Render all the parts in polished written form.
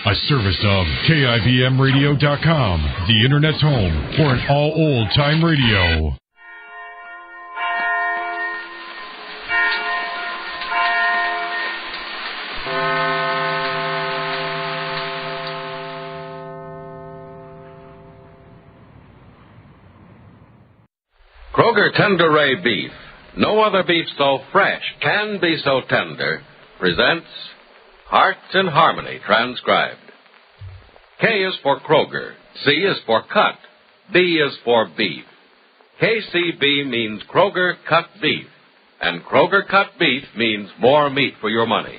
A service of KIBMradio.com, the Internet's home for an all-old-time radio. Kroger Tender Ray Beef, no other beef so fresh can be so tender, presents Hearts in Harmony, transcribed. K is for Kroger, C is for cut, B is for beef. KCB means Kroger cut beef, and Kroger cut beef means more meat for your money.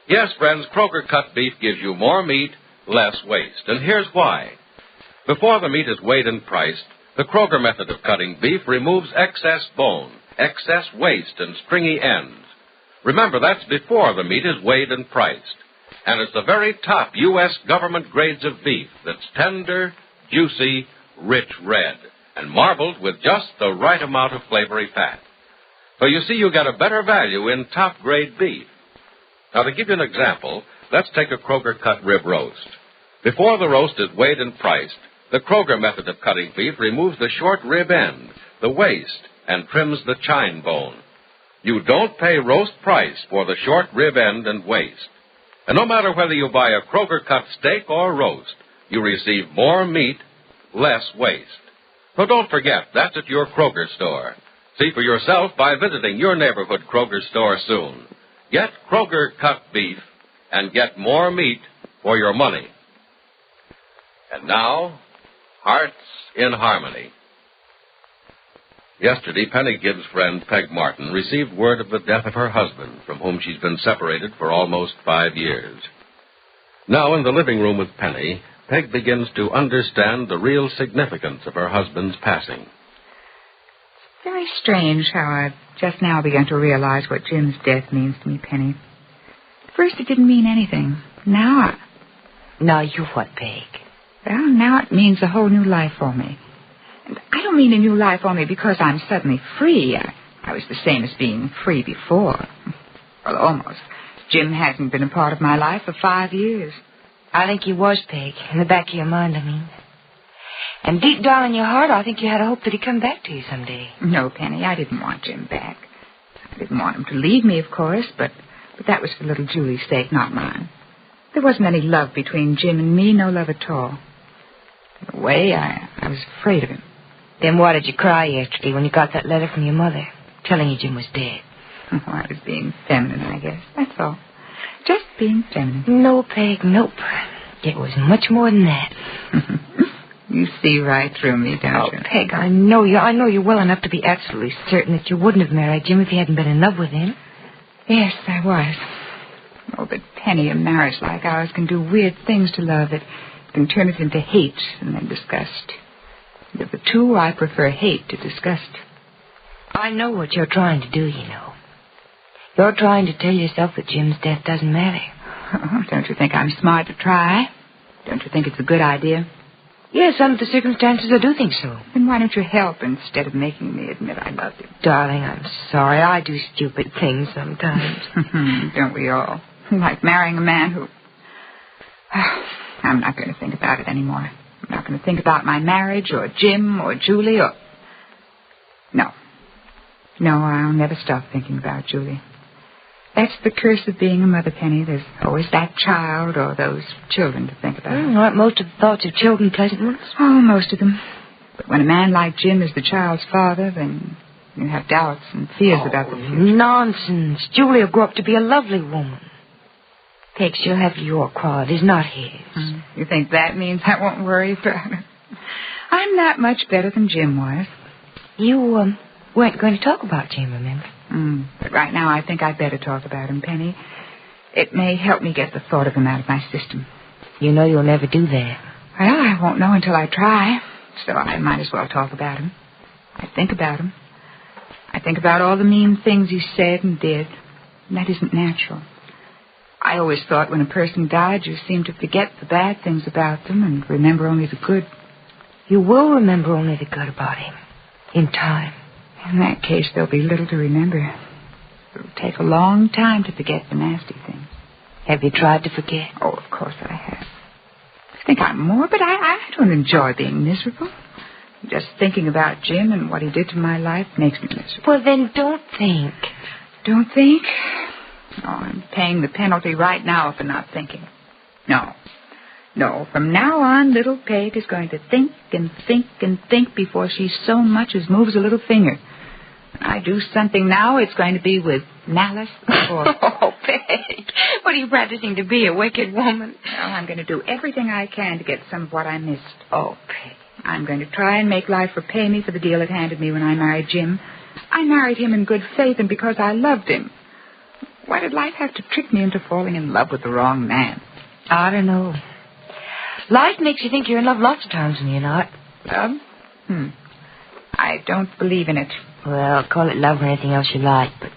Yes, friends, Kroger cut beef gives you more meat, less waste, and here's why. Before the meat is weighed and priced, the Kroger method of cutting beef removes excess bone, excess waste, and stringy ends. Remember, that's before the meat is weighed and priced. And it's the very top U.S. government grades of beef that's tender, juicy, rich red, and marbled with just the right amount of flavory fat. So you see, you get a better value in top-grade beef. Now, to give you an example, let's take a Kroger cut rib roast. Before the roast is weighed and priced, the Kroger method of cutting beef removes the short rib end, the waist, and trims the chine bone. You don't pay roast price for the short rib end and waist. And no matter whether you buy a Kroger cut steak or roast, you receive more meat, less waste. So don't forget, that's at your Kroger store. See for yourself by visiting your neighborhood Kroger store soon. Get Kroger cut beef and get more meat for your money. And now, Hearts in Harmony. Yesterday, Penny Gibbs' friend Peg Martin received word of the death of her husband, from whom she's been separated for almost 5 years. Now, in the living room with Penny, Peg begins to understand the real significance of her husband's passing. It's very strange how I've just now begun to realize what Jim's death means to me, Penny. At first, it didn't mean anything. Now you what, Peg? Well, now it means a whole new life for me. And I don't mean a new life only because I'm suddenly free. I was the same as being free before. Well, almost. Jim hasn't been a part of my life for 5 years. I think he was, Peg. In the back of your mind, I mean. And deep down in your heart, I think you had a hope that he'd come back to you someday. No, Penny, I didn't want Jim back. I didn't want him to leave me, of course, but that was for little Julie's sake, not mine. There wasn't any love between Jim and me, no love at all. In a way, I was afraid of him. Then why did you cry yesterday when you got that letter from your mother telling you Jim was dead? Oh, I was being feminine, I guess. That's all. Just being feminine. No, Peg, nope. It was much more than that. You see right through me, don't you? Oh, Peg, I know you. I know you well enough to be absolutely certain that you wouldn't have married Jim if you hadn't been in love with him. Yes, I was. Oh, but Penny, a marriage like ours can do weird things to love. It can turn it into hate and then disgust. And of the two, I prefer hate to disgust. I know what you're trying to do, you know. You're trying to tell yourself that Jim's death doesn't matter. Oh, don't you think I'm smart to try? Don't you think it's a good idea? Yes, under the circumstances, I do think so. Then why don't you help instead of making me admit I loved him? Darling, I'm sorry. I do stupid things sometimes. Don't we all? Like marrying a man who... I'm not going to think about it anymore. I'm not going to think about my marriage or Jim or Julie or... No, I'll never stop thinking about Julie. That's the curse of being a mother, Penny. There's always that child or those children to think about. Aren't most of the thoughts of children pleasant ones? Oh, most of them. But when a man like Jim is the child's father, then you have doubts and fears about the future. Nonsense. Julie will grow up to be a lovely woman. Peg, she'll have your qualities, not his. You think that means I won't worry about her? I'm not much better than Jim was. You weren't going to talk about Jim, remember? But right now I think I'd better talk about him, Penny. It may help me get the thought of him out of my system. You know you'll never do that. Well, I won't know until I try, so I might as well talk about him. I think about him. I think about all the mean things he said and did, and that isn't natural. I always thought when a person died, you seemed to forget the bad things about them and remember only the good. You will remember only the good about him, in time. In that case, there'll be little to remember. It'll take a long time to forget the nasty things. Have you tried to forget? Oh, of course I have. think I'm more, but I don't enjoy being miserable. Just thinking about Jim and what he did to my life makes me miserable. Well, then don't think. Don't think? Oh, I'm paying the penalty right now for not thinking. No. From now on, little Peg is going to think and think and think before she so much as moves a little finger. When I do something now, it's going to be with malice or... Oh, Peg, what are you practicing to be, a wicked woman? Well, I'm going to do everything I can to get some of what I missed. Oh, Peg. I'm going to try and make life repay me for the deal it handed me when I married Jim. I married him in good faith and because I loved him. Why did life have to trick me into falling in love with the wrong man? I don't know. Life makes you think you're in love lots of times when you're not. Love? I don't believe in it. Well, call it love or anything else you like, but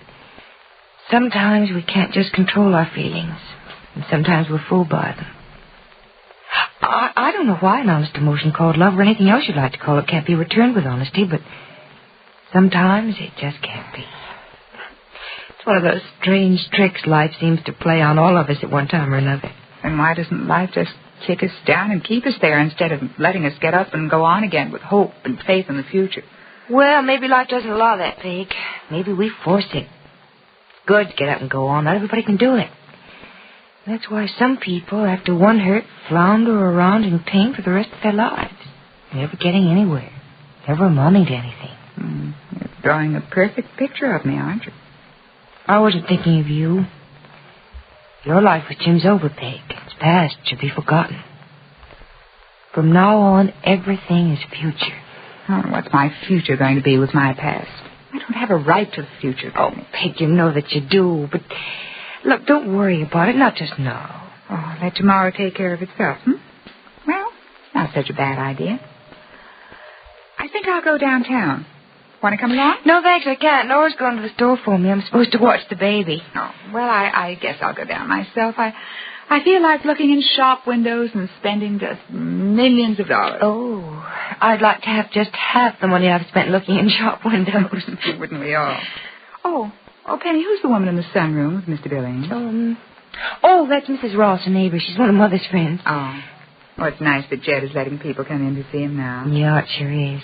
sometimes we can't just control our feelings, and sometimes we're fooled by them. I don't know why an honest emotion called love or anything else you'd like to call it can't be returned with honesty, but sometimes it just can't be. It's one of those strange tricks life seems to play on all of us at one time or another. And why doesn't life just kick us down and keep us there instead of letting us get up and go on again with hope and faith in the future? Well, maybe life doesn't allow that, Peg. Maybe we force it. It's good to get up and go on. Not everybody can do it. That's why some people, after one hurt, flounder around in pain for the rest of their lives. Never getting anywhere. Never amounting to anything. You're drawing a perfect picture of me, aren't you? I wasn't thinking of you. Your life with Jim's over, Peg. It's past. It should be forgotten. From now on, everything is future. Oh, what's my future going to be with my past? I don't have a right to the future. Oh, Peg, you know that you do, but... Look, don't worry about it, not just now. Oh, let tomorrow take care of itself, Well, not such a bad idea. I think I'll go downtown. Want to come along? No, thanks, I can't. Nora's going to the store for me. I'm supposed to watch the baby. Oh, well, I guess I'll go down myself. I feel like looking in shop windows and spending just millions of dollars. Oh, I'd like to have just half the money I've spent looking in shop windows. Wouldn't we all? Oh, Penny, who's the woman in the sunroom with Mr. Billings? Oh, that's Mrs. Ross, a neighbor. She's one of Mother's friends. Oh. Well, it's nice that Jed is letting people come in to see him now. Yeah, it sure is.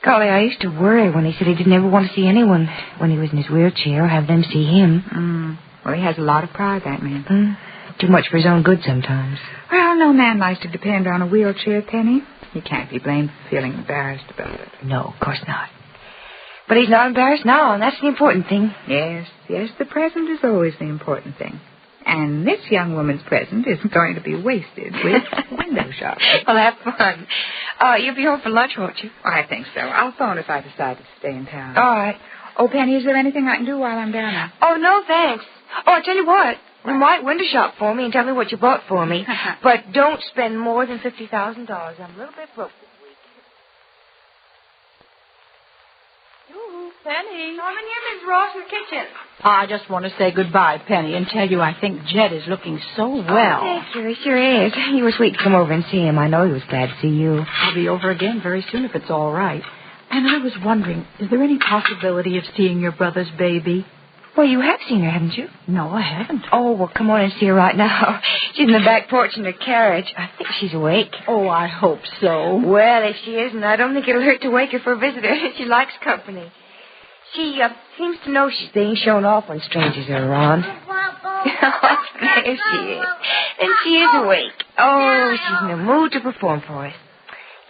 Golly, I used to worry when he said he didn't ever want to see anyone when he was in his wheelchair or have them see him. Well, he has a lot of pride, that man. Too much for his own good sometimes. Well, no man likes to depend on a wheelchair, Penny. He can't be blamed for feeling embarrassed about it. No, of course not. But he's not embarrassed now, and that's the important thing. Yes, the present is always the important thing. And this young woman's present isn't going to be wasted with window shopping. Well, have fun. You'll be home for lunch, won't you? I think so. I'll phone if I decide to stay in town. All right. Oh, Penny, is there anything I can do while I'm down there? Oh, no, thanks. Oh, I tell you what. You might window shop for me and tell me what you bought for me. But don't spend more than $50,000. I'm a little bit broke this week. Penny. I'm in here, Miss Ross, in the kitchen. I just want to say goodbye, Penny, and tell you I think Jed is looking so well. Oh, thank you. He sure is. You were sweet to come over and see him. I know he was glad to see you. I'll be over again very soon if it's all right. And I was wondering, is there any possibility of seeing your brother's baby? Well, you have seen her, haven't you? No, I haven't. Oh, well, come on and see her right now. She's in the back porch in her carriage. I think she's awake. Oh, I hope so. Well, if she isn't, I don't think it'll hurt to wake her for a visitor. She likes company. She seems to know she's being shown off when strangers are around. Oh, there she is. And she is awake. Oh, she's in the mood to perform for us.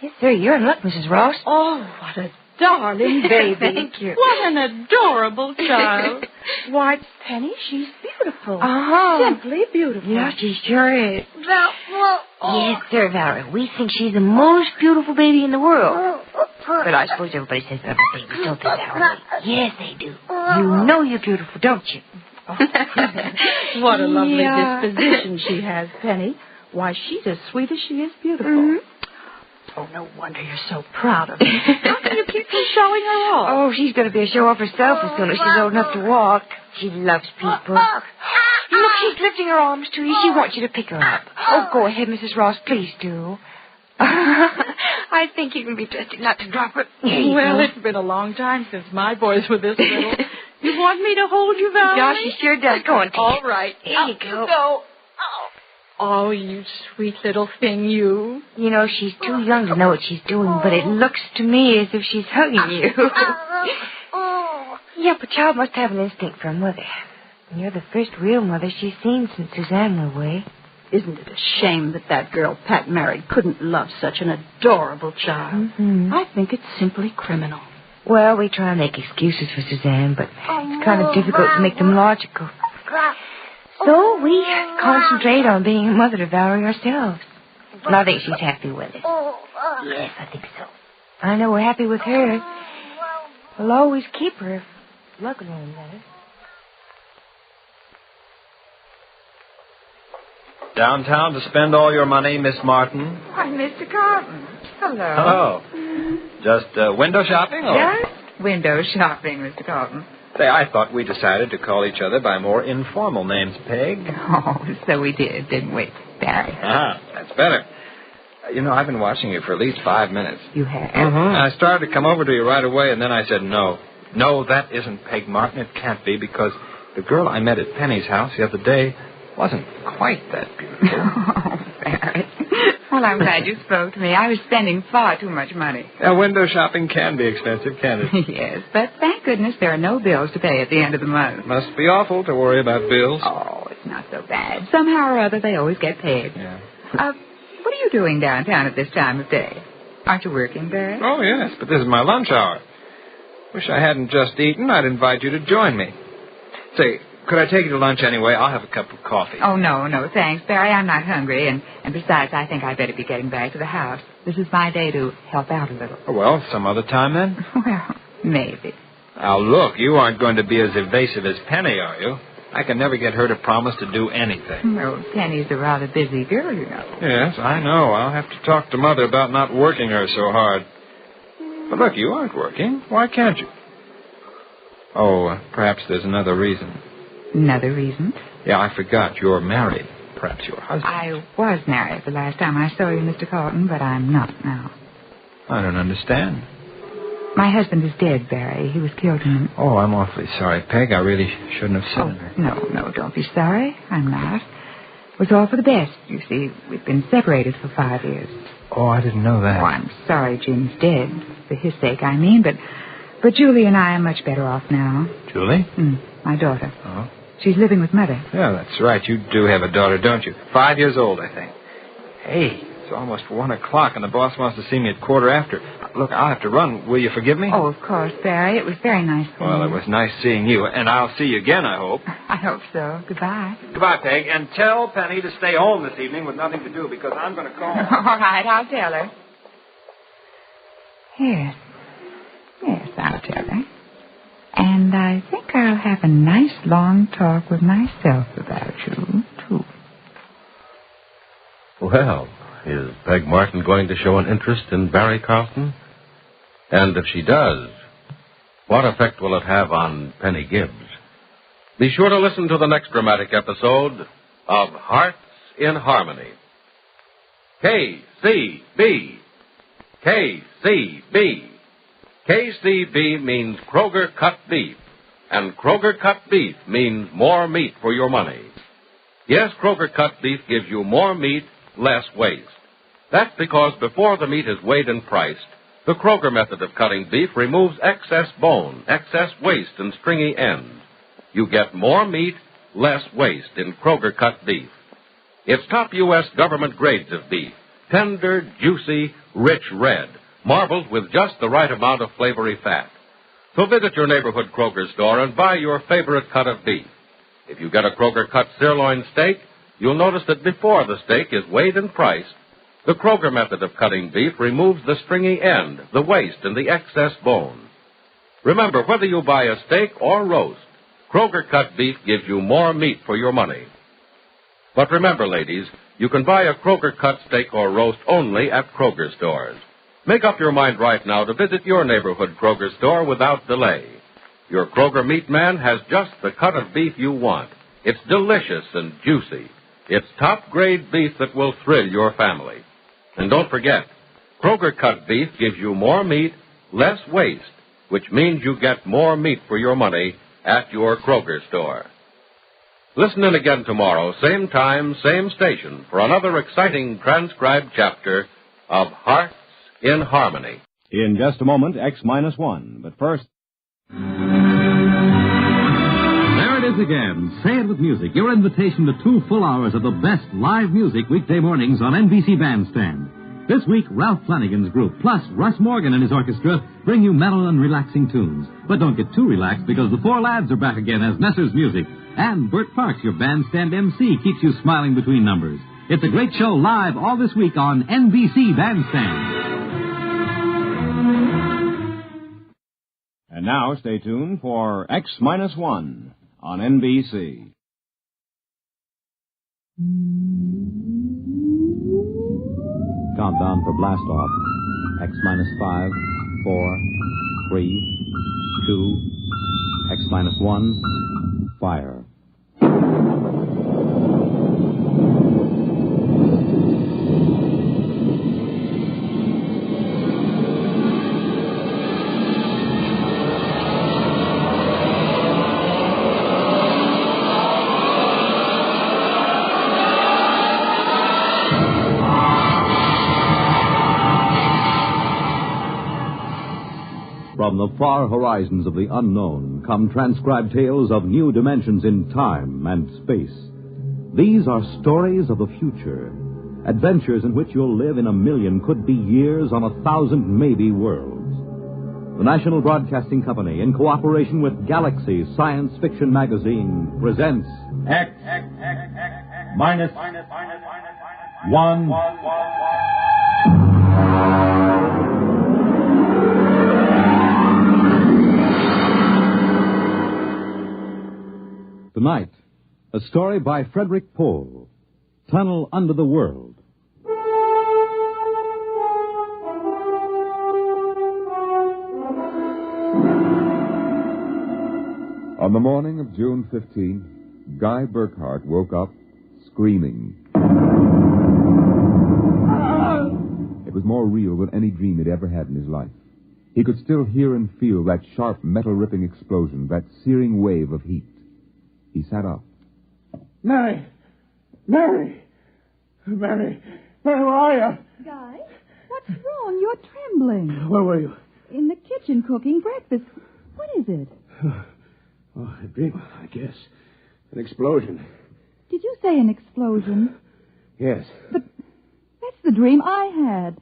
Yes, sir, you're in luck, Mrs. Ross. Oh, what a darling baby. Thank you. What an adorable child. Why, Penny, she's beautiful. Simply beautiful. Yeah, she sure is. Well, Yes, sir, Valerie. We think she's the most beautiful baby in the world. But I suppose everybody says that about babies, don't they, Valerie? Yes, they do. You know you're beautiful, don't you? What a lovely disposition she has, Penny. Why, she's as sweet as she is beautiful. Mm-hmm. Oh, no wonder you're so proud of her. How can you keep from showing her off? Oh, she's going to be a show-off herself as soon as she's old enough to walk. She loves people. Look, she's lifting her arms to you. She wants you to pick her up. Oh, go ahead, Mrs. Ross. Please do. I think you can be trusted not to drop her. Well, it's been a long time since my boys were this little. You want me to hold you, Valerie? Yeah, she sure does. Go on, take All it. right. Here you go. Oh. Oh, you sweet little thing, you. You know, she's too young to know what she's doing, but it looks to me as if she's hugging you. Yeah, but child must have an instinct for a mother. And you're the first real mother she's seen since Suzanne went away. Isn't it a shame that girl Pat married couldn't love such an adorable child? Mm-hmm. I think it's simply criminal. Well, we try and make excuses for Suzanne, but it's kind of difficult to make them logical. So we concentrate on being a mother to Valerie ourselves. And I think she's happy with it. Yes, I think so. I know we're happy with her. We'll always keep her if luck will only let us. Downtown to spend all your money, Miss Martin? Why, Mr. Carton. Hello. Hello. Just window shopping? Or? Just window shopping, Mr. Carton. Say, I thought we decided to call each other by more informal names, Peg. Oh, so we did, didn't we, Barry? That's better. You know, I've been watching you for at least 5 minutes. You have? Mm-hmm. I started to come over to you right away, and then I said, no. No, that isn't Peg Martin. It can't be, because the girl I met at Penny's house the other day wasn't quite that beautiful. Oh, Barry. Well, I'm glad you spoke to me. I was spending far too much money. Window shopping can be expensive, can't it? Yes, but thank goodness there are no bills to pay at the end of the month. Must be awful to worry about bills. Oh, it's not so bad. Somehow or other, they always get paid. Yeah. What are you doing downtown at this time of day? Aren't you working, Barry? Oh, yes, but this is my lunch hour. Wish I hadn't just eaten. I'd invite you to join me. Say, could I take you to lunch anyway? I'll have a cup of coffee. Oh, no, thanks, Barry. I'm not hungry, and besides, I think I'd better be getting back to the house. This is my day to help out a little. Oh, well, some other time then? Well, maybe. Now, look, you aren't going to be as evasive as Penny, are you? I can never get her to promise to do anything. Well, Penny's a rather busy girl, you know. Yes, I know. I'll have to talk to Mother about not working her so hard. But look, you aren't working. Why can't you? Oh, perhaps there's another reason. Another reason? Yeah, I forgot. You're married. Perhaps your husband. I was married the last time I saw you, Mr. Carton, but I'm not now. I don't understand. My husband is dead, Barry. He was killed in... Oh, I'm awfully sorry, Peg. I really shouldn't have said that. No, don't be sorry. I'm not. It was all for the best. You see, we've been separated for 5 years. Oh, I didn't know that. Oh, I'm sorry Jim's dead. For his sake, I mean, but Julie and I are much better off now. Julie? My daughter. Oh. She's living with Mother. Yeah, that's right. You do have a daughter, don't you? 5 years old, I think. Hey, it's almost 1 o'clock, and the boss wants to see me at 1:15. Look, I'll have to run. Will you forgive me? Oh, of course, Barry. It was very nice seeing you. Well, it was nice seeing you, and I'll see you again, I hope. I hope so. Goodbye. Goodbye, Peg, and tell Penny to stay home this evening with nothing to do, because I'm going to call her. All right, I'll tell her. Yes, I'll tell her. And I think I'll have a nice long talk with myself about you, too. Well, is Peg Martin going to show an interest in Barry Carlton? And if she does, what effect will it have on Penny Gibbs? Be sure to listen to the next dramatic episode of Hearts in Harmony. KCB. KCB. KCB means Kroger Cut Beef, and Kroger Cut Beef means more meat for your money. Yes, Kroger Cut Beef gives you more meat, less waste. That's because before the meat is weighed and priced, the Kroger method of cutting beef removes excess bone, excess waste, and stringy ends. You get more meat, less waste in Kroger Cut Beef. It's top U.S. government grades of beef, tender, juicy, rich red, marbled with just the right amount of flavory fat. So visit your neighborhood Kroger store and buy your favorite cut of beef. If you get a Kroger cut sirloin steak, you'll notice that before the steak is weighed and priced, the Kroger method of cutting beef removes the stringy end, the waste, and the excess bone. Remember, whether you buy a steak or roast, Kroger cut beef gives you more meat for your money. But remember, ladies, you can buy a Kroger cut steak or roast only at Kroger stores. Make up your mind right now to visit your neighborhood Kroger store without delay. Your Kroger meat man has just the cut of beef you want. It's delicious and juicy. It's top-grade beef that will thrill your family. And don't forget, Kroger cut beef gives you more meat, less waste, which means you get more meat for your money at your Kroger store. Listen in again tomorrow, same time, same station, for another exciting transcribed chapter of Hearts in Harmony. In just a moment, X-1. But first... There it is again. Say it with music. Your invitation to 2 full hours of the best live music weekday mornings on NBC Bandstand. This week, Ralph Flanagan's group, plus Russ Morgan and his orchestra, bring you mellow and relaxing tunes. But don't get too relaxed, because the 4 lads are back again as Messer's Music. And Bert Parks, your bandstand MC, keeps you smiling between numbers. It's a great show live all this week on NBC Bandstand. And now, stay tuned for X-1 on NBC. Countdown for blast off. X-5, 4, 3, 2, X-1, fire. From the far horizons of the unknown come transcribed tales of new dimensions in time and space. These are stories of the future, adventures in which you'll live in a million, could be years, on 1,000 maybe worlds. The National Broadcasting Company, in cooperation with Galaxy Science Fiction Magazine, presents X-1. Tonight, a story by Frederick Pohl, Tunnel Under the World. On the morning of June 15, Guy Burkhart woke up screaming. It was more real than any dream he'd ever had in his life. He could still hear and feel that sharp, metal-ripping explosion, that searing wave of heat. He sat up. Mary, where are you? Guy, what's wrong? You're trembling. Where were you? In the kitchen cooking breakfast. What is it? Oh, a dream, I guess. An explosion. Did you say an explosion? Yes. But that's the dream I had.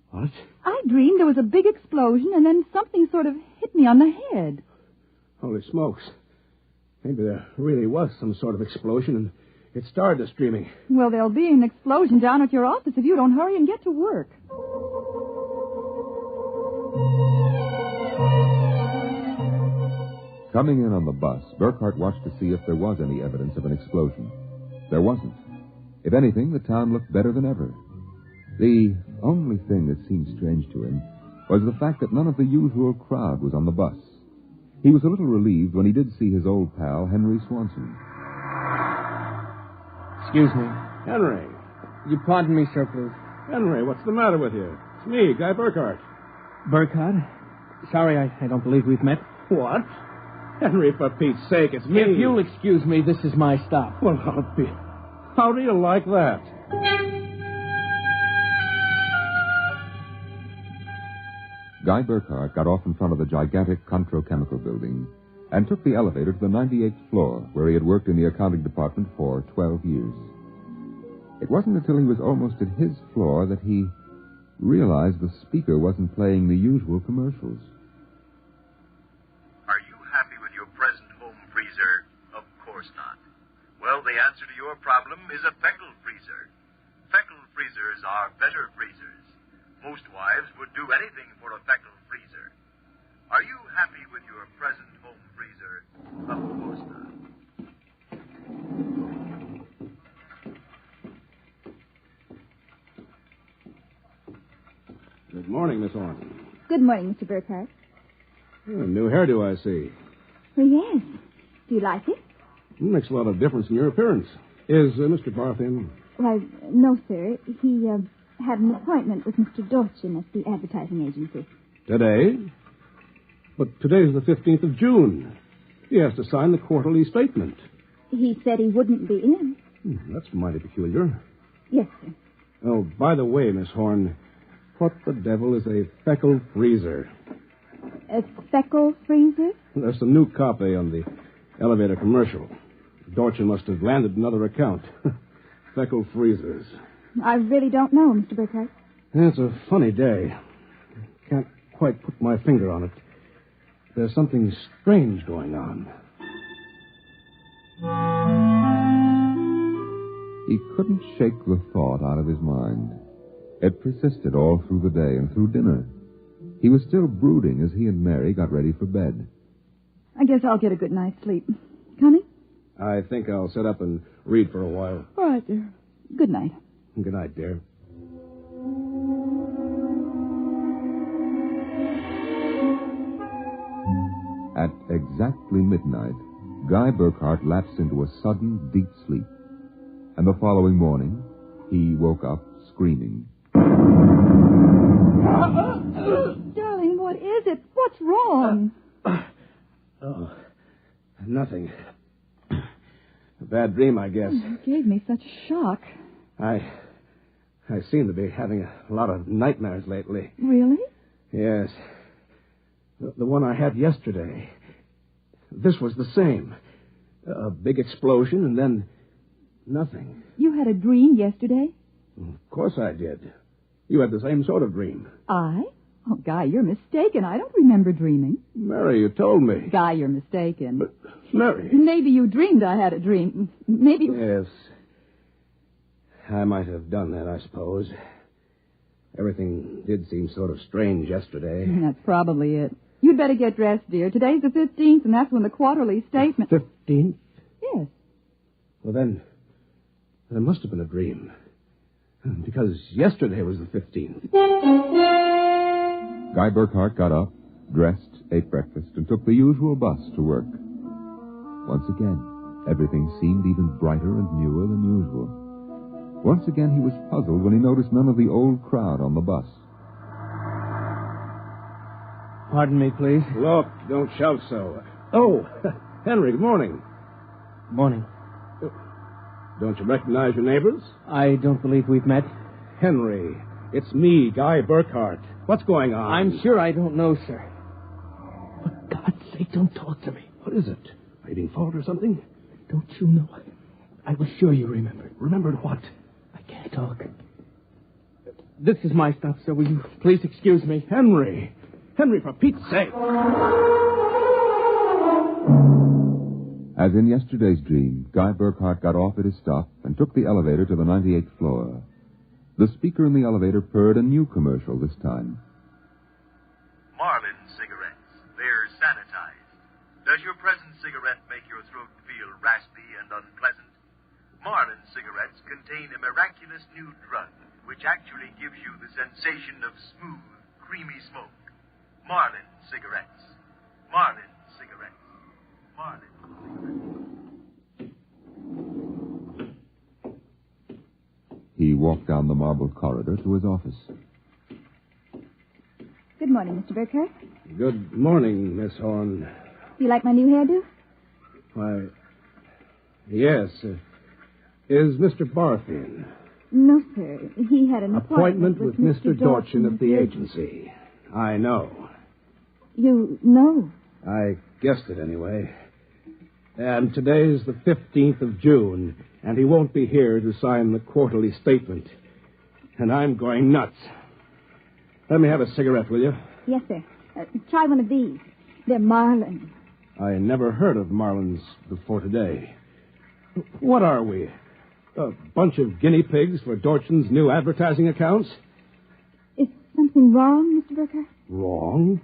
What? I dreamed there was a big explosion and then something sort of hit me on the head. Holy smokes. Maybe there really was some sort of explosion and it started us dreaming. Well, there'll be an explosion down at your office if you don't hurry and get to work. Coming in on the bus, Burkhart watched to see if there was any evidence of an explosion. There wasn't. If anything, the town looked better than ever. The only thing that seemed strange to him was the fact that none of the usual crowd was on the bus. He was a little relieved when he did see his old pal, Henry Swanson. Excuse me. Henry. You pardon me, sir, please. Henry, what's the matter with you? It's me, Guy Burkhart. Burkhart? Sorry, I don't believe we've met. What? Henry, for Pete's sake, it's me. If you'll excuse me, this is my stop. Well, how do you like that? Guy Burkhart got off in front of the gigantic Controchemical building and took the elevator to the 98th floor, where he had worked in the accounting department for 12 years. It wasn't until he was almost at his floor that he realized the speaker wasn't playing the usual commercials. Are you happy with your present home freezer? Of course not. Well, the answer to your problem is a Feckle freezer. Feckle freezers are better freezers. Most wives would do anything for a Feckle freezer. Are you happy with your present home freezer? Of course not. Good morning, Miss Orton. Good morning, Mr. Burkhart. A new hairdo, I see. Well, yes. Do you like it? Makes a lot of difference in your appearance. Is Mr. Barth in? Why, no, sir. He had an appointment with Mr. Dorchin at the advertising agency. Today? But today's the 15th of June. He has to sign the quarterly statement. He said he wouldn't be in. That's mighty peculiar. Yes, sir. Oh, by the way, Miss Horn, what the devil is a feckle freezer? A feckle freezer? There's some new copy on the elevator commercial. Dorchin must have landed another account. Feckle freezers. I really don't know, Mr. Burkhardt. It's a funny day. Can't quite put my finger on it. There's something strange going on. He couldn't shake the thought out of his mind. It persisted all through the day and through dinner. He was still brooding as he and Mary got ready for bed. I guess I'll get a good night's sleep. Coming? I think I'll sit up and read for a while. All right, dear. Good night. Good night, dear. At exactly midnight, Guy Burkhardt lapsed into a sudden, deep sleep. And the following morning, he woke up screaming. Darling, what is it? What's wrong? Oh, nothing. A bad dream, I guess. You gave me such a shock. I seem to be having a lot of nightmares lately. Really? Yes. The one I had yesterday. This was the same. A big explosion and then nothing. You had a dream yesterday? Of course I did. You had the same sort of dream. I? Oh, Guy, you're mistaken. I don't remember dreaming. Mary, you told me. Guy, you're mistaken. But, Mary... Maybe you dreamed I had a dream. Maybe... Yes. I might have done that, I suppose. Everything did seem sort of strange yesterday. That's probably it. You'd better get dressed, dear. Today's the 15th, and that's when the quarterly statement... 15th? Yes. Well, then, there must have been a dream. Because yesterday was the 15th. Guy Burkhardt got up, dressed, ate breakfast, and took the usual bus to work. Once again, everything seemed even brighter and newer than usual. Once again, he was puzzled when he noticed none of the old crowd on the bus. Pardon me, please. Look, don't shout so. Oh, Henry, good morning. Morning. Don't you recognize your neighbors? I don't believe we've met. Henry, it's me, Guy Burkhardt. What's going on? I'm sure I don't know, sir. For God's sake, don't talk to me. What is it? Are you being followed or something? Don't you know? I was sure you remembered. Remembered what? I can't talk. This is my stuff, sir. Will you please excuse me? Henry! Henry, for Pete's sake! As in yesterday's dream, Guy Burkhardt got off at his stop and took the elevator to the 98th floor. The speaker in the elevator purred a new commercial this time. Marlin cigarettes. They're sanitized. Does your present cigarette make your throat feel raspy and unpleasant? Marlin cigarettes contain a miraculous new drug which actually gives you the sensation of smooth, creamy smoke. Marlin cigarettes. Marlin cigarettes. Marlin cigarettes. He walked down the marble corridor to his office. Good morning, Mr. Burkhardt. Good morning, Miss Horn. Do you like my new hairdo? Why, yes. Is Mr. Barth in? No, sir. He had an appointment with Mr. Dorchin of the agency. I know. You know? I guessed it anyway. And today's the 15th of June, and he won't be here to sign the quarterly statement. And I'm going nuts. Let me have a cigarette, will you? Yes, sir. Try one of these. They're Marlin. I never heard of Marlins before today. What are we? A bunch of guinea pigs for Dorchin's new advertising accounts? Is something wrong, Mr. Burkhardt? Wrong?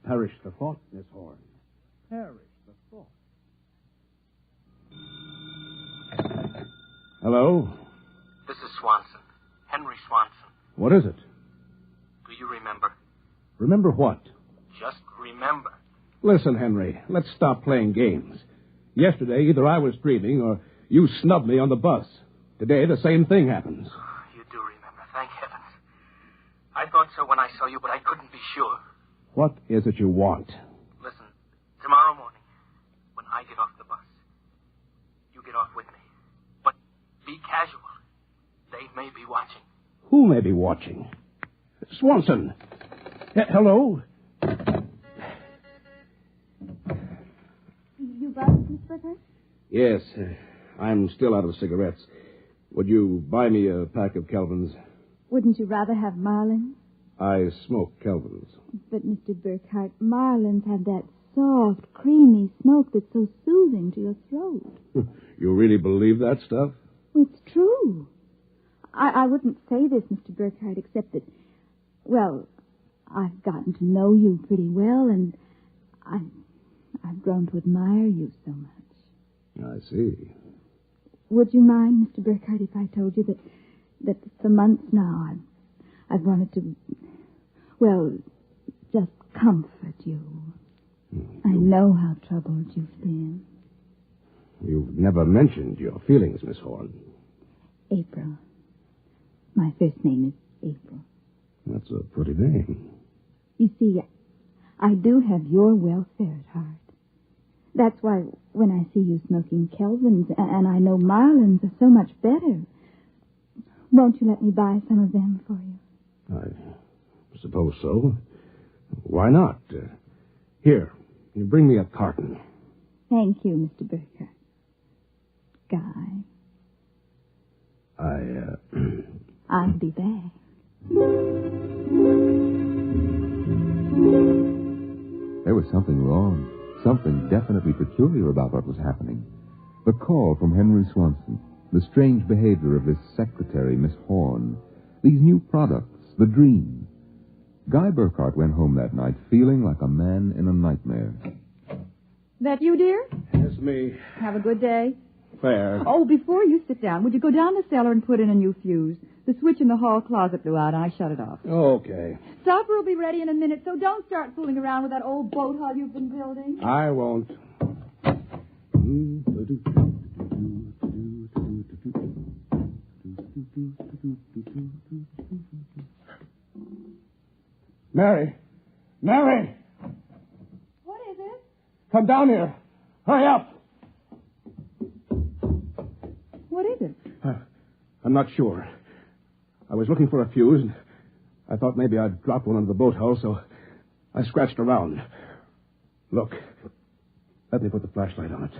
Perish the thought, Miss Horn. Perish the thought. Hello? This is Swanson. Henry Swanson. What is it? Do you remember? Remember what? Just remember. Listen, Henry, let's stop playing games. Yesterday, either I was dreaming or you snubbed me on the bus. Today, the same thing happens. You do remember, thank heavens. I thought so when I saw you, but I couldn't be sure. What is it you want? Listen, tomorrow morning, when I get off the bus, you Be casual. They may be watching. Who may be watching? Swanson. Hello? You buzzed, Miss Burkhart? Yes, I'm still out of cigarettes. Would you buy me a pack of Kelvins? Wouldn't you rather have Marlins? I smoke Kelvins. But, Mr. Burkhart, Marlins have that soft, creamy smoke that's so soothing to your throat. You really believe that stuff? It's true. I wouldn't say this, Mr. Burkhart, except that, well, I've gotten to know you pretty well, and I've grown to admire you so much. I see. Would you mind, Mr. Burkhart, if I told you that for months now I've wanted to, well, just comfort you. I know how troubled you've been. You've never mentioned your feelings, Miss Horn. April. My first name is April. That's a pretty name. You see, I do have your welfare at heart. That's why when I see you smoking Kelvins, and I know Marlins are so much better, won't you let me buy some of them for you? I suppose so. Why not? Here, you bring me a carton. Thank you, Mr. Burkhart. Guy. I'll be back. There was something wrong, something definitely peculiar about what was happening. The call from Henry Swanson, the strange behavior of his secretary, Miss Horn, these new products, the dream. Guy Burkhart went home that night feeling like a man in a nightmare. That you, dear? It's me. Have a good day. Fair. Oh, before you sit down, would you go down the cellar and put in a new fuse? The switch in the hall closet blew out, and I shut it off. Okay. Supper will be ready in a minute, so don't start fooling around with that old boat hull you've been building. I won't. Mary! Mary! What is it? Come down here. Hurry up. What is it? I'm not sure. I was looking for a fuse, and I thought maybe I'd dropped one under the boat hull, so I scratched around. Look. Let me put the flashlight on it.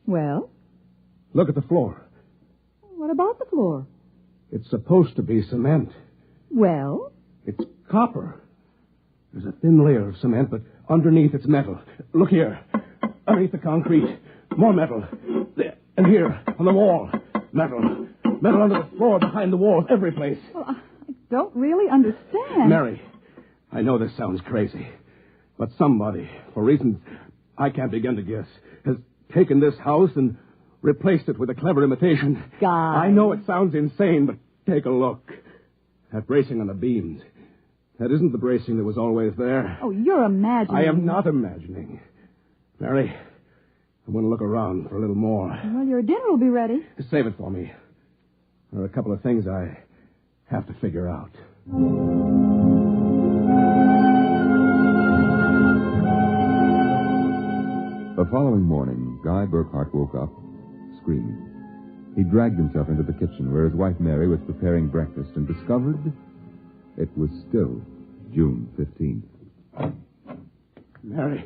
Well? Look at the floor. What about the floor? It's supposed to be cement. Well? It's copper. There's a thin layer of cement, but underneath it's metal. Look here. Underneath the concrete, more metal. There. And here, on the wall, metal. Metal under the floor, behind the walls, every place. Well, I don't really understand. Mary, I know this sounds crazy, but somebody, for reasons I can't begin to guess, has taken this house and replaced it with a clever imitation. Guy. I know it sounds insane, but take a look. That bracing on the beams. That isn't the bracing that was always there. Oh, you're imagining. I am not imagining. Mary, I want to look around for a little more. Well, your dinner will be ready. Save it for me. There are a couple of things I have to figure out. The following morning, Guy Burkhart woke up, screaming. He dragged himself into the kitchen where his wife Mary was preparing breakfast and discovered it was still June 15th. Mary,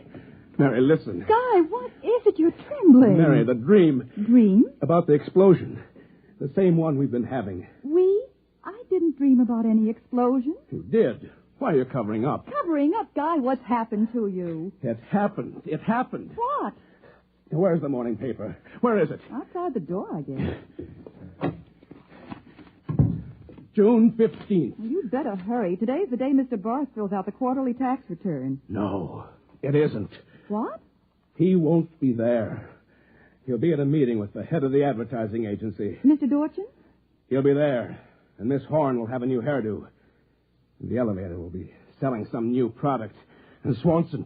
listen. Guy, what is it? You're trembling. Mary, the dream. Dream? About the explosion. The same one we've been having. We? I didn't dream about any explosion. You did. Why are you covering up? Covering up, Guy? What's happened to you? It happened. It happened. What? Where's the morning paper? Where is it? Outside the door, I guess. June 15th. Well, you'd better hurry. Today's the day Mr. Barth fills out the quarterly tax return. No, it isn't. What? He won't be there. He'll be at a meeting with the head of the advertising agency. Mr. Dorchin? He'll be there, and Miss Horn will have a new hairdo. And the elevator will be selling some new product. And Swanson...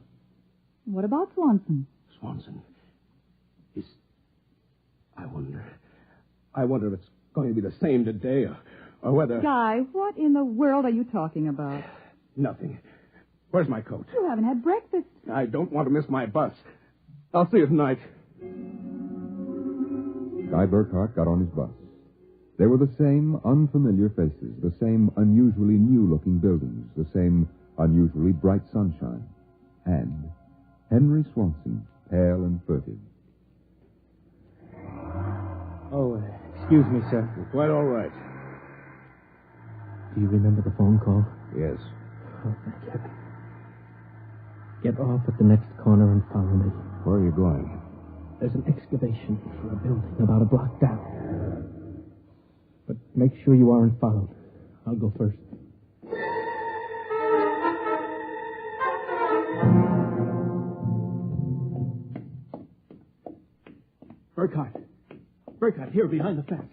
What about Swanson? Swanson. I wonder if it's going to be the same today or whether... Guy, what in the world are you talking about? Nothing. Where's my coat? You haven't had breakfast. I don't want to miss my bus. I'll see you tonight. Guy Burkhart got on his bus There were the same unfamiliar faces, the same unusually new-looking buildings, the same unusually bright sunshine. And Henry Swanson, pale and furtive. Oh, excuse me, sir. Quite all right. Do you remember the phone call? Yes. Oh, thank heaven. Get off at the next corner and follow me. Where are you going? There's an excavation for a building about a block down. But make sure you aren't followed. I'll go first. Burkhardt, here behind the fence.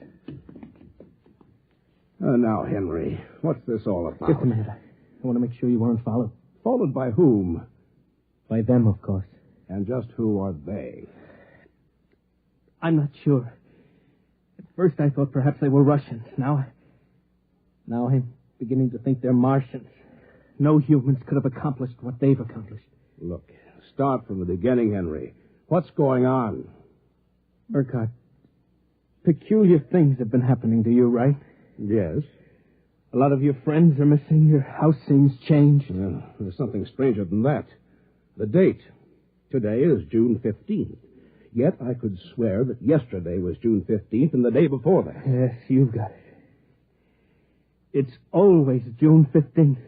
Now, Henry, what's this all about? Just a minute. I want to make sure you weren't followed. Followed by whom? By them, of course. And just who are they? I'm not sure. At first I thought perhaps they were Russians. Now I'm beginning to think they're Martians. No humans could have accomplished what they've accomplished. Look, start from the beginning, Henry. What's going on? Burkhardt, peculiar things have been happening to you, right? Yes. A lot of your friends are missing. Your house seems changed. Well, there's something stranger than that. The date. Today is June 15th. Yet I could swear that yesterday was June 15th and the day before that. Yes, you've got it. It's always June 15th.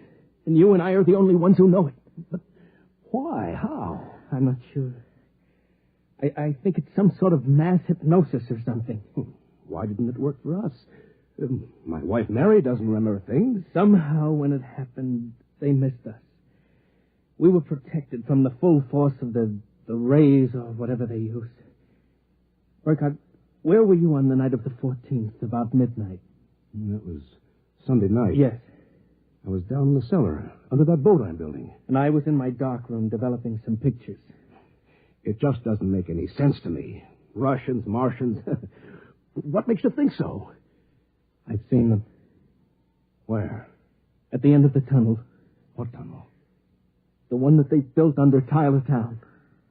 And you and I are the only ones who know it. But why? How? I'm not sure. I think it's some sort of mass hypnosis or something. Why didn't it work for us? My wife Mary doesn't remember things. Somehow when it happened, they missed us. We were protected from the full force of the rays or whatever they used. Burkhardt, where were you on the night of the 14th, about midnight? That was Sunday night. Yes. I was down in the cellar, under that boat I'm building. And I was in my darkroom developing some pictures. It just doesn't make any sense to me. Russians, Martians. What makes you think so? I've seen them. Where? At the end of the tunnel. What tunnel? The one that they built under Tylertown.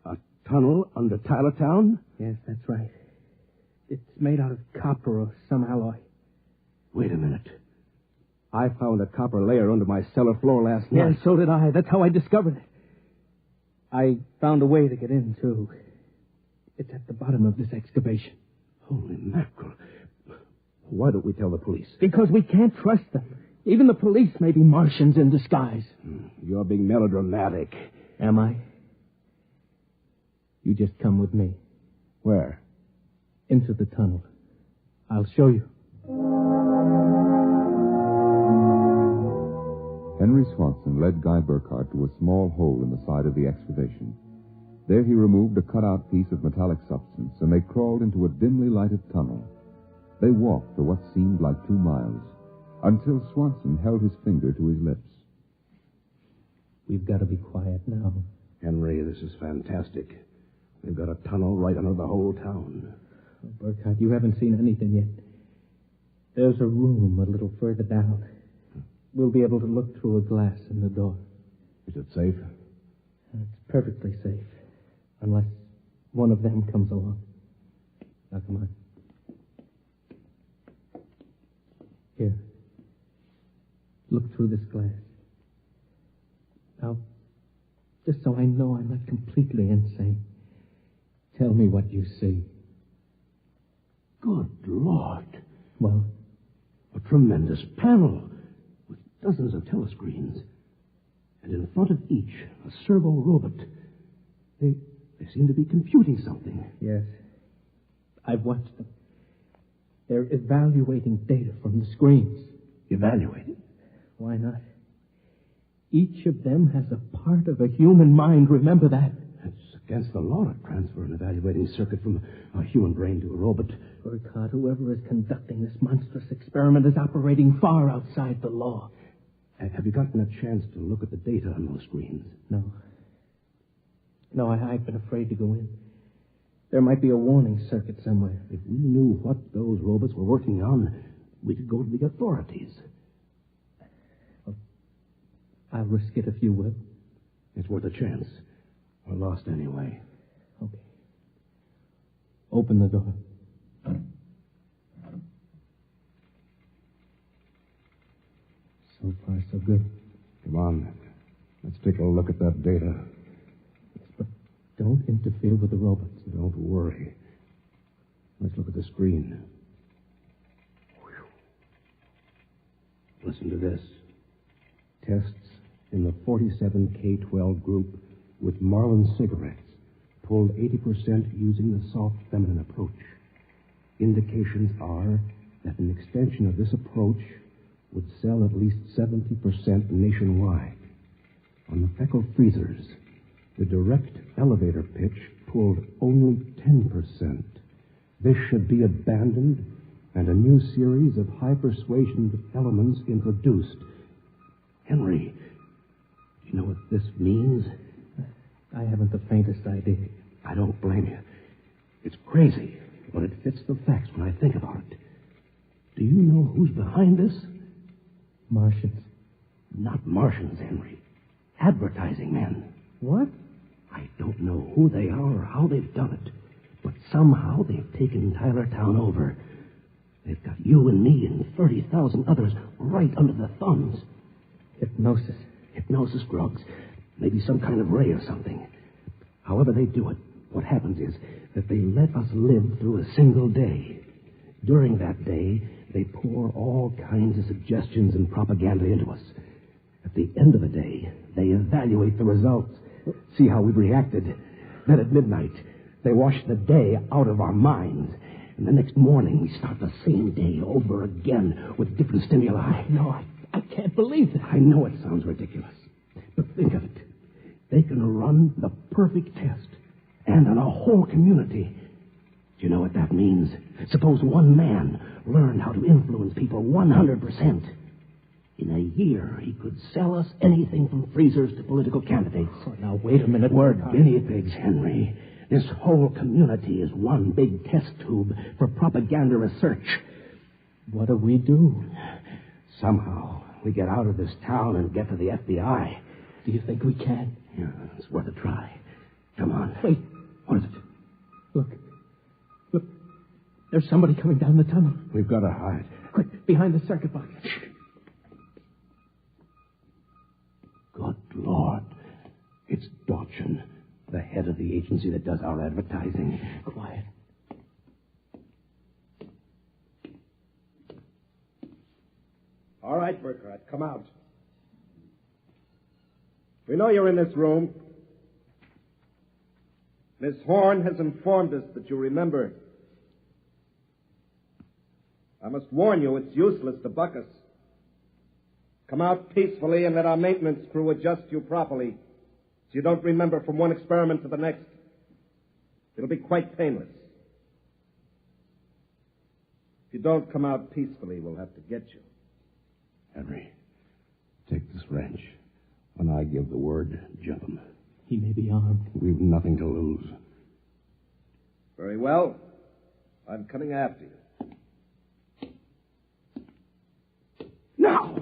A tunnel under Tylertown? Yes, that's right. It's made out of copper or some alloy. Wait a minute. I found a copper layer under my cellar floor last night. Yes, so did I. That's how I discovered it. I found a way to get in, too. It's at the bottom of this excavation. Holy mackerel. Why don't we tell the police? Because we can't trust them. Even the police may be Martians in disguise. You're being melodramatic. Am I? You just come with me. Where? Into the tunnel. I'll show you. Henry Swanson led Guy Burkhardt to a small hole in the side of the excavation. There he removed a cut-out piece of metallic substance, and they crawled into a dimly lighted tunnel. They walked for what seemed like 2 miles, until Swanson held his finger to his lips. We've got to be quiet now. Henry, this is fantastic. We've got a tunnel right under the whole town. Oh, Burkhardt, you haven't seen anything yet. There's a room a little further down. We'll be able to look through a glass in the door. Is it safe? It's perfectly safe. Unless one of them comes along. Now, come on. Here. Look through this glass. Now, just so I know I'm not completely insane, tell me what you see. Good Lord. Well? A tremendous panel with dozens of telescreens. And in front of each, a servo robot. They seem to be computing something. Yes. I've watched them. They're evaluating data from the screens. Evaluating? Why not? Each of them has a part of a human mind. Remember that. It's against the law to transfer an evaluating circuit from a human brain to a robot. Burkhardt, whoever is conducting this monstrous experiment is operating far outside the law. Have you gotten a chance to look at the data on those screens? No. No, I've been afraid to go in. There might be a warning circuit somewhere. If we knew what those robots were working on, we could go to the authorities. Well, I'll risk it if you will. It's worth a chance. We're lost anyway. Okay. Open the door. So far, so good. Come on. Let's take a look at that data. But don't interfere with the robots. Don't worry. Let's look at the screen. Listen to this. Tests in the 47K12 group with Marlin cigarettes pulled 80% using the soft feminine approach. Indications are that an extension of this approach would sell at least 70% nationwide. On the Feckle freezers, the direct elevator pitch pulled only 10%. This should be abandoned and a new series of high persuasion elements introduced. Henry, do you know what this means? I haven't the faintest idea. I don't blame you. It's crazy, but it fits the facts when I think about it. Do you know who's behind this? Martians. Not Martians, Henry. Advertising men. What? I don't know who they are or how they've done it, but somehow they've taken Tylertown over. They've got you and me and 30,000 others right under the thumbs. Hypnosis. Hypnosis drugs. Maybe some kind of ray or something. However they do it, what happens is that they let us live through a single day. During that day, they pour all kinds of suggestions and propaganda into us. At the end of the day, they evaluate the results, see how we've reacted. Then at midnight, they wash the day out of our minds. And the next morning, we start the same day over again with different stimuli. No, I can't believe that. I know it sounds ridiculous, but think of it. They can run the perfect test, and on a whole community. Do you know what that means? Suppose one man learned how to influence people 100%. In a year, he could sell us anything from freezers to political candidates. Oh, now, wait a minute. We're guinea pigs, Henry. This whole community is one big test tube for propaganda research. What do we do? Somehow, we get out of this town and get to the FBI. Do you think we can? Yeah, it's worth a try. Come on. Wait. What is it? Look. There's somebody coming down the tunnel. We've got to hide. Quick, behind the circuit box. Good Lord. It's Dodson, the head of the agency that does our advertising. Quiet. All right, Burkhardt, come out. We know you're in this room. Miss Horn has informed us that you remember. I must warn you, it's useless to buck us. Come out peacefully and let our maintenance crew adjust you properly, so you don't remember from one experiment to the next. It'll be quite painless. If you don't come out peacefully, we'll have to get you. Henry, take this wrench. When I give the word, jump him. He may be armed. We've nothing to lose. Very well. I'm coming after you. Now!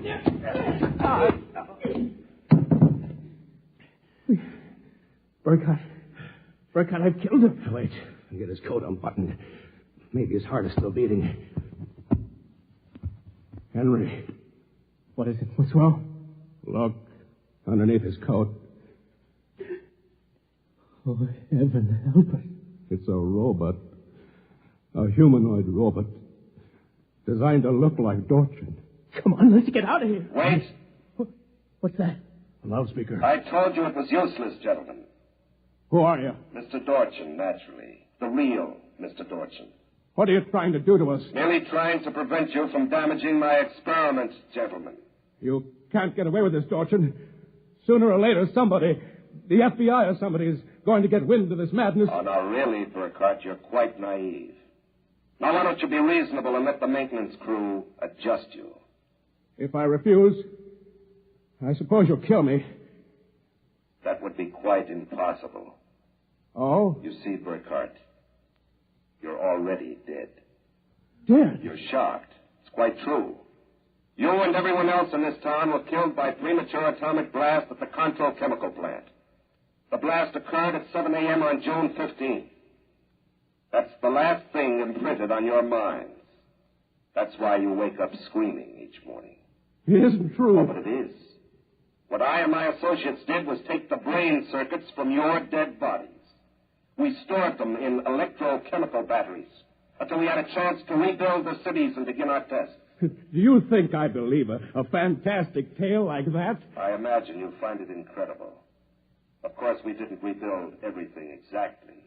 Burkhardt, I've killed him. Wait, I'll get his coat unbuttoned. Maybe his heart is still beating. Henry. What is it? What's wrong? Look, underneath his coat. Oh, heaven help us. It's a robot. A humanoid robot. Designed to look like Dorchin. Come on, let's get out of here. Wait. What's that? A loudspeaker. I told you it was useless, gentlemen. Who are you? Mr. Dorchin, naturally. The real Mr. Dorchin. What are you trying to do to us? Merely trying to prevent you from damaging my experiments, gentlemen. You can't get away with this, Dorchin. Sooner or later, somebody, the FBI or somebody, is going to get wind of this madness. Oh, now, really, Burkhardt, you're quite naive. Now, why don't you be reasonable and let the maintenance crew adjust you? If I refuse, I suppose you'll kill me. That would be quite impossible. Oh? You see, Burkhardt, you're already dead. Dead? You're shocked. It's quite true. You and everyone else in this town were killed by premature atomic blast at the Control Chemical Plant. The blast occurred at 7 a.m. on June 15th. That's the last thing imprinted on your minds. That's why you wake up screaming each morning. It isn't true. Oh, but it is. What I and my associates did was take the brain circuits from your dead bodies. We stored them in electrochemical batteries until we had a chance to rebuild the cities and begin our tests. Do you think I believe a fantastic tale like that? I imagine you find it incredible. Of course, we didn't rebuild everything exactly.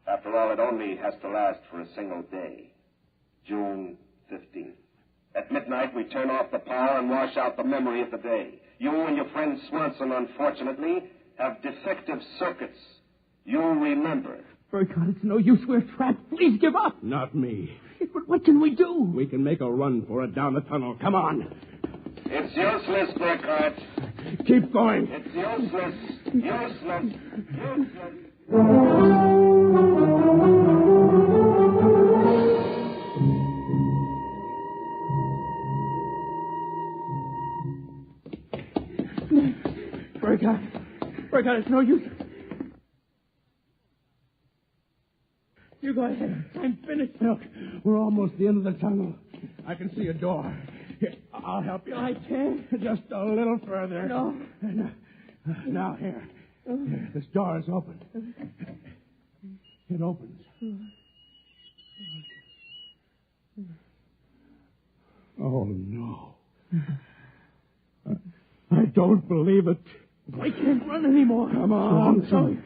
After all, it only has to last for a single day. June 15th. At midnight, we turn off the power and wash out the memory of the day. You and your friend Swanson, unfortunately, have defective circuits. You'll remember it. Burkhardt, it's no use. We're trapped. Please give up. Not me. But what can we do? We can make a run for it down the tunnel. Come on. It's useless, Burkhardt. Keep going. It's useless. Useless. Useless. Burkhardt, it's no use. You go ahead. I'm finished. Look, we're almost at the end of the tunnel. I can see a door. Here, I'll help you. I can't. Just a little further. No. Now, here. This door is open. It opens. Oh, no. I don't believe it. I can't run anymore. Come on.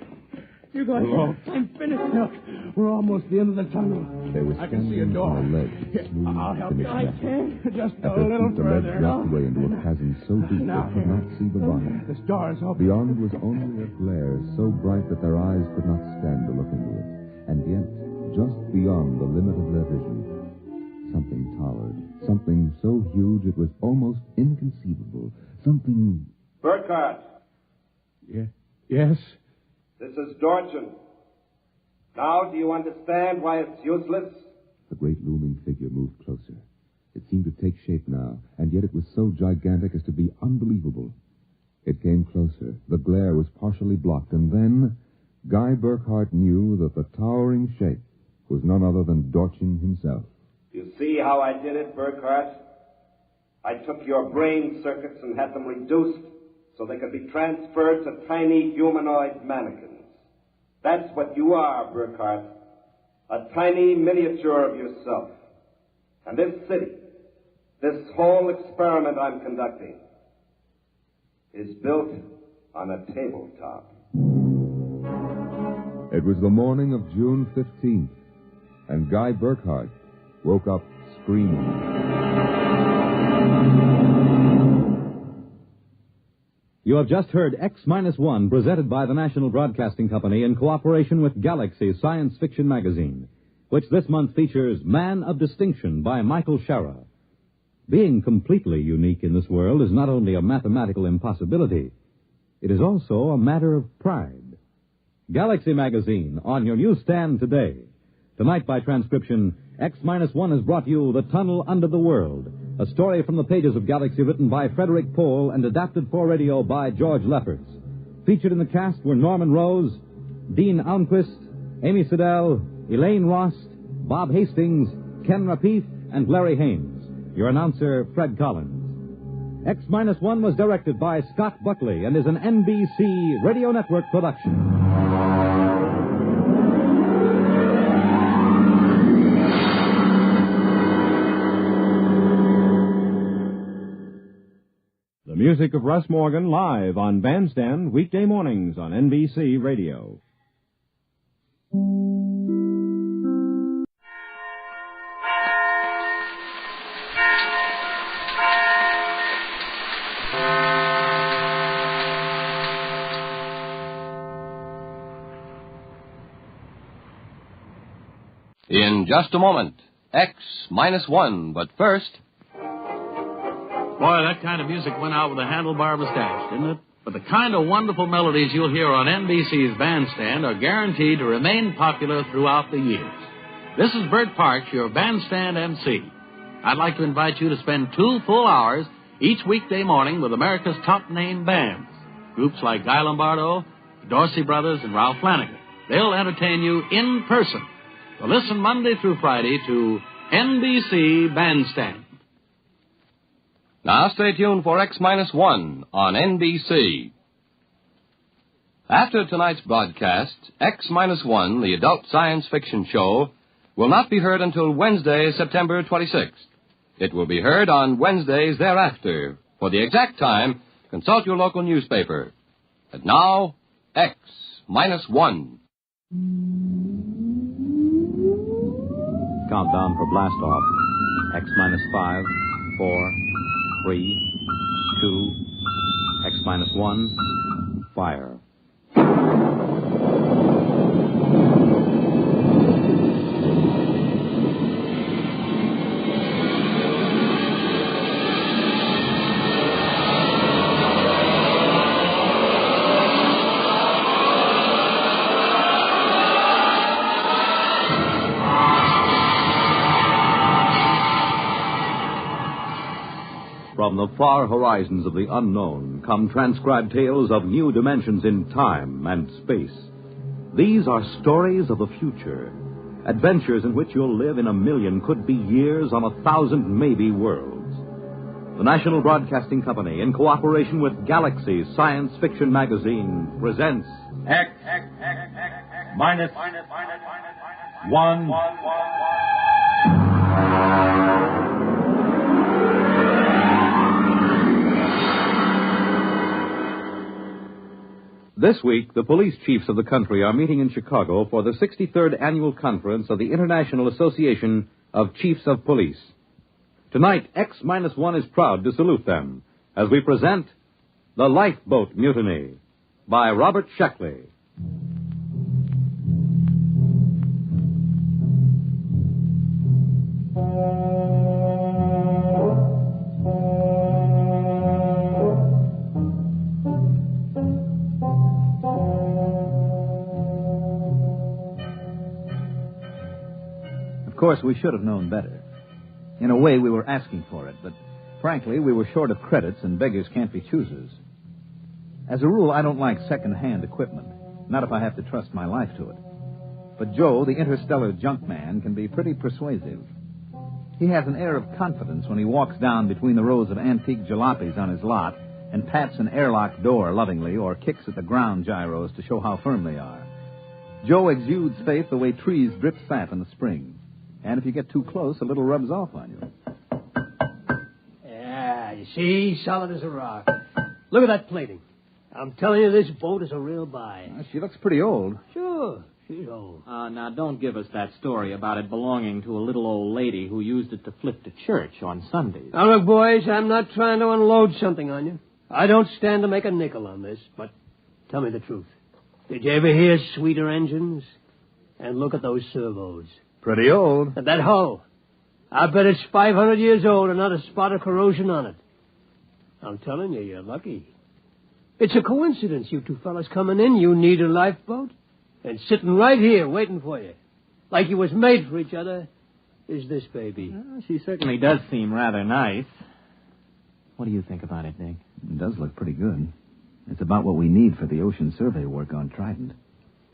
You go ahead. I'm finished. Look, we're almost at the end of the tunnel. They were I can see a standing door. on a ledge, Here, smooth, I'll help you. finished I effort. can't. Just At a their little feet, the ledge further. dropped away into a chasm so deep Now, they could not see the bottom. This door is open. Beyond was only a glare so bright that their eyes could not stand to look into it. And yet, just beyond the limit of their vision, something towered. Something so huge it was almost inconceivable. Something... Burkhardt. Yes? This is Dorchin. Now, do you understand why it's useless? The great looming figure moved closer. It seemed to take shape now, and yet it was so gigantic as to be unbelievable. It came closer. The glare was partially blocked, and then Guy Burkhardt knew that the towering shape was none other than Dorchin himself. You see how I did it, Burkhardt? I took your brain circuits and had them reduced so they could be transferred to tiny humanoid mannequins. That's what you are, Burkhardt. A tiny miniature of yourself. And this city, this whole experiment I'm conducting, is built on a tabletop. It was the morning of June 15th, and Guy Burkhardt woke up screaming. You have just heard X-1, presented by the National Broadcasting Company in cooperation with Galaxy Science Fiction Magazine, which this month features Man of Distinction by Michael Shara. Being completely unique in this world is not only a mathematical impossibility, it is also a matter of pride. Galaxy Magazine, on your newsstand today. Tonight, by transcription, X-1 has brought you The Tunnel Under the World, a story from the pages of Galaxy written by Frederick Pohl and adapted for radio by George Lefferts. Featured in the cast were Norman Rose, Dean Almquist, Amy Siddell, Elaine Rost, Bob Hastings, Ken Rapith, and Larry Haynes. Your announcer, Fred Collins. X-1 was directed by Scott Buckley and is an NBC Radio Network production. The music of Russ Morgan live on Bandstand weekday mornings on NBC Radio. In just a moment, X-1, but first... Boy, that kind of music went out with a handlebar mustache, didn't it? But the kind of wonderful melodies you'll hear on NBC's Bandstand are guaranteed to remain popular throughout the years. This is Bert Parks, your Bandstand MC. I'd like to invite you to spend 2 full hours each weekday morning with America's top-name bands. Groups like Guy Lombardo, the Dorsey Brothers, and Ralph Flanagan. They'll entertain you in person. So listen Monday through Friday to NBC Bandstand. Now stay tuned for X-1 on NBC. After tonight's broadcast, X-1, the adult science fiction show, will not be heard until Wednesday, September 26th. It will be heard on Wednesdays thereafter. For the exact time, consult your local newspaper. And now, X-1. Countdown for blast-off. X-5, 4, 3, 2, X-1, fire. From the far horizons of the unknown come transcribed tales of new dimensions in time and space. These are stories of the future, adventures in which you'll live in a million, could be years, on 1,000 maybe worlds. The National Broadcasting Company, in cooperation with Galaxy's science fiction magazine, presents X-1. This week, the police chiefs of the country are meeting in Chicago for the 63rd Annual Conference of the International Association of Chiefs of Police. Tonight, X-1 is proud to salute them as we present The Lifeboat Mutiny by Robert Sheckley. Of course, we should have known better. In a way, we were asking for it, but frankly, we were short of credits, and beggars can't be choosers. As a rule, I don't like second-hand equipment, not if I have to trust my life to it. But Joe, the interstellar junk man, can be pretty persuasive. He has an air of confidence when he walks down between the rows of antique jalopies on his lot and pats an airlock door lovingly or kicks at the ground gyros to show how firm they are. Joe exudes faith the way trees drip sap in the spring. And if you get too close, a little rubs off on you. Yeah, you see, solid as a rock. Look at that plating. I'm telling you, this boat is a real buy. She looks pretty old. Sure, she's old. Now, don't give us that story about it belonging to a little old lady who used it to flip to church on Sundays. Now, look, boys, I'm not trying to unload something on you. I don't stand to make a nickel on this, but tell me the truth. Did you ever hear sweeter engines? And look at those servos. Pretty old. And that hull. I bet it's 500 years old and not a spot of corrosion on it. I'm telling you, you're lucky. It's a coincidence, you two fellas coming in. You need a lifeboat. And sitting right here waiting for you, like you was made for each other, is this baby. Well, she certainly does seem rather nice. What do you think about it, Dick? It does look pretty good. It's about what we need for the ocean survey work on Trident.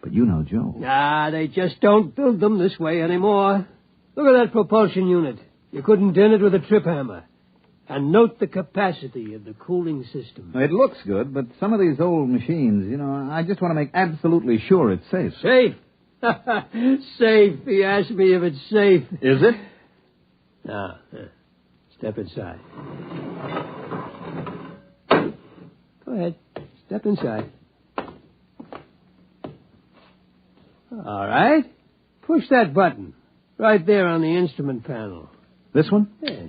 But you know Joe. Nah, they just don't build them this way anymore. Look at that propulsion unit. You couldn't dent it with a trip hammer. And note the capacity of the cooling system. It looks good, but some of these old machines, I just want to make absolutely sure it's safe. Safe? Safe. He asked me if it's safe. Is it? Now, step inside. Go ahead. Step inside. All right. Push that button. Right there on the instrument panel. This one? Yeah.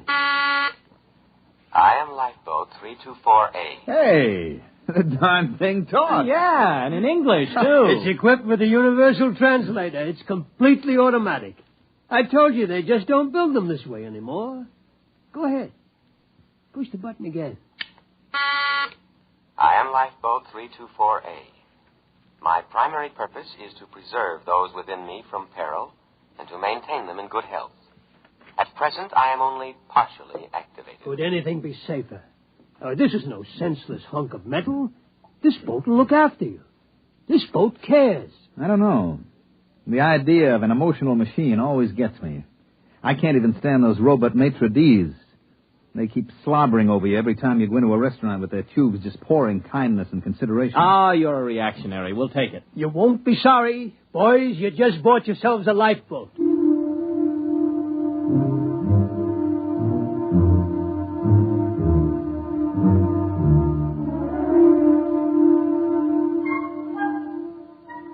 I am Lifeboat 324A. Hey, the darn thing talks. Yeah, and in English, too. It's equipped with a universal translator. It's completely automatic. I told you they just don't build them this way anymore. Go ahead. Push the button again. I am Lifeboat 324A. My primary purpose is to preserve those within me from peril and to maintain them in good health. At present, I am only partially activated. Could anything be safer? This is no senseless hunk of metal. This boat will look after you. This boat cares. I don't know. The idea of an emotional machine always gets me. I can't even stand those robot maitre d's. They keep slobbering over you every time you go into a restaurant with their tubes just pouring kindness and consideration. Ah, you're a reactionary. We'll take it. You won't be sorry. Boys, you just bought yourselves a lifeboat.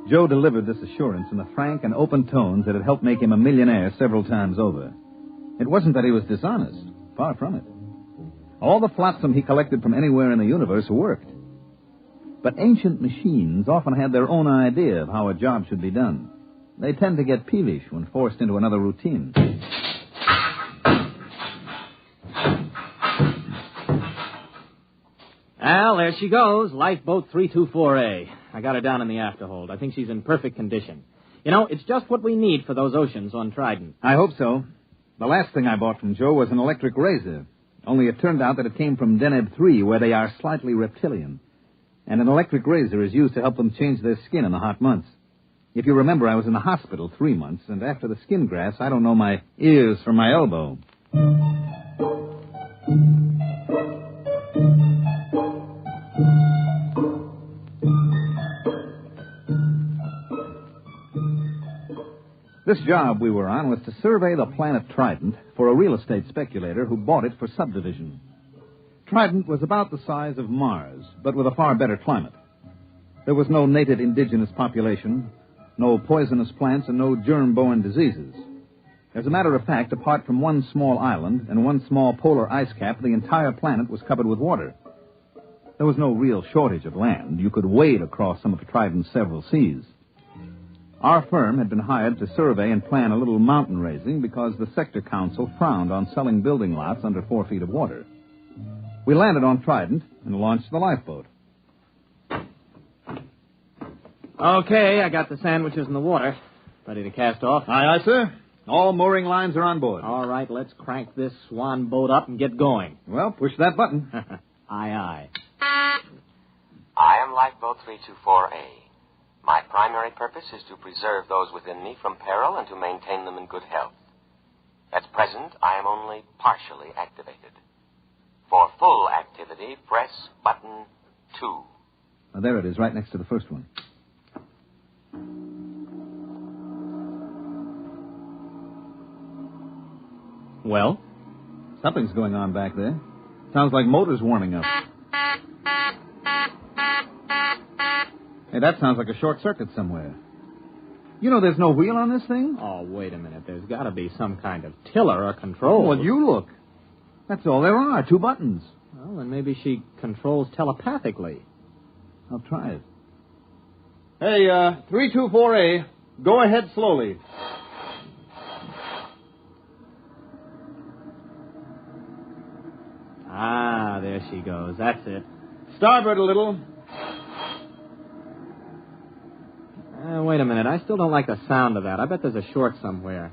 Joe delivered this assurance in the frank and open tones that had helped make him a millionaire several times over. It wasn't that he was dishonest. Far from it. All the flotsam he collected from anywhere in the universe worked. But ancient machines often had their own idea of how a job should be done. They tend to get peevish when forced into another routine. Well, there she goes, Lifeboat 324A. I got her down in the afterhold. I think she's in perfect condition. You know, it's just what we need for those oceans on Trident. I hope so. The last thing I bought from Joe was an electric razor. Only it turned out that it came from Deneb 3, where they are slightly reptilian. And an electric razor is used to help them change their skin in the hot months. If you remember, I was in the hospital 3 months, and after the skin grafts, I don't know my ears from my elbow. This job we were on was to survey the planet Trident for a real estate speculator who bought it for subdivision. Trident was about the size of Mars, but with a far better climate. There was no native indigenous population, no poisonous plants, and no germ-borne diseases. As a matter of fact, apart from one small island and one small polar ice cap, the entire planet was covered with water. There was no real shortage of land. You could wade across some of Trident's several seas. Our firm had been hired to survey and plan a little mountain raising because the sector council frowned on selling building lots under 4 feet of water. We landed on Trident and launched the lifeboat. Okay, I got the sandwiches in the water. Ready to cast off? Aye, aye, sir. All mooring lines are on board. All right, let's crank this swan boat up and get going. Well, push that button. Aye, aye. I am Lifeboat 324A. My primary purpose is to preserve those within me from peril and to maintain them in good health. At present, I am only partially activated. For full activity, press button 2. Oh, there it is, right next to the first one. Well? Something's going on back there. Sounds like motors warming up. Hey, that sounds like a short circuit somewhere. You know there's no wheel on this thing? Oh, wait a minute. There's got to be some kind of tiller or control. Well, you look. That's all there are, 2 buttons. Well, then maybe she controls telepathically. I'll try it. Hey, 324A, go ahead slowly. Ah, there she goes. That's it. Starboard a little. Wait a minute. I still don't like the sound of that. I bet there's a short somewhere.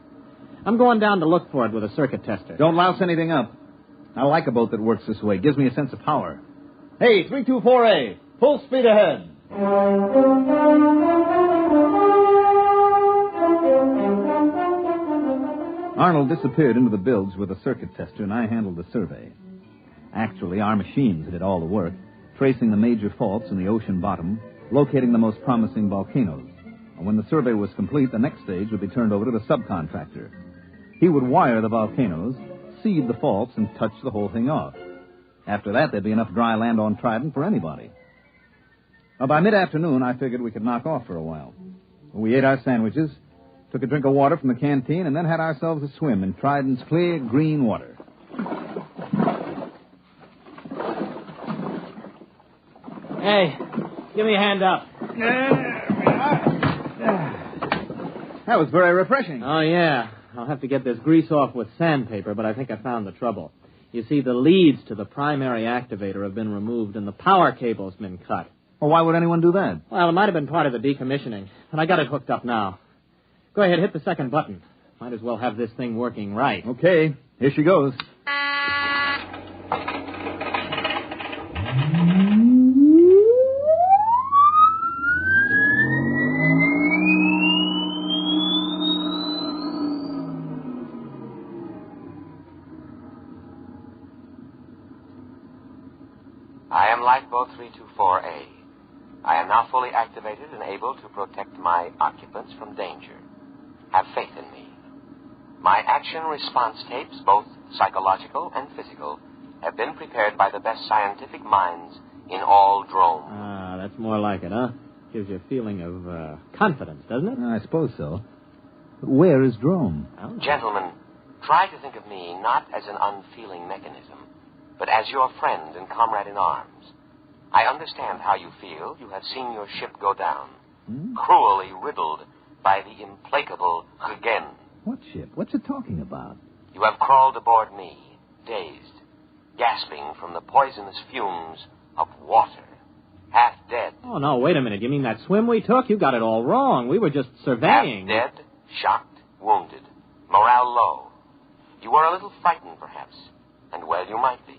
I'm going down to look for it with a circuit tester. Don't louse anything up. I like a boat that works this way. Gives me a sense of power. Hey, 324A, full speed ahead. Arnold disappeared into the bilge with a circuit tester, and I handled the survey. Actually, our machines did all the work, tracing the major faults in the ocean bottom, locating the most promising volcanoes. And when the survey was complete, the next stage would be turned over to the subcontractor. He would wire the volcanoes, seed the faults, and touch the whole thing off. After that, there'd be enough dry land on Trident for anybody. Well, by mid-afternoon, I figured we could knock off for a while. We ate our sandwiches, took a drink of water from the canteen, and then had ourselves a swim in Trident's clear, green water. Hey, give me a hand up. That was very refreshing. Oh, yeah. I'll have to get this grease off with sandpaper, but I think I found the trouble. You see, the leads to the primary activator have been removed and the power cable's been cut. Well, why would anyone do that? Well, it might have been part of the decommissioning, but I got it hooked up now. Go ahead, hit the second button. Might as well have this thing working right. Okay, here she goes. I am Lifeboat 324A. I am now fully activated and able to protect my occupants from danger. Have faith in me. My action response tapes, both psychological and physical, have been prepared by the best scientific minds in all Drome. Ah, that's more like it, huh? Gives you a feeling of confidence, doesn't it? I suppose so. But where is Drome? Gentlemen, try to think of me not as an unfeeling mechanism, but as your friend and comrade in arms. I understand how you feel. You have seen your ship go down, cruelly riddled by the implacable Hagen. What ship? What's it talking about? You have crawled aboard me, dazed, gasping from the poisonous fumes of water, half dead. Oh, no, wait a minute. You mean that swim we took? You got it all wrong. We were just surveying. Half dead, shocked, wounded, morale low. You were a little frightened, perhaps, and well you might be,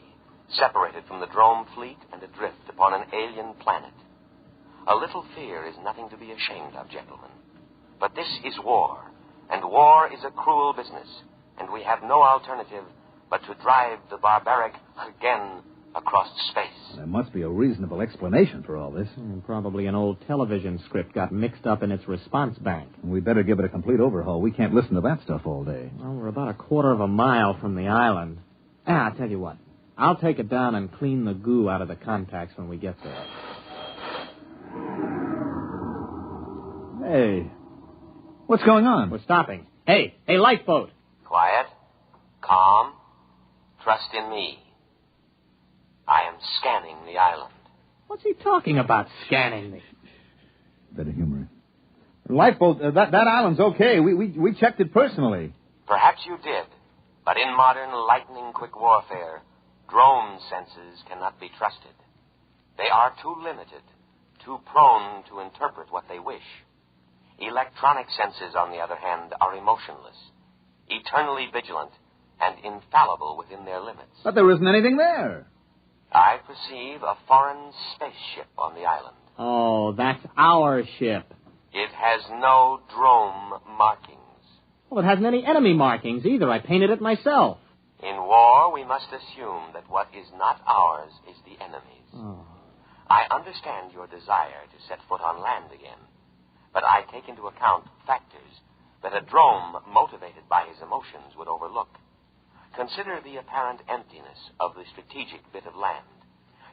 separated from the Drome fleet and adrift upon an alien planet. A little fear is nothing to be ashamed of, gentlemen. But this is war, and war is a cruel business, and we have no alternative but to drive the barbaric Hagen across space. There must be a reasonable explanation for all this. Probably an old television script got mixed up in its response bank. We better give it a complete overhaul. We can't listen to that stuff all day. Well, we're about a quarter of a mile from the island. I'll tell you what. I'll take it down and clean the goo out of the contacts when we get there. Hey, what's going on? We're stopping. Hey, lifeboat. Quiet, calm, trust in me. I am scanning the island. What's he talking about, scanning me? Better humor it. Lifeboat, that island's okay. We checked it personally. Perhaps you did, but in modern lightning-quick warfare, drone senses cannot be trusted. They are too limited, too prone to interpret what they wish. Electronic senses, on the other hand, are emotionless, eternally vigilant, and infallible within their limits. But there isn't anything there. I perceive a foreign spaceship on the island. Oh, that's our ship. It has no Drome markings. Well, it hasn't any enemy markings either. I painted it myself. In war, we must assume that what is not ours is the enemy's. Oh. I understand your desire to set foot on land again, but I take into account factors that a Drome motivated by his emotions would overlook. Consider the apparent emptiness of the strategic bit of land,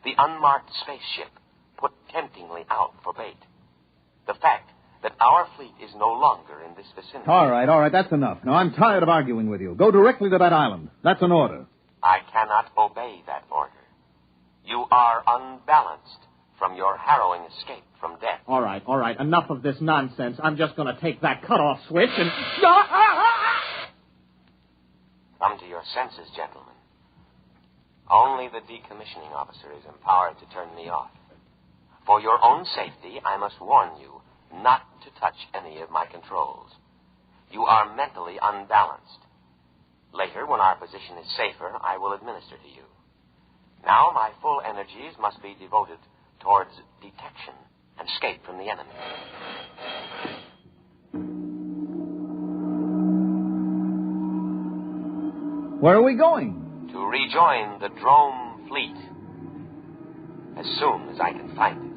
the unmarked spaceship put temptingly out for bait, the fact that our fleet is no longer in this vicinity. All right, that's enough. Now, I'm tired of arguing with you. Go directly to that island. That's an order. I cannot obey that order. You are unbalanced from your harrowing escape from death. All right. Enough of this nonsense. I'm just going to take that cutoff switch and... Come to your senses, gentlemen. Only the decommissioning officer is empowered to turn me off. For your own safety, I must warn you not to touch any of my controls. You are mentally unbalanced. Later, when our position is safer, I will administer to you. Now, my full energies must be devoted towards detection and escape from the enemy. Where are we going? To rejoin the Drome fleet as soon as I can find it.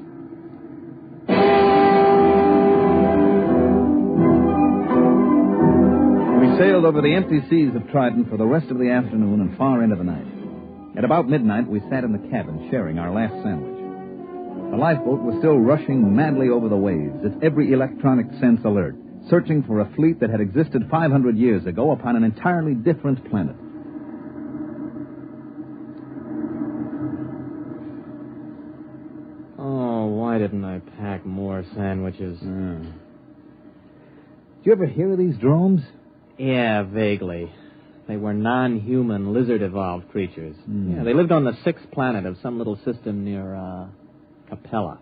We sailed over the empty seas of Triton for the rest of the afternoon and far into the night. At about midnight, we sat in the cabin sharing our last sandwich. The lifeboat was still rushing madly over the waves, its every electronic sense alert, searching for a fleet that had existed 500 years ago upon an entirely different planet. Why didn't I pack more sandwiches? Did you ever hear of these dromes? Yeah, vaguely. They were non-human, lizard-evolved creatures. Yeah, they lived on the 6th planet of some little system near, Capella.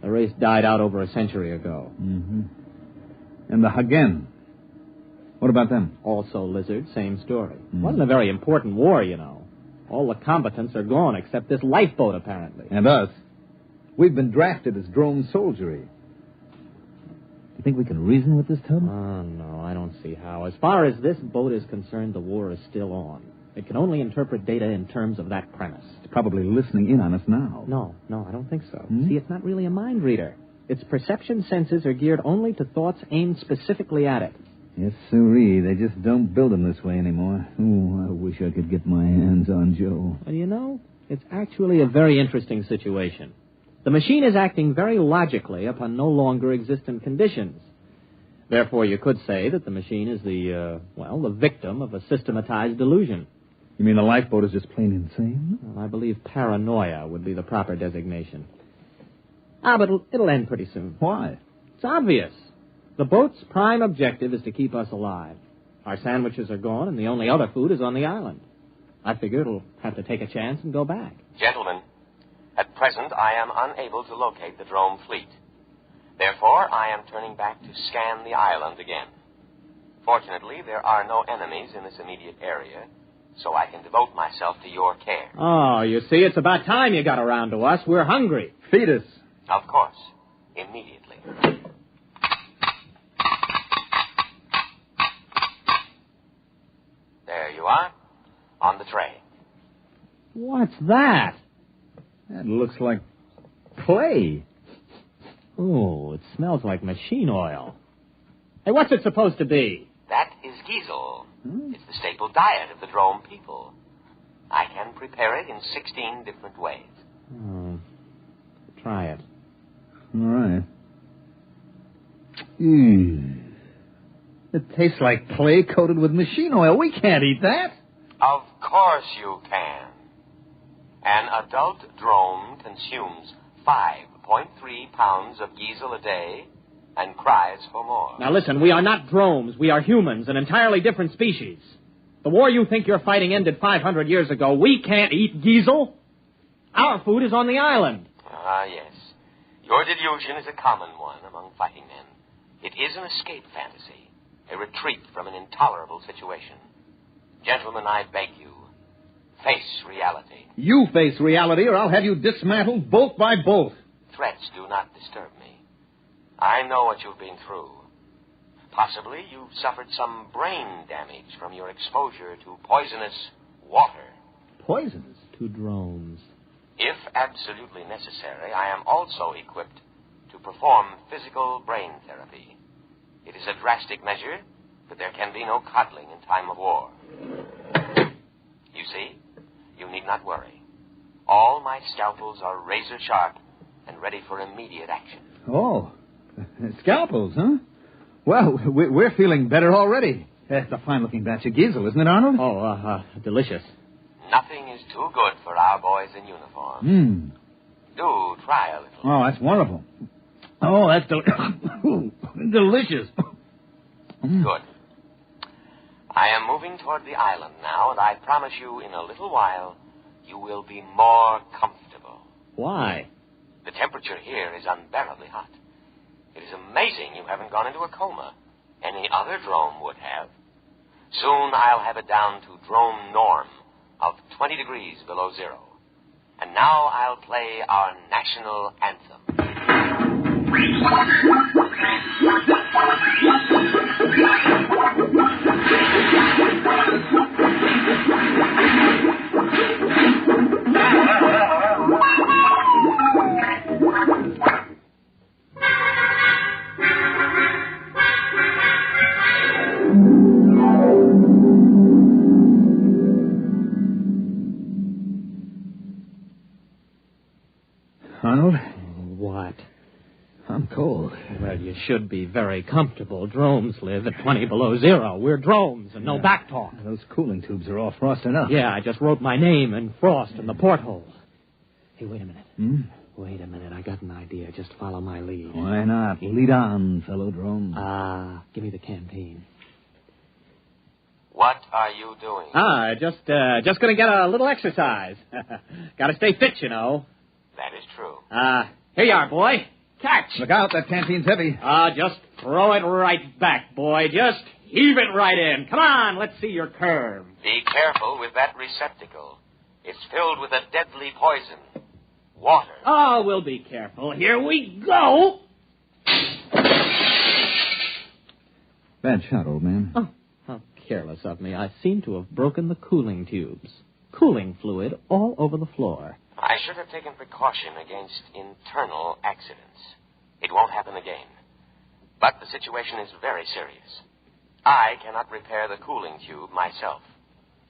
The race died out over a century ago. Mm-hmm. And the Hagen? What about them? Also lizard, same story. Wasn't a very important war, you know. All the combatants are gone except this lifeboat, apparently. And us. We've been drafted as drone soldiery. Do you think we can reason with this tub? Oh, no, I don't see how. As far as this boat is concerned, the war is still on. It can only interpret data in terms of that premise. It's probably listening in on us now. No, I don't think so. See, it's not really a mind reader. Its perception senses are geared only to thoughts aimed specifically at it. Yes, sirree. They just don't build them this way anymore. Oh, I wish I could get my hands on Joe. Well, you know, it's actually a very interesting situation. The machine is acting very logically upon no longer existent conditions. Therefore, you could say that the machine is the victim of a systematized delusion. You mean the lifeboat is just plain insane? Well, I believe paranoia would be the proper designation. But it'll end pretty soon. Why? It's obvious. The boat's prime objective is to keep us alive. Our sandwiches are gone, and the only other food is on the island. I figure it'll have to take a chance and go back. Gentlemen, at present I am unable to locate the drone fleet. Therefore, I am turning back to scan the island again. Fortunately, there are no enemies in this immediate area, so I can devote myself to your care. Oh, you see, it's about time you got around to us. We're hungry. Feed us. Of course. Immediately. There you are. On the tray. What's that? That looks like clay. Oh, it smells like machine oil. Hey, what's it supposed to be? That is Giesel. It's the staple diet of the drone people. I can prepare it in 16 different ways. Try it. All right. It tastes like clay coated with machine oil. We can't eat that. Of course you can. An adult drone consumes 5.3 pounds of Giesel a day and cries for more. Now listen, we are not drones. We are humans, an entirely different species. The war you think you're fighting ended 500 years ago. We can't eat Giesel. Our food is on the island. Ah, yes. Your delusion is a common one among fighting men. It is an escape fantasy, a retreat from an intolerable situation. Gentlemen, I beg you, face reality. You face reality, or I'll have you dismantled bolt by bolt. Threats do not disturb me. I know what you've been through. Possibly you've suffered some brain damage from your exposure to poisonous water. Poisonous? To drones. If absolutely necessary, I am also equipped to perform physical brain therapy. It is a drastic measure, but there can be no coddling in time of war. You see, you need not worry. All my scalpels are razor sharp and ready for immediate action. Oh, scalpels, huh? Well, we're feeling better already. That's a fine-looking batch of Giesel, isn't it, Arnold? Oh, delicious. Nothing is too good for our boys in uniform. Do try a little. Oh, that's wonderful. Oh, that's delicious. Good. I am moving toward the island now, and I promise you in a little while you will be more comfortable. Why? The temperature here is unbearably hot. It is amazing you haven't gone into a coma. Any other drone would have. Soon I'll have it down to drone norm of 20 degrees below zero. And now I'll play our national anthem. Arnold? What? I'm cold. Well, you should be very comfortable. Drones live at 20 below zero. We're drones and no back talk. Those cooling tubes are all frosted up. Yeah, I just wrote my name in frost in the porthole. Hey, wait a minute. Wait a minute. I got an idea. Just follow my lead. Why not? Lead on, fellow drone. Give me the canteen. What are you doing? Just gonna get a little exercise. Gotta stay fit, you know. That is true. Here you are, boy. Catch. Look out, that canteen's heavy. Just throw it right back, boy. Just heave it right in. Come on, let's see your curve. Be careful with that receptacle. It's filled with a deadly poison. Water. Oh, we'll be careful. Here we go. Bad shot, old man. Oh, careless of me. I seem to have broken the cooling tubes. Cooling fluid all over the floor. I should have taken precaution against internal accidents. It won't happen again. But the situation is very serious. I cannot repair the cooling tube myself.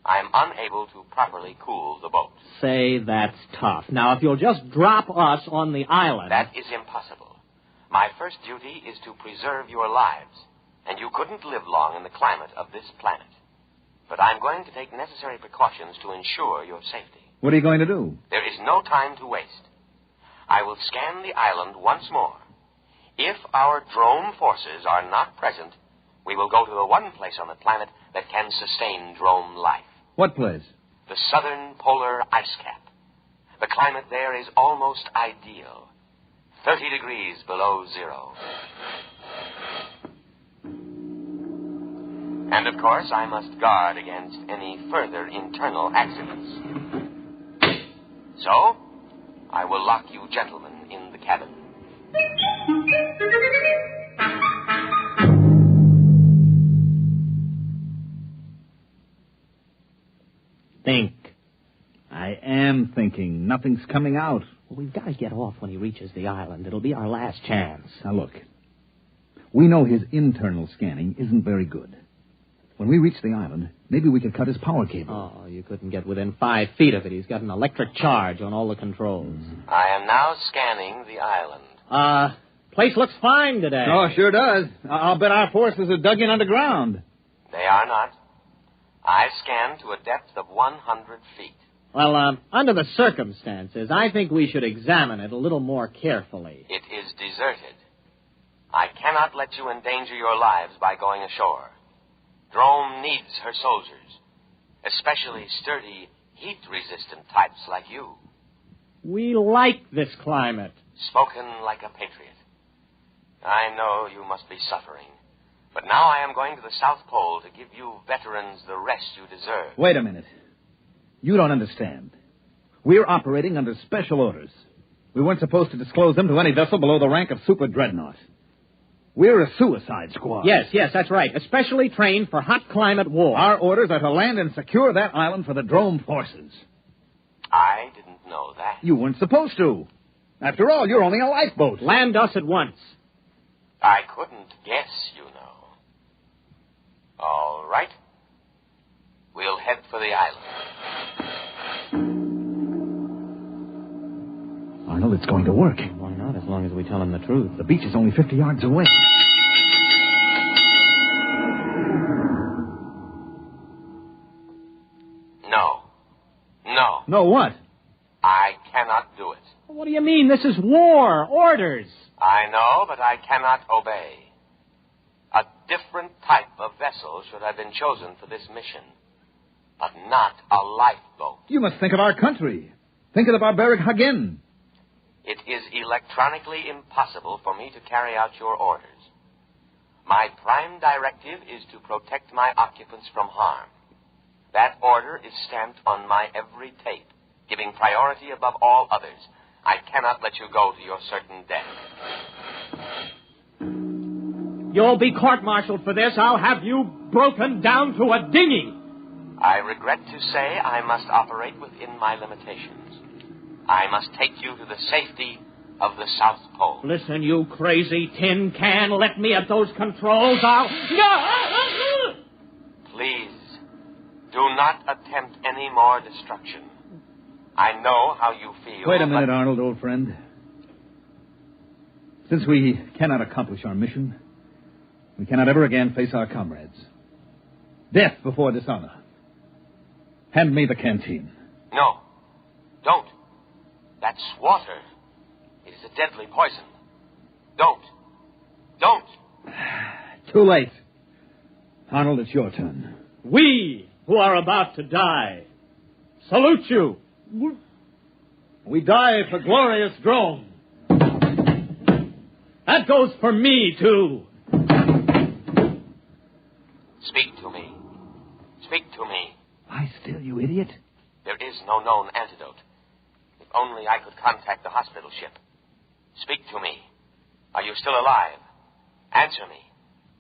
I am unable to properly cool the boat. Say, that's tough. Now, if you'll just drop us on the island... That is impossible. My first duty is to preserve your lives, and you couldn't live long in the climate of this planet. But I'm going to take necessary precautions to ensure your safety. What are you going to do? There is no time to waste. I will scan the island once more. If our drone forces are not present, we will go to the one place on the planet that can sustain drone life. What place? The southern polar ice cap. The climate there is almost ideal. 30 degrees below zero. And, of course, I must guard against any further internal accidents. So, I will lock you gentlemen in the cabin. Think. I am thinking. Nothing's coming out. Well, we've got to get off when he reaches the island. It'll be our last chance. Now, look. We know his internal scanning isn't very good. When we reach the island, maybe we could cut his power cable. Oh, you couldn't get within 5 feet of it. He's got an electric charge on all the controls. I am now scanning the island. Place looks fine today. Oh, sure does. I'll bet our forces are dug in underground. They are not. I scanned to a depth of 100 feet. Well, under the circumstances, I think we should examine it a little more carefully. It is deserted. I cannot let you endanger your lives by going ashore. Drome needs her soldiers, especially sturdy, heat-resistant types like you. We like this climate. Spoken like a patriot. I know you must be suffering, but now I am going to the South Pole to give you veterans the rest you deserve. Wait a minute. You don't understand. We're operating under special orders. We weren't supposed to disclose them to any vessel below the rank of super dreadnought. We're a suicide squad. Yes, that's right. Especially trained for hot climate war. Our orders are to land and secure that island for the drone forces. I didn't know that. You weren't supposed to. After all, you're only a lifeboat. Land us at once. I couldn't guess, you know. All right. We'll head for the island. Arnold, it's going to work. Why not, as long as we tell him the truth? The beach is only 50 yards away. No. No what? I cannot do it. What do you mean? This is war. Orders. I know, but I cannot obey. A different type of vessel should have been chosen for this mission, but not a lifeboat. You must think of our country. Think of the barbaric Hagen. It is electronically impossible for me to carry out your orders. My prime directive is to protect my occupants from harm. That order is stamped on my every tape, giving priority above all others. I cannot let you go to your certain death. You'll be court-martialed for this. I'll have you broken down to a dinghy. I regret to say I must operate within my limitations. I must take you to the safety of the South Pole. Listen, you crazy tin can. Let me at those controls. I'll... Please, do not attempt any more destruction. I know how you feel. Wait a minute, Arnold, old friend. Since we cannot accomplish our mission, we cannot ever again face our comrades. Death before dishonor. Hand me the canteen. No, don't. That's water. It is a deadly poison. Don't. Too late. Arnold, it's your turn. We, who are about to die, salute you. We die for glorious Drome. That goes for me, too. Speak to me. Speak to me. Lie still, you idiot. There is no known antidote. If only I could contact the hospital ship. Speak to me. Are you still alive? Answer me.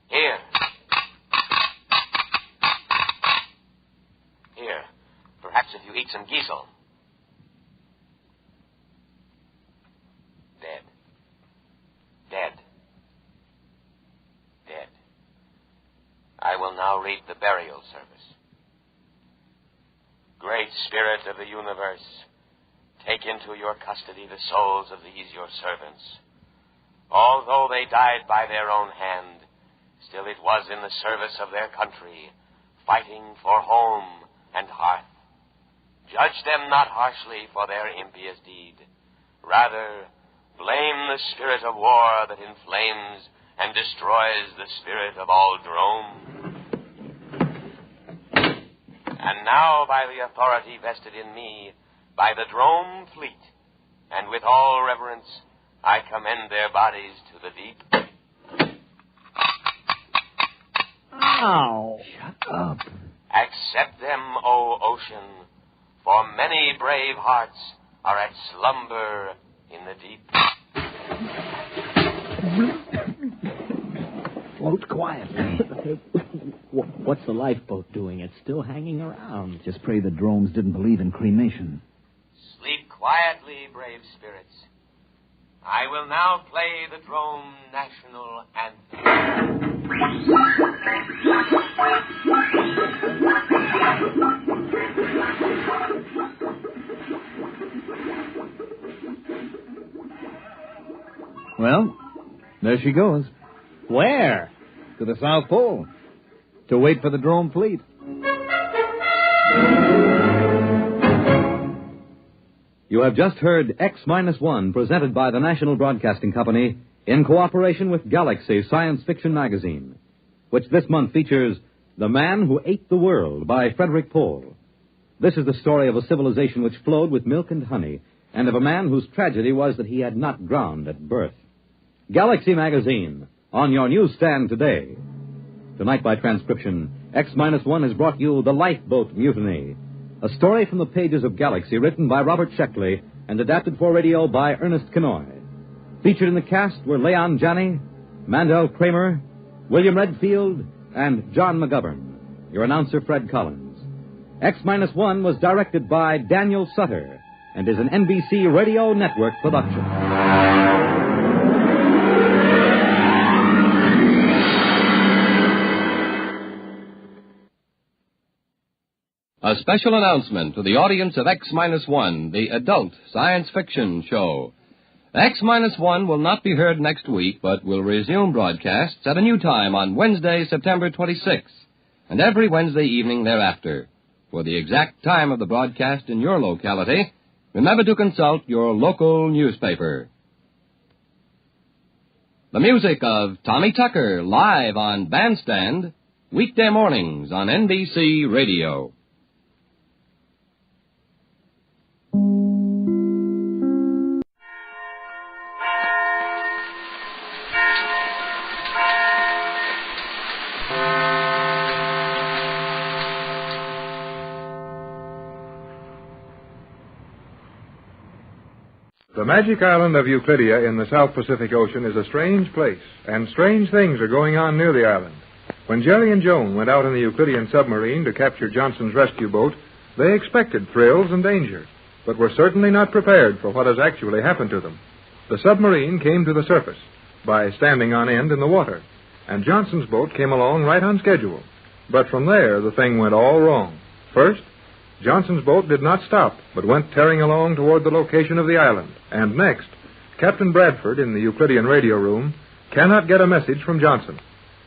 Here. Perhaps if you eat some geisel. Dead. Dead. Dead. I will now read the burial service. Great Spirit of the universe, take into your custody the souls of these your servants. Although they died by their own hand, still it was in the service of their country, fighting for home and hearth. Judge them not harshly for their impious deed. Rather, blame the spirit of war that inflames and destroys the spirit of all drome. And now, by the authority vested in me, by the drome fleet, and with all reverence, I commend their bodies to the deep. Ow! Shut up. Accept them, O ocean, for many brave hearts are at slumber in the deep. Float quietly. What's the lifeboat doing? It's still hanging around. Just pray the drones didn't believe in cremation. Sleep quietly, brave spirits. I will now play the drone national anthem. Well, there she goes. Where? To the South Pole. To wait for the drone fleet. You have just heard X-1, presented by the National Broadcasting Company in cooperation with Galaxy Science Fiction Magazine, which this month features The Man Who Ate the World by Frederick Pohl. This is the story of a civilization which flowed with milk and honey, and of a man whose tragedy was that he had not drowned at birth. Galaxy Magazine, on your newsstand today. Tonight, by transcription, X-1 has brought you The Lifeboat Mutiny, a story from the pages of Galaxy written by Robert Sheckley and adapted for radio by Ernest Kenoy. Featured in the cast were Leon Janney, Mandel Kramer, William Redfield, and John McGovern. Your announcer, Fred Collins. X-1 was directed by Daniel Sutter and is an NBC Radio Network production. A special announcement to the audience of X-1, the adult science fiction show. X-1 will not be heard next week, but will resume broadcasts at a new time on Wednesday, September 26th, and every Wednesday evening thereafter. For the exact time of the broadcast in your locality, remember to consult your local newspaper. The music of Tommy Tucker, live on Bandstand, weekday mornings on NBC Radio. The magic island of Euclidia in the South Pacific Ocean is a strange place, and strange things are going on near the island. When Jerry and Joan went out in the Euclidean submarine to capture Johnson's rescue boat, they expected thrills and danger, but were certainly not prepared for what has actually happened to them. The submarine came to the surface by standing on end in the water, and Johnson's boat came along right on schedule. But from there, the thing went all wrong. First, Johnson's boat did not stop, but went tearing along toward the location of the island. And next, Captain Bradford in the Euclidean radio room cannot get a message from Johnson.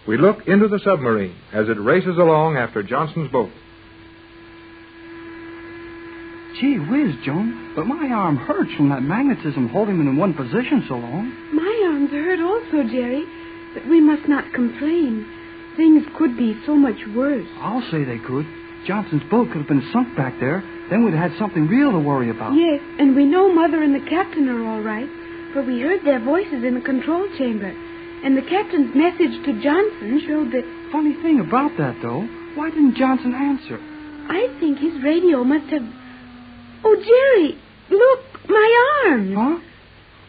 We look into the submarine as it races along after Johnson's boat. Gee whiz, Joan, but my arm hurts from that magnetism holding him in one position so long. My arms hurt also, Jerry, but we must not complain. Things could be so much worse. I'll say they could. Johnson's boat could have been sunk back there. Then we'd have had something real to worry about. Yes, and we know Mother and the captain are all right, for we heard their voices in the control chamber. And the captain's message to Johnson showed that... Funny thing about that, though, why didn't Johnson answer? I think his radio must have... Oh, Jerry, look, my arm. Huh?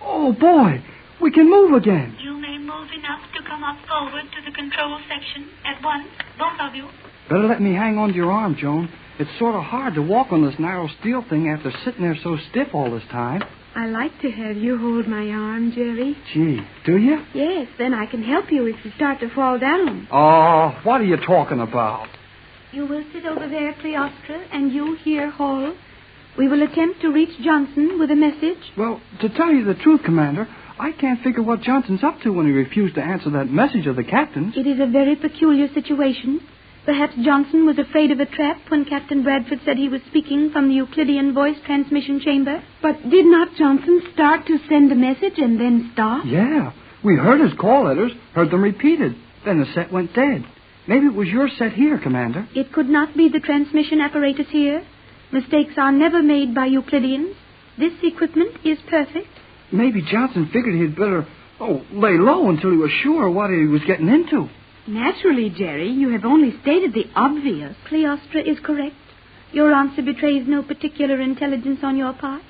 Oh, boy, we can move again. You may move enough to come up forward to the control section at once, both of you. Better let me hang on to your arm, Joan. It's sort of hard to walk on this narrow steel thing after sitting there so stiff all this time. I like to have you hold my arm, Jerry. Gee, do you? Yes, then I can help you if you start to fall down. Oh, what are you talking about? You will sit over there, Cleostra, and you here, Hall. We will attempt to reach Johnson with a message. Well, to tell you the truth, Commander, I can't figure what Johnson's up to when he refused to answer that message of the captain's. It is a very peculiar situation. Perhaps Johnson was afraid of a trap when Captain Bradford said he was speaking from the Euclidean voice transmission chamber. But did not Johnson start to send a message and then stop? Yeah, we heard his call letters, heard them repeated. Then the set went dead. Maybe it was your set here, Commander. It could not be the transmission apparatus here. Mistakes are never made by Euclideans. This equipment is perfect. Maybe Johnson figured he'd better, lay low until he was sure what he was getting into. Naturally, Jerry, you have only stated the obvious. Cleostra is correct. Your answer betrays no particular intelligence on your part.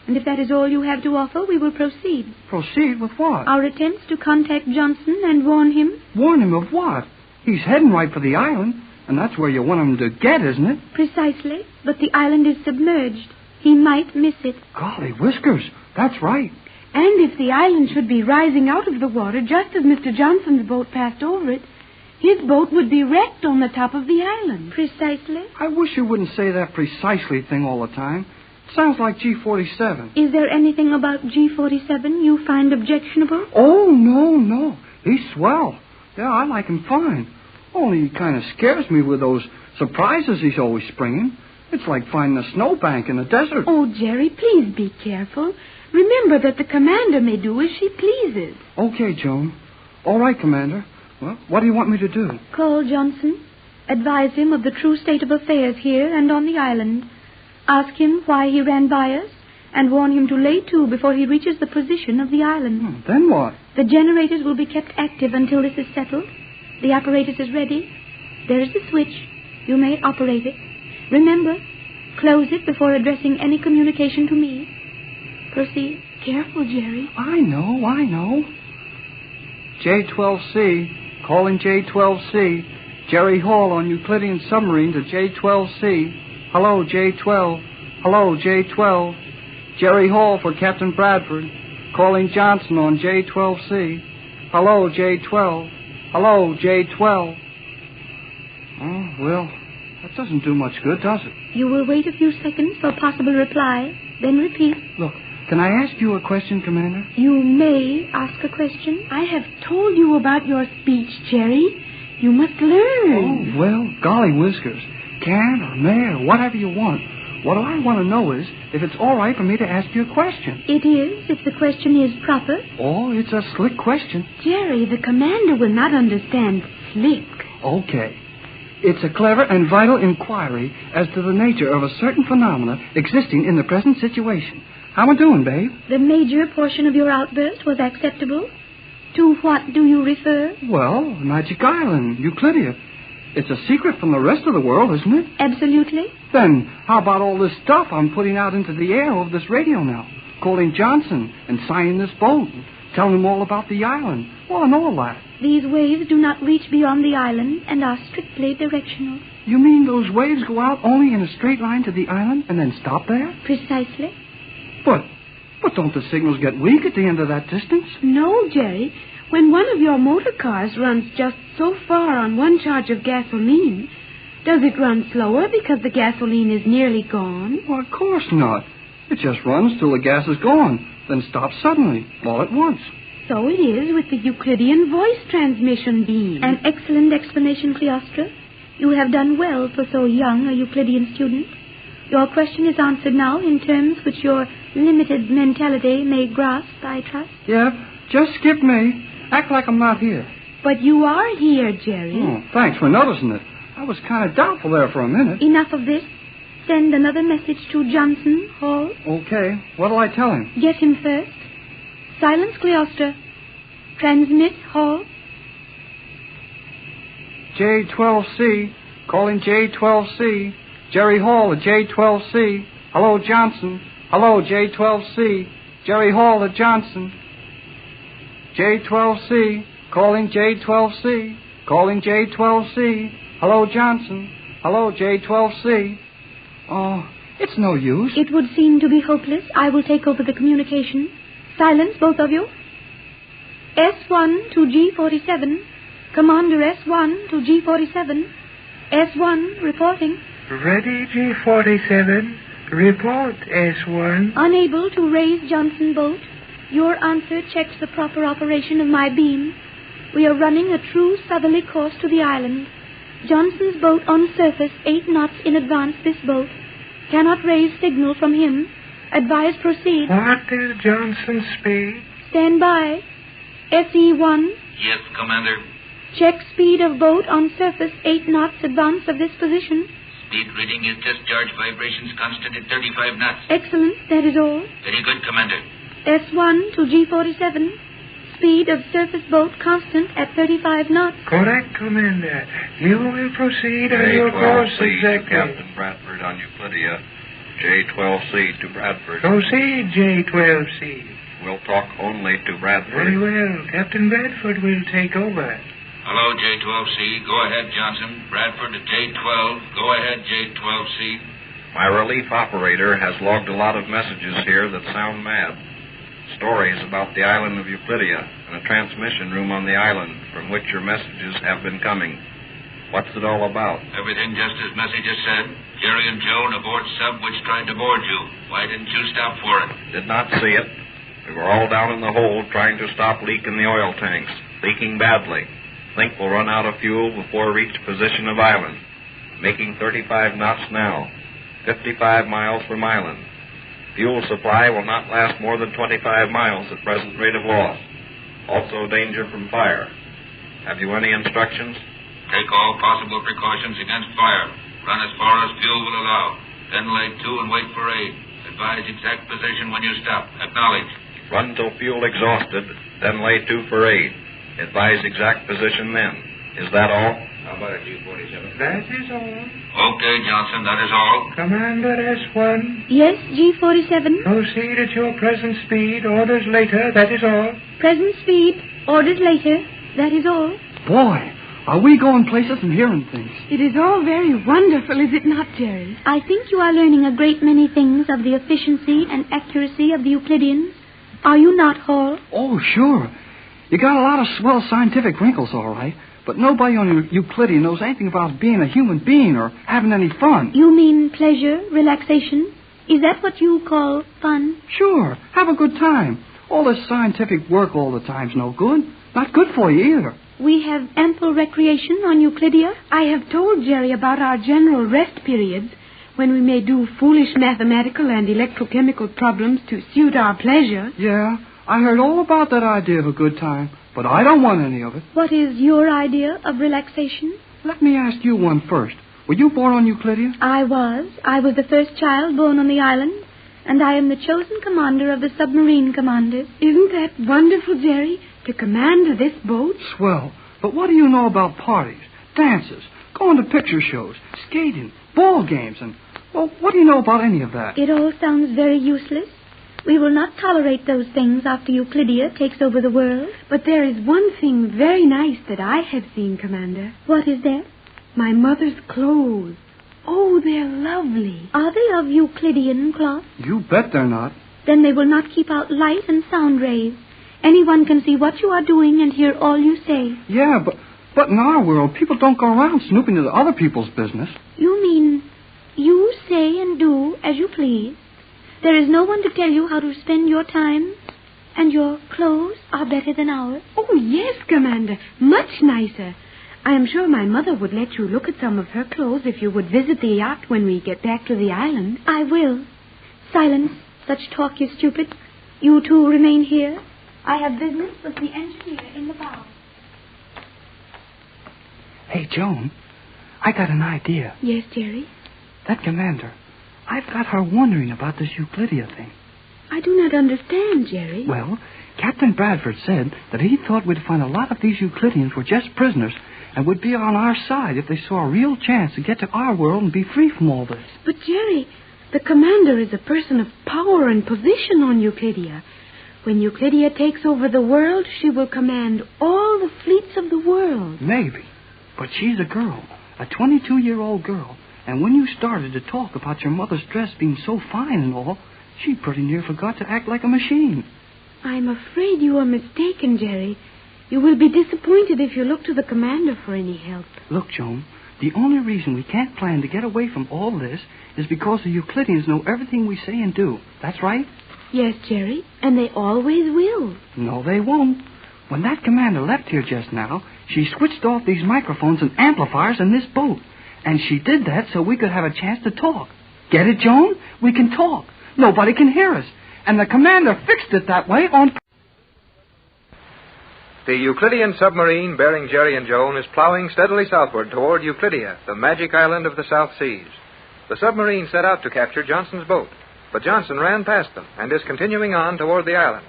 And if that is all you have to offer, we will proceed. Proceed with what? Our attempts to contact Johnson and warn him. Warn him of what? He's heading right for the island, and that's where you want him to get, isn't it? Precisely, but the island is submerged. He might miss it. Golly whiskers, that's right. And if the island should be rising out of the water just as Mr. Johnson's boat passed over it, his boat would be wrecked on the top of the island. Precisely. I wish you wouldn't say that precisely thing all the time. It sounds like G-47. Is there anything about G-47 you find objectionable? Oh, no. He's swell. Yeah, I like him fine. Only he kind of scares me with those surprises he's always springing. It's like finding a snowbank in the desert. Oh, Jerry, please be careful. Remember that the commander may do as she pleases. Okay, Joan. All right, Commander. Well, what do you want me to do? Call Johnson. Advise him of the true state of affairs here and on the island. Ask him why he ran by us, and warn him to lay to before he reaches the position of the island. Then what? The generators will be kept active until this is settled. The apparatus is ready. There is the switch. You may operate it. Remember, close it before addressing any communication to me. Proceed. Careful, Jerry. I know. J-12C. Calling J-12C. Jerry Hall on Euclidean submarine to J-12C. Hello, J-12. Hello, J-12. Jerry Hall for Captain Bradford. Calling Johnson on J-12C. Hello, J-12. Hello, J-12. Oh, well, that doesn't do much good, does it? You will wait a few seconds for possible reply, then repeat. Look, can I ask you a question, Commander? You may ask a question. I have told you about your speech, Jerry. You must learn. Oh, well, golly whiskers. Can or may or whatever you want. What I want to know is if it's all right for me to ask you a question. It is, if the question is proper. Oh, it's a slick question. Jerry, the commander will not understand slick. Okay. It's a clever and vital inquiry as to the nature of a certain phenomena existing in the present situation. How am I doing, babe? The major portion of your outburst was acceptable. To what do you refer? Well, Magic Island, Euclidia. It's a secret from the rest of the world, isn't it? Absolutely. Then how about all this stuff I'm putting out into the air over this radio now? Calling Johnson and signing this boat and telling him all about the island. Well, and all that. These waves do not reach beyond the island and are strictly directional. You mean those waves go out only in a straight line to the island and then stop there? Precisely. But don't the signals get weak at the end of that distance? No, Jerry. When one of your motor cars runs just so far on one charge of gasoline, does it run slower because the gasoline is nearly gone? Well, of course not. It just runs till the gas is gone, then stops suddenly, all at once. So it is with the Euclidean voice transmission beam. An excellent explanation, Cleostra. You have done well for so young a Euclidean student. Your question is answered now in terms which your limited mentality may grasp, I trust. Yeah, just skip me. Act like I'm not here. But you are here, Jerry. Oh, thanks for noticing it. I was kind of doubtful there for a minute. Enough of this. Send another message to Johnson, Hall. Okay. What'll I tell him? Get him first. Silence, Cleostra. Transmit, Hall. J-12C. Calling J-12C. Jerry Hall at J-12C. Hello, Johnson. Hello, J-12C. Jerry Hall at Johnson. J-12C. Calling J-12C. Calling J-12C. Hello, Johnson. Hello, J12C. Oh, it's no use. It would seem to be hopeless. I will take over the communication. Silence, both of you. S1 to G47. Commander S1 to G47. S1 reporting. Ready, G47. Report, S1. Unable to raise Johnson boat. Your answer checks the proper operation of my beam. We are running a true southerly course to the island. Johnson's boat on surface 8 knots in advance this boat. Cannot raise signal from him. Advise proceed. What is Johnson's speed? Stand by. SE1. Yes, Commander. Check speed of boat on surface 8 knots advance of this position. Speed reading is discharge vibrations constant at 35 knots. Excellent. That is all. Very good, Commander. S1 to G47. Speed of surface boat constant at 35 knots. Correct, Commander. You will proceed on your course exactly. Captain Bradford on Euclidia. J12C to Bradford. Proceed, J12C. We'll talk only to Bradford. Very well. Captain Bradford will take over. Hello, J12C. Go ahead, Johnson. Bradford to J12. Go ahead, J12C. My relief operator has logged a lot of messages here that sound mad. Stories about the island of Euclidia and a transmission room on the island from which your messages have been coming. What's it all about? Everything just as messages said. Jerry and Joan aboard sub which tried to board you. Why didn't you stop for it? Did not see it. We were all down in the hold trying to stop leak in the oil tanks. Leaking badly. Think we'll run out of fuel before we reach position of island. Making 35 knots now. 55 miles from island. Fuel supply will not last more than 25 miles at present rate of loss. Also danger from fire. Have you any instructions? Take all possible precautions against fire. Run as far as fuel will allow. Then lay to and wait for aid. Advise exact position when you stop. Acknowledge. Run till fuel exhausted, then lay to for aid. Advise exact position then. Is that all? How about it, G47? That is all. Okay, Johnson, that is all. Commander S1. Yes, G47. Proceed at your present speed. Orders later. That is all. Present speed. Orders later. That is all. Boy, are we going places and hearing things. It is all very wonderful, is it not, Jerry? I think you are learning a great many things of the efficiency and accuracy of the Euclideans. Are you not, Hall? Oh, sure. You got a lot of swell scientific wrinkles, all right. But nobody on Euclidean knows anything about being a human being or having any fun. You mean pleasure, relaxation? Is that what you call fun? Sure. Have a good time. All this scientific work all the time's no good. Not good for you either. We have ample recreation on Euclidia. I have told Jerry about our general rest periods, when we may do foolish mathematical and electrochemical problems to suit our pleasure. Yeah, I heard all about that idea of a good time, but I don't want any of it. What is your idea of relaxation? Let me ask you one first. Were you born on Euclidia? I was. I was the first child born on the island, and I am the chosen commander of the submarine commanders. Isn't that wonderful, Jerry, to command this boat? Swell. But what do you know about parties, dances, going to picture shows, skating, ball games, and, well, what do you know about any of that? It all sounds very useless. We will not tolerate those things after Euclidia takes over the world. But there is one thing very nice that I have seen, Commander. What is that? My mother's clothes. Oh, they're lovely. Are they of Euclidean cloth? You bet they're not. Then they will not keep out light and sound rays. Anyone can see what you are doing and hear all you say. Yeah, but in our world, people don't go around snooping into other people's business. You mean you say and do as you please? There is no one to tell you how to spend your time, and your clothes are better than ours? Oh, yes, Commander. Much nicer. I am sure my mother would let you look at some of her clothes if you would visit the yacht when we get back to the island. I will. Silence. Such talk is stupid. You two remain here. I have business with the engineer in the bow. Hey, Joan, I got an idea. Yes, Jerry? That commander, I've got her wondering about this Euclidia thing. I do not understand, Jerry. Well, Captain Bradford said that he thought we'd find a lot of these Euclideans were just prisoners and would be on our side if they saw a real chance to get to our world and be free from all this. But, Jerry, the commander is a person of power and position on Euclidia. When Euclidia takes over the world, she will command all the fleets of the world. Maybe. But she's a girl, a 22-year-old girl. And when you started to talk about your mother's dress being so fine and all, she pretty near forgot to act like a machine. I'm afraid you are mistaken, Jerry. You will be disappointed if you look to the commander for any help. Look, Joan, the only reason we can't plan to get away from all this is because the Euclideans know everything we say and do. That's right? Yes, Jerry, and they always will. No, they won't. When that commander left here just now, she switched off these microphones and amplifiers in this boat. And she did that so we could have a chance to talk. Get it, Joan? We can talk. Nobody can hear us. And the commander fixed it that way on... The Euclidean submarine bearing Jerry and Joan is plowing steadily southward toward Euclidia, the magic island of the South Seas. The submarine set out to capture Johnson's boat, but Johnson ran past them and is continuing on toward the island.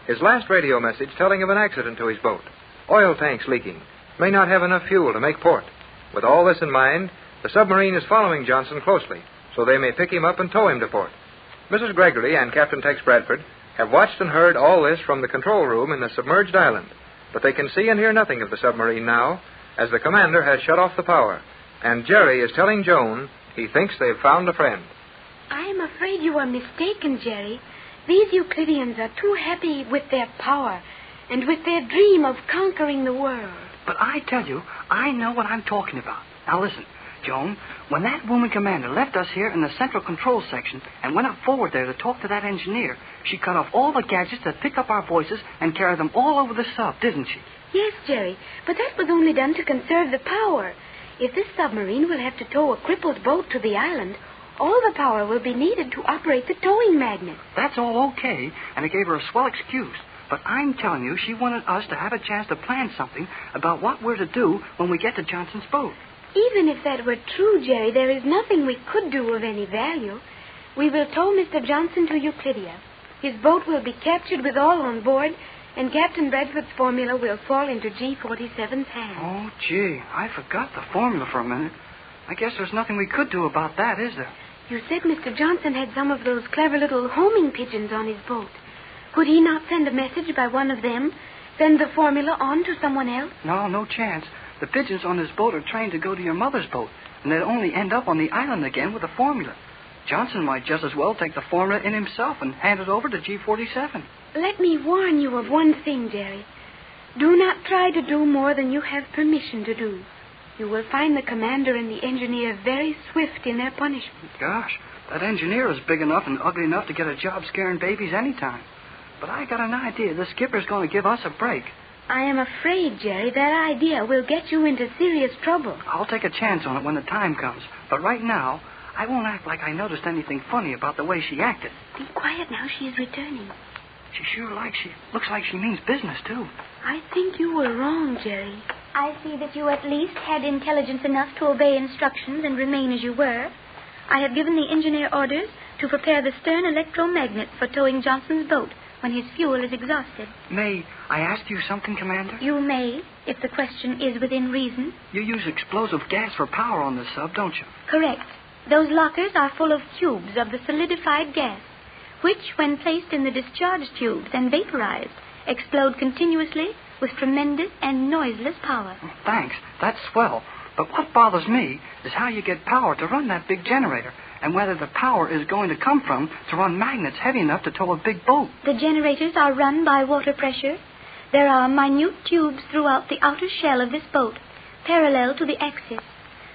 His last radio message telling of an accident to his boat. Oil tanks leaking. May not have enough fuel to make port. With all this in mind, the submarine is following Johnson closely, so they may pick him up and tow him to port. Mrs. Gregory and Captain Tex Bradford have watched and heard all this from the control room in the submerged island, but they can see and hear nothing of the submarine now, as the commander has shut off the power, and Jerry is telling Joan he thinks they've found a friend. I am afraid you are mistaken, Jerry. These Euclideans are too happy with their power and with their dream of conquering the world. But I tell you, I know what I'm talking about. Now listen, Joan, when that woman commander left us here in the central control section and went up forward there to talk to that engineer, she cut off all the gadgets that pick up our voices and carried them all over the sub, didn't she? Yes, Jerry, but that was only done to conserve the power. If this submarine will have to tow a crippled boat to the island, all the power will be needed to operate the towing magnet. That's all okay, and it gave her a swell excuse. But I'm telling you, she wanted us to have a chance to plan something about what we're to do when we get to Johnson's boat. Even if that were true, Jerry, there is nothing we could do of any value. We will tow Mr. Johnson to Euclidia. His boat will be captured with all on board, and Captain Bradford's formula will fall into G47's hands. Oh, gee, I forgot the formula for a minute. I guess there's nothing we could do about that, is there? You said Mr. Johnson had some of those clever little homing pigeons on his boat. Could he not send a message by one of them? Send the formula on to someone else? No chance. The pigeons on his boat are trained to go to your mother's boat, and they'd only end up on the island again with the formula. Johnson might just as well take the formula in himself and hand it over to G47. Let me warn you of one thing, Jerry. Do not try to do more than you have permission to do. You will find the commander and the engineer very swift in their punishment. Gosh, that engineer is big enough and ugly enough to get a job scaring babies anytime. But I got an idea. The skipper's going to give us a break. I am afraid, Jerry, that idea will get you into serious trouble. I'll take a chance on it when the time comes. But right now, I won't act like I noticed anything funny about the way she acted. Be quiet now. She is returning. She looks like she means business, too. I think you were wrong, Jerry. I see that you at least had intelligence enough to obey instructions and remain as you were. I have given the engineer orders to prepare the stern electromagnets for towing Johnson's boat when his fuel is exhausted. May I ask you something, Commander? You may, if the question is within reason. You use explosive gas for power on this sub, don't you? Correct. Those lockers are full of tubes of the solidified gas, which, when placed in the discharge tubes and vaporized, explode continuously with tremendous and noiseless power. Thanks. That's swell. But what bothers me is how you get power to run that big generator, and whether the power is going to come from to run magnets heavy enough to tow a big boat. The generators are run by water pressure. There are minute tubes throughout the outer shell of this boat, parallel to the axis.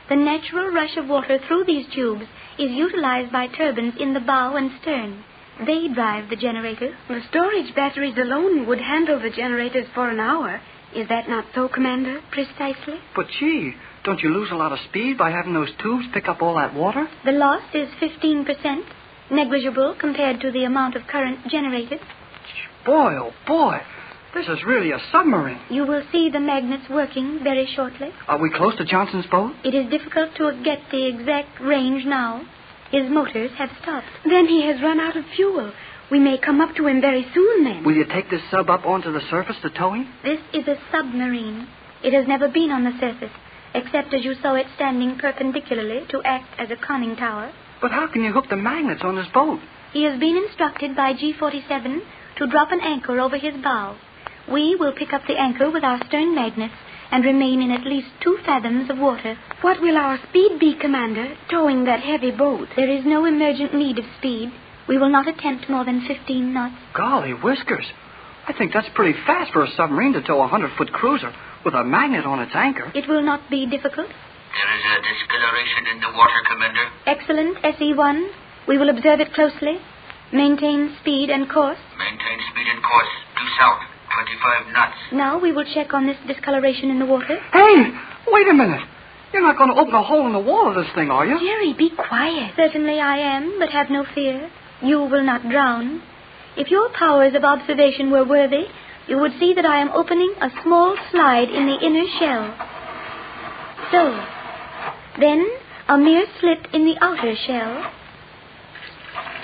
The natural rush of water through these tubes is utilized by turbines in the bow and stern. They drive the generators. The storage batteries alone would handle the generators for an hour. Is that not so, Commander? Precisely. But, gee, don't you lose a lot of speed by having those tubes pick up all that water? The loss is 15%, negligible compared to the amount of current generated. Boy, oh boy, this is really a submarine. You will see the magnets working very shortly. Are we close to Johnson's boat? It is difficult to get the exact range now. His motors have stopped. Then he has run out of fuel. We may come up to him very soon, then. Will you take this sub up onto the surface to tow him? This is a submarine. It has never been on the surface, except as you saw it standing perpendicularly to act as a conning tower. But how can you hook the magnets on his boat? He has been instructed by G47 to drop an anchor over his bow. We will pick up the anchor with our stern magnets and remain in at least 2 fathoms of water. What will our speed be, Commander, towing that heavy boat? There is no emergent need of speed. We will not attempt more than 15 knots. Golly whiskers. I think that's pretty fast for a submarine to tow a 100-foot cruiser with a magnet on its anchor. It will not be difficult. There is a discoloration in the water, Commander. Excellent, SE-1. We will observe it closely. Maintain speed and course. Maintain speed and course. Due south. 25 knots. Now we will check on this discoloration in the water. Hey, wait a minute. You're not going to open a hole in the wall of this thing, are you? Jerry, be quiet. Certainly I am, but have no fear. You will not drown. If your powers of observation were worthy, you would see that I am opening a small slide in the inner shell. So. Then a mere slit in the outer shell.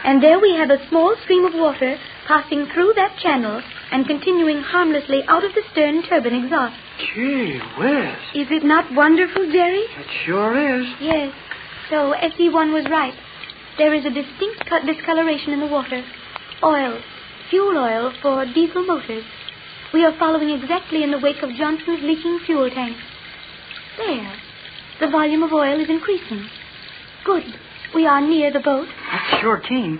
And there we have a small stream of water passing through that channel and continuing harmlessly out of the stern turbine exhaust. Gee whiz. Is it not wonderful, Jerry? It sure is. Yes. So SE-1 was right. There is a distinct discoloration in the water. Oil. Fuel oil for diesel motors. We are following exactly in the wake of Johnson's leaking fuel tank. There. The volume of oil is increasing. Good. We are near the boat. That's sure keen.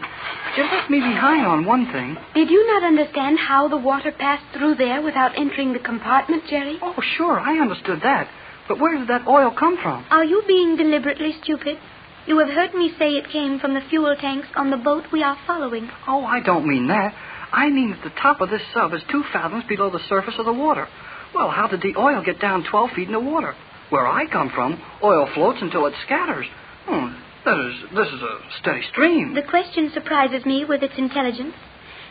You left me behind on one thing. Did you not understand how the water passed through there without entering the compartment, Jerry? Oh, sure, I understood that. But where did that oil come from? Are you being deliberately stupid? You have heard me say it came from the fuel tanks on the boat we are following. Oh, I don't mean that. I mean that the top of this sub is 2 fathoms below the surface of the water. Well, how did the oil get down 12 feet in the water? Where I come from, oil floats until it scatters. This is a steady stream. The question surprises me with its intelligence.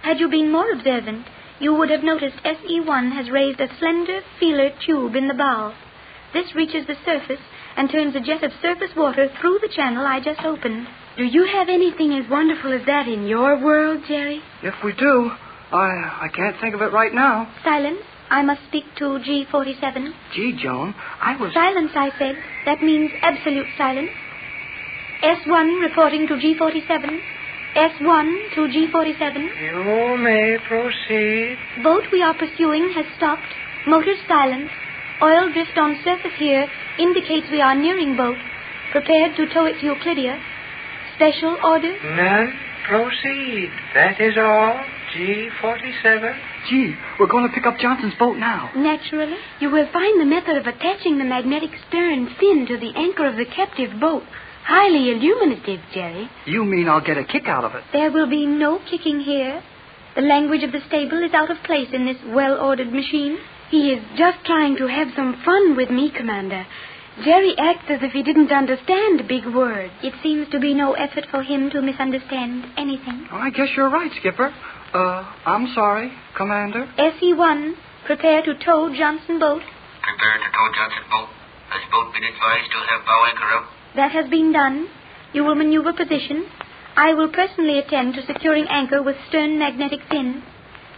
Had you been more observant, you would have noticed SE-1 has raised a slender feeler tube in the bow. This reaches the surface and turns a jet of surface water through the channel I just opened. Do you have anything as wonderful as that in your world, Jerry? If we do, I can't think of it right now. Silence. I must speak to G-47. Gee, Joan, I was... Silence, I said. That means absolute silence. S1 reporting to G-47. S1 to G-47. You may proceed. Boat we are pursuing has stopped. Motors silent. Oil drift on surface here indicates we are nearing boat. Prepared to tow it to Euclidia. Special order? None. Proceed. That is all. G-47. Gee, we're going to pick up Johnson's boat now. Naturally. You will find the method of attaching the magnetic stern fin to the anchor of the captive boat highly illuminative, Jerry. You mean I'll get a kick out of it? There will be no kicking here. The language of the stable is out of place in this well-ordered machine. He is just trying to have some fun with me, Commander. Jerry acts as if he didn't understand big words. It seems to be no effort for him to misunderstand anything. I guess you're right, Skipper. I'm sorry, Commander. SE-1, prepare to tow Johnson boat. Prepare to tow Johnson boat. Has boat been advised to have bow anchor up? That has been done. You will maneuver position. I will personally attend to securing anchor with stern magnetic fin.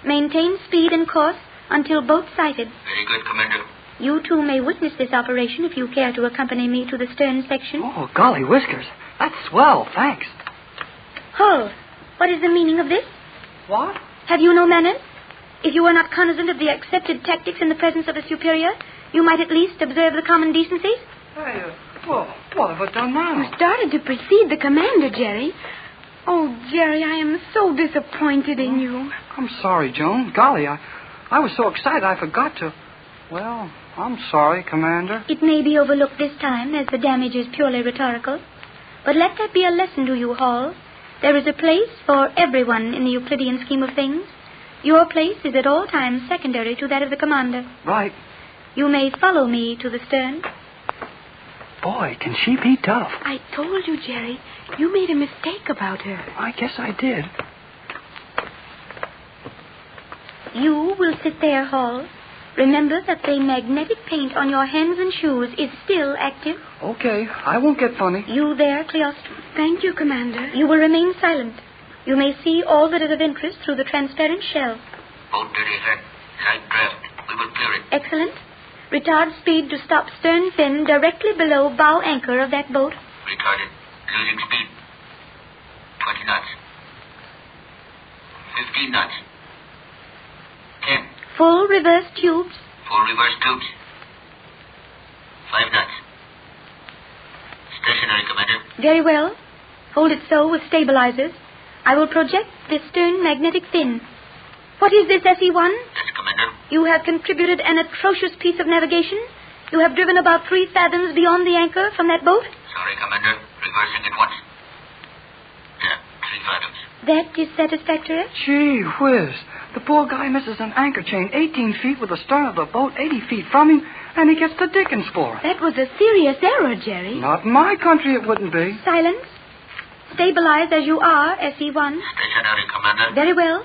Maintain speed and course until boat sighted. Very good, Commander. You too may witness this operation if you care to accompany me to the stern section. Oh, golly whiskers. That's swell, thanks. Hold. What is the meaning of this? What? Have you no manners? If you were not cognizant of the accepted tactics in the presence of a superior, you might at least observe the common decencies. Well, what have I done now? You started to precede the commander, Jerry. Oh, Jerry, I am so disappointed in you. I'm sorry, Joan. Golly, I was so excited I forgot to... Well, I'm sorry, Commander. It may be overlooked this time, as the damage is purely rhetorical. But let that be a lesson to you, Hall. There is a place for everyone in the Euclidean scheme of things. Your place is at all times secondary to that of the commander. Right. You may follow me to the stern. Boy, can she be tough. I told you, Jerry. You made a mistake about her. I guess I did. You will sit there, Hall. Remember that the magnetic paint on your hands and shoes is still active. Okay, I won't get funny. You there, Cleostro. Thank you, Commander. You will remain silent. You may see all that is of interest through the transparent shell. Boat dirty set. Side draft. We will clear it. Excellent. Retard speed to stop stern fin directly below bow anchor of that boat. Retarded. Losing speed. 20 knots. 15 knots. 10. Full reverse tubes. Full reverse tubes. 5 knots. Stationary, Commander. Very well. Hold it so with stabilizers. I will project the stern magnetic fin. What is this, SE-1? Yes, Commander. You have contributed an atrocious piece of navigation. You have driven about 3 fathoms beyond the anchor from that boat. Sorry, Commander. Reversing at once. Yeah, 3 fathoms. That is satisfactory. Gee whiz. The poor guy misses an anchor chain 18 feet with the stern of the boat 80 feet from him, and he gets the dickens for it. That was a serious error, Jerry. Not in my country, it wouldn't be. Silence. Stabilize as you are, SE-1. Stationary, Commander. Very well.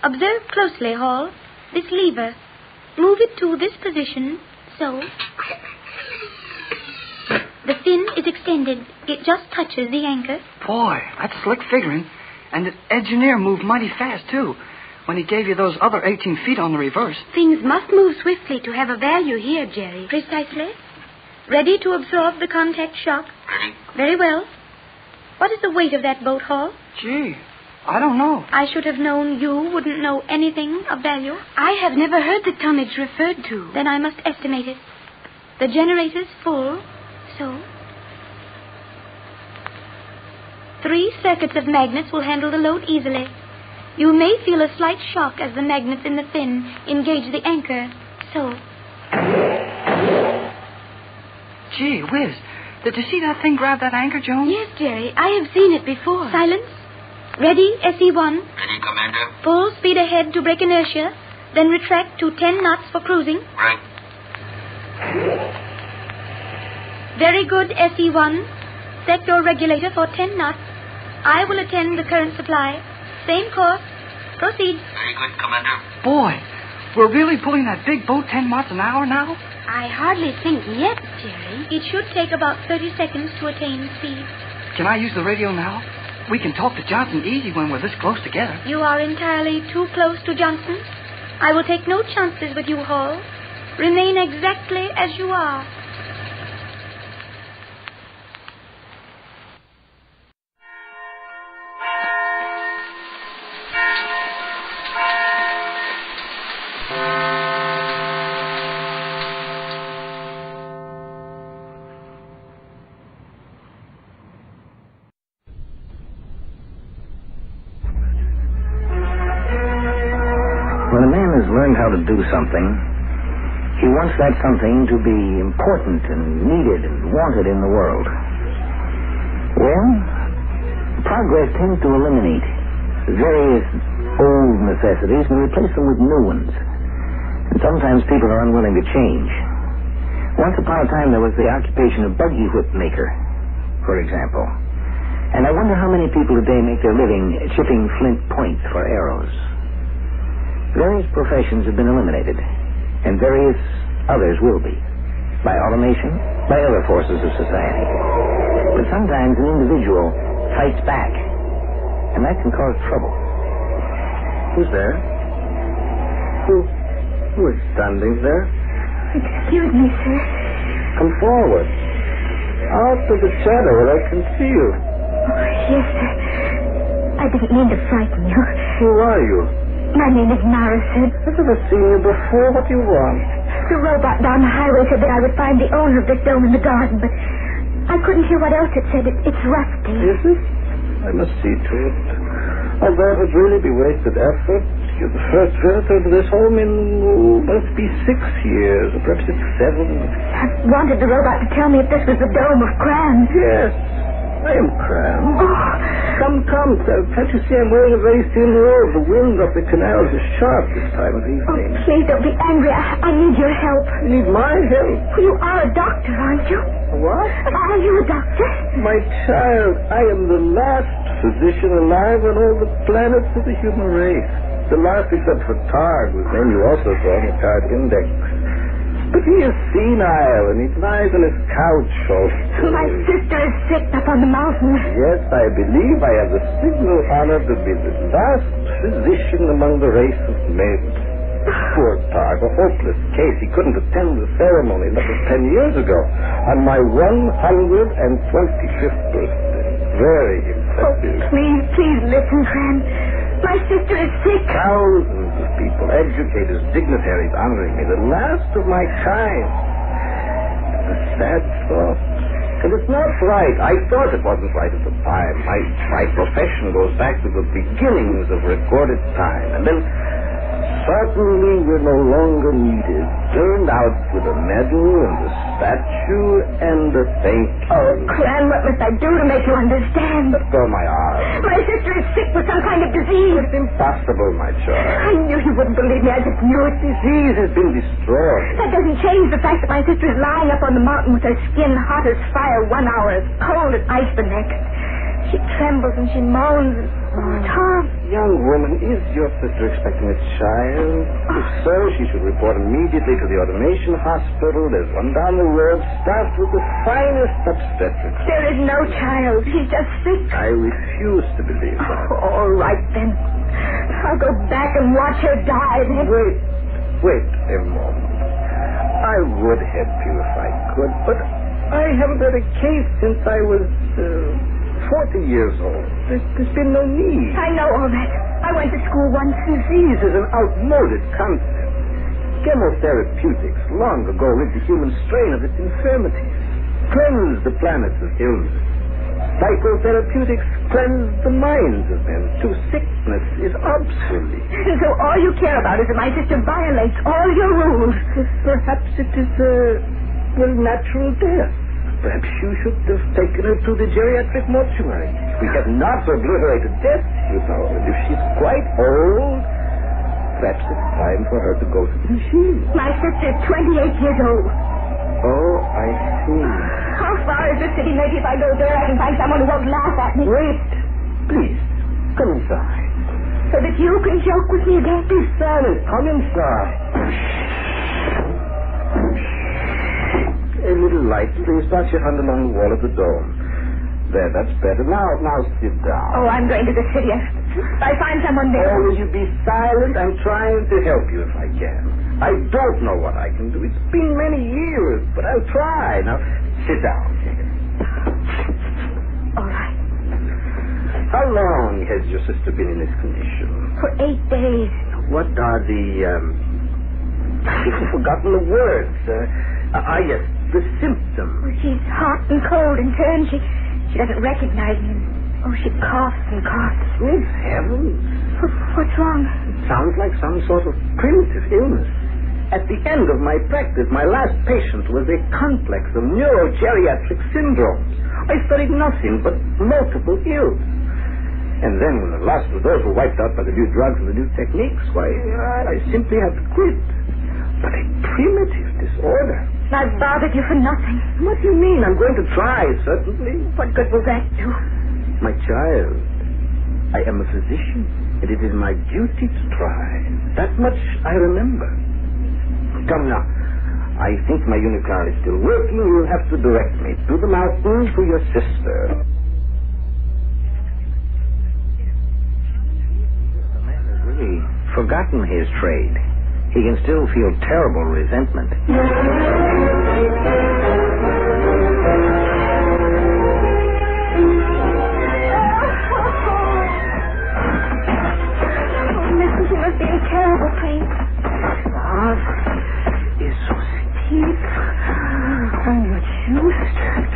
Observe closely, Hall. This lever. Move it to this position, so. The fin is extended. It just touches the anchor. Boy, that's slick figuring. And the engineer moved mighty fast, too, when he gave you those other 18 feet on the reverse. Things must move swiftly to have a value here, Jerry. Precisely. Ready to absorb the contact shock? Ready. Very well. What is the weight of that boat, Hall? Gee, I don't know. I should have known you wouldn't know anything of value. I have never heard the tonnage referred to. Then I must estimate it. The generator's full, so. 3 circuits of magnets will handle the load easily. You may feel a slight shock as the magnets in the fin engage the anchor, so. Gee whiz. Did you see that thing grab that anchor, Jones? Yes, Jerry. I have seen it before. Silence. Ready, SE-1. Ready, Commander. Full speed ahead to break inertia, then retract to 10 knots for cruising. Right. Very good, SE-1. Set your regulator for 10 knots. I will attend the current supply. Same course. Proceed. Very good, Commander. Boy, we're really pulling that big boat 10 miles an hour now? I hardly think yet, Jerry. It should take about 30 seconds to attain speed. Can I use the radio now? We can talk to Johnson easy when we're this close together. You are entirely too close to Johnson. I will take no chances with you, Hall. Remain exactly as you are. When a man has learned how to do something, he wants that something to be important and needed and wanted in the world. Well, progress tends to eliminate various old necessities and replace them with new ones. And sometimes people are unwilling to change. Once upon a time, there was the occupation of buggy whip maker, for example. And I wonder how many people today make their living chipping flint points for arrows. Various professions have been eliminated, and various others will be, by automation, by other forces of society. But sometimes an individual fights back, and that can cause trouble. Who's there? Who is standing there? Excuse me, sir. Come forward. Out of the shadow where I can see you. Oh, yes, sir. I didn't mean to frighten you. Who are you? My name is Morrison. I've never seen you before. What do you want? The robot down the highway said that I would find the owner of this dome in the garden, but I couldn't hear what else it said. It's rusty. Is it? I must see to it. Although it would really be wasted effort. You're the first visitor to this home in, must be 6 years, or perhaps it's 7. I wanted the robot to tell me if this was the dome of Cran. Yes, I am Cran. Oh. Come. Can't you see I'm wearing a very thin robe? The wind up the canals is sharp this time of evening. Oh, please don't be angry. I need your help. You need my help? You are a doctor, aren't you? What? Are you a doctor? My child, I am the last physician alive on all the planets of the human race. The last except for Targ, whose name you also saw in the card index. But he is senile, and he lies on his couch all still. My sister is sick up on the mountain. Yes, I believe I have the signal honor to be the last physician among the race of men. Poor Targ, a hopeless case. He couldn't attend the ceremony that was 10 years ago, on my 125th birthday. Very impressive. Oh, please listen, Cran. My sister is sick. Thousands of people, educators, dignitaries honoring me, the last of my kind. The sad thought. And it's not right. I thought it wasn't right at the time. My profession goes back to the beginnings of recorded time. And then suddenly we're no longer needed. Turned out with a medal and a statue and a thank you. Oh, Clan, what must I do to make you understand? Let go of my arm. My sister is sick with some kind of disease. It's impossible, my child. I knew you wouldn't believe me. I just knew it. Disease has been destroyed. That doesn't change the fact that my sister is lying up on the mountain with her skin hot as fire 1 hour, as cold as ice the next. She trembles and she moans. Oh, Tom. Young woman, is your sister expecting a child? If so, she should report immediately to the Automation Hospital. There's one down the road. Start with the finest obstetrics. There is no child. She's just sick. I refuse to believe that. Oh, all right, then. I'll go back and watch her die, then. Wait a moment. I would help you if I could, but I haven't had a case since I was 40 years old. There's been no need. I know all that. I went to school once. Disease is an outmoded concept. Chemotherapeutics long ago rid the human strain of its infirmities, cleansed the planets of illness. Psychotherapeutics cleanse the minds of men. To sickness is obsolete. So all you care about is that my sister violates all your rules. Perhaps it is natural death. Perhaps you should have taken her to the geriatric mortuary. We have not obliterated death, you know. And if she's quite old, perhaps it's time for her to go to the machine. My sister is 28 years old. Oh, I see. How far is the city? Maybe if I go there, I can find someone who won't laugh at me. Wait. Please, come inside. So that you can joke with me again? Be silent. Come inside. A little light, please. Pass your hand along the wall of the dome. There, that's better. Now sit down. Oh, I'm going to the city. If I find someone there... Oh, will you be silent? I'm trying to help you if I can. I don't know what I can do. It's been many years, but I'll try. Now, sit down. All right. How long has your sister been in this condition? For 8 days. What are the, I've forgotten the words. Yes, the symptoms. Oh, she's hot and cold and turned. She doesn't recognize me. Oh, she coughs and coughs. Good heavens. What's wrong? It sounds like some sort of primitive illness. At the end of my practice, my last patient was a complex of neurogeriatric syndromes. I studied nothing but multiple ills. And then when the last of those were wiped out by the new drugs and the new techniques, why, I simply had to quit. But a primitive disorder. I've bothered you for nothing. What do you mean? I'm going to try, certainly. What good will that do? My child, I am a physician, and it is my duty to try. That much I remember. Come now. I think my unicar is still working. You'll have to direct me to the mountain to your sister. The man has really forgotten his trade. He can still feel terrible resentment. Oh, listen, she must be in terrible pain. Ah, is so steep. I'm not used to it.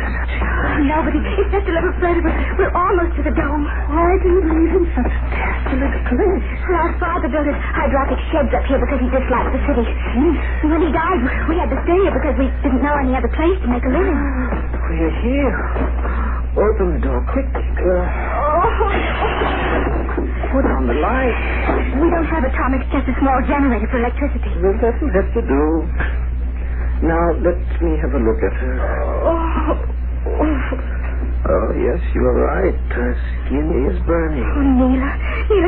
No, but it's just a little further. We're almost to the dome. Why do you believe in such desolate place? Well, our father built his hydraulic sheds up here because he disliked the city. When he died, we had to stay here because we didn't know any other place to make a living. We're here. Open the door quick. Put on the light. We don't have atomics, just a small generator for electricity. Well, that'll have to do. Now, let me have a look at her. Oh, yes, you're right. Her skin is burning. Oh, Neela,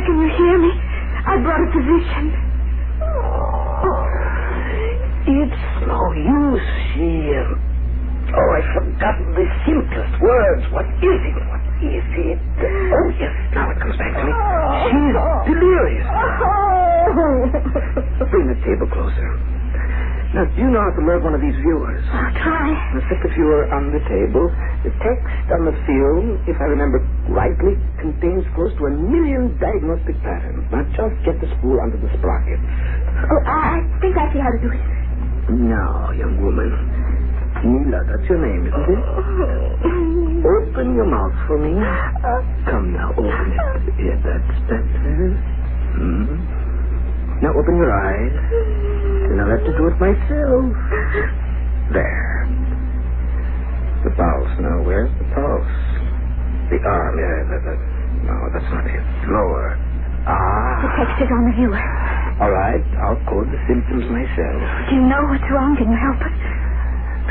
can you hear me? I brought a physician. It's no use. I've forgotten the simplest words. What is it? Oh, yes, now it comes back to me. She's delirious. Bring the table closer. Now, do you know how to load one of these viewers? I'll try. Set the viewer on the table. The text on the film, if I remember rightly, contains close to 1 million diagnostic patterns. Now, just get the spool under the sprockets. Oh, I think I see how to do it. Now, young woman, Mila, that's your name, isn't it? Open your mouth for me. Come now, open it. Yeah, that's it. Now open your eyes. Then I'll have to do it myself. There. The pulse. Now, where's the pulse? The arm. Yeah, no, that's not it. Lower. The text is on the viewer. All right, I'll code the symptoms myself. Do you know what's wrong? Can you help us?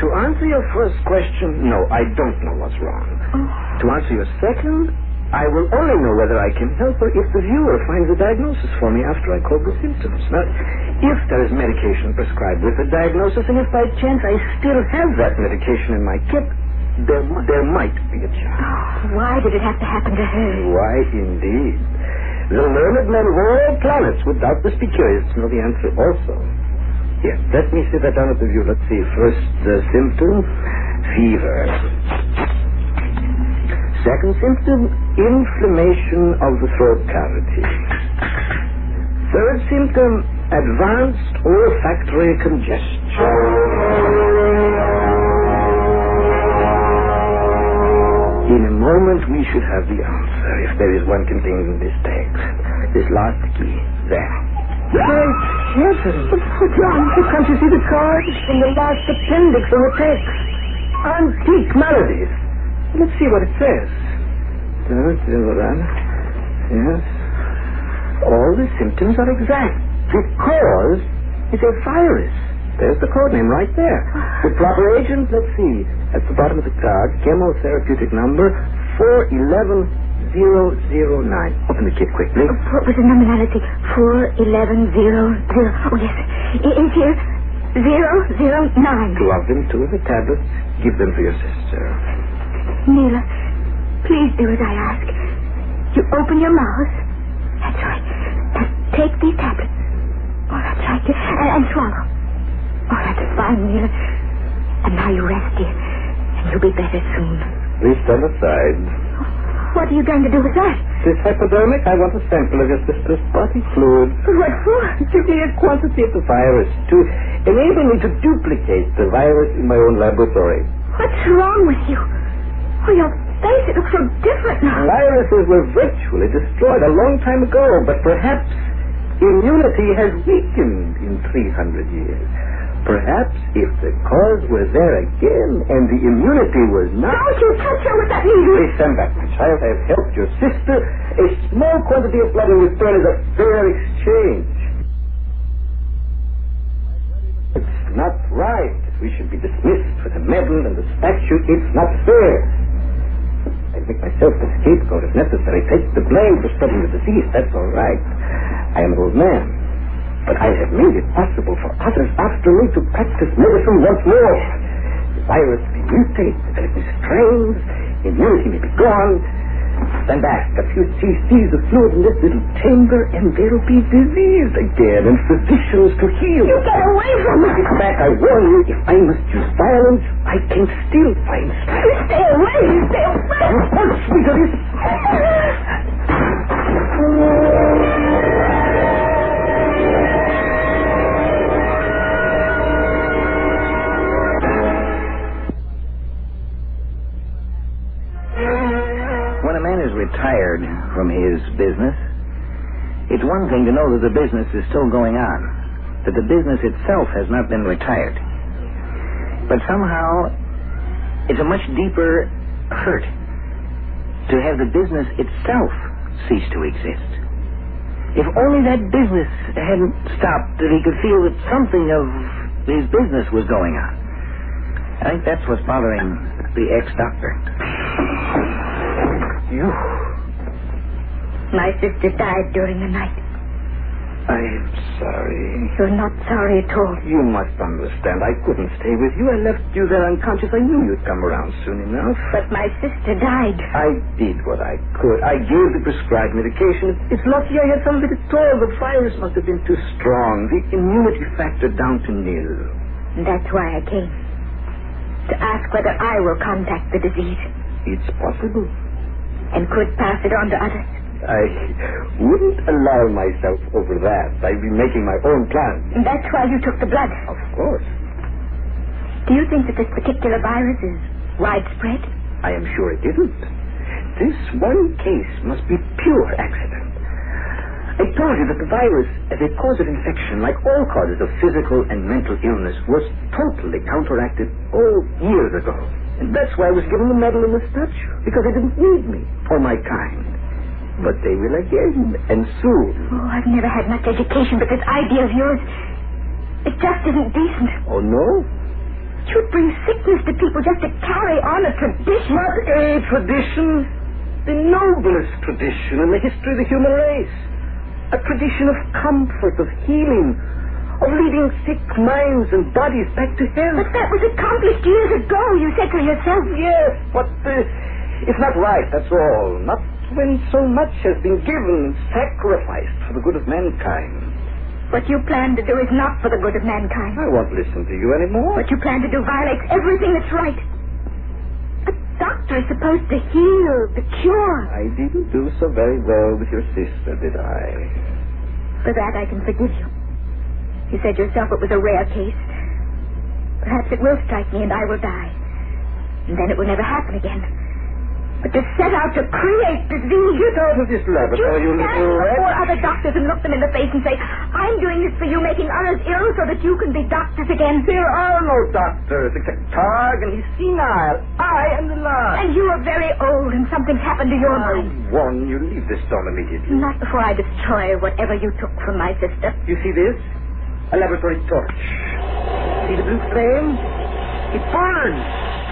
To answer your first question, no, I don't know what's wrong. To answer your second, I will only know whether I can help her if the viewer finds a diagnosis for me after I code the symptoms. Now, if there is medication prescribed with the diagnosis, and if by chance I still have that medication in my kit, there might be a chance. Why did it have to happen to her? Why, indeed. The learned men of all planets would doubtless be curious to know the answer also. Yes, let me sit that down at the view. Let's see. First symptom, fever. Second symptom, inflammation of the throat cavity. Third symptom, advanced olfactory congestion. In a moment, we should have the answer, if there is one contained in this text. This last key. There. Great heavens! John, can't you see the card? In the last appendix on the text. Antique melodies. Let's see what it says. Yes. All the symptoms are exact. The cause is a virus. There's the code name right there. The proper agent, let's see. At the bottom of the card, chemotherapeutic number 411009. Open the kit quickly. What was the nominality? 4110. Oh, yes. In here, 009. Love them, 2 of the tablets. Give them for your sister. Mila, please do as I ask. You open your mouth. That's right. Now take these tablets. Oh, that's right. And swallow. Oh, that's fine, Mila. And now you rest, dear. And you'll be better soon. Please stand aside. What are you going to do with that? This hypodermic, I want a sample of your sister's body fluid. What for? Give me a quantity of the virus to enable me to duplicate the virus in my own laboratory. What's wrong with you? Oh, your face, it looks so different now. Viruses were virtually destroyed a long time ago, but perhaps immunity has weakened in 300 years. Perhaps if the cause were there again and the immunity was not... Don't you touch her with that needle! Please stand back, my child. I have helped your sister. A small quantity of blood in return is a fair exchange. It's not right. We should be dismissed for the medal and the statue. It's not fair. I'll make myself the scapegoat if necessary. Take the blame for spreading the disease. That's all right. I am an old man. But I have made it possible for others after me to practice medicine once more. The virus may mutate, develop new strains, immunity may be gone. Stand back, a few cc's of fluid in this little chamber, and there'll be disease again, and physicians to heal. You get away from me! Sit back, I warn you, if I must use violence, I can still find strength. Stay away! Stay away! Repulse me to this! When a man is retired from his business, it's one thing to know that the business is still going on, that the business itself has not been retired. But somehow, it's a much deeper hurt to have the business itself cease to exist. If only that business hadn't stopped, that he could feel that something of his business was going on. I think that's what's bothering the ex-doctor. You? My sister died during the night. I'm sorry. You're not sorry at all. You must understand. I couldn't stay with you. I left you there unconscious. I knew you'd come around soon enough. But my sister died. I did what I could. I gave the prescribed medication. It's lucky I had some of it at all. The virus must have been too strong. The immunity factor down to nil. That's why I came. To ask whether I will contact the disease. It's possible. And could pass it on to others. I wouldn't allow myself over that. I'd be making my own plans. And that's why you took the blood. Of course. Do you think that this particular virus is widespread? I am sure it isn't. This one case must be pure accident. I told you that the virus, as a cause of infection, like all causes of physical and mental illness, was totally counteracted years ago. And that's why I was given the medal and the statue, because they didn't need me or my kind. But they will again, and soon. Oh, I've never had much education, but this idea of yours, it just isn't decent. Oh, no? You'd bring sickness to people just to carry on a tradition. Not a tradition. The noblest tradition in the history of the human race. A tradition of comfort, of healing, of leading sick minds and bodies back to health. But that was accomplished years ago, you said so yourself. Yes, but it's not right, that's all. Not when so much has been given and sacrificed for the good of mankind. What you plan to do is not for the good of mankind. I won't listen to you anymore. What you plan to do violates everything that's right. A doctor is supposed to heal, to cure. I didn't do so very well with your sister, did I? For that I can forgive you. You said yourself it was a rare case. Perhaps it will strike me and I will die. And then it will never happen again. But to set out to create disease... Get out of this laboratory, you little rat. Before other doctors and look them in the face and say, I'm doing this for you, making others ill so that you can be doctors again. There are no doctors except Targ, and he's senile. I am the last. And you are very old and something's happened to your mind. I warn you, leave this stone immediately. Not before I destroy whatever you took from my sister. You see this? A laboratory torch. See the blue flame? It burns.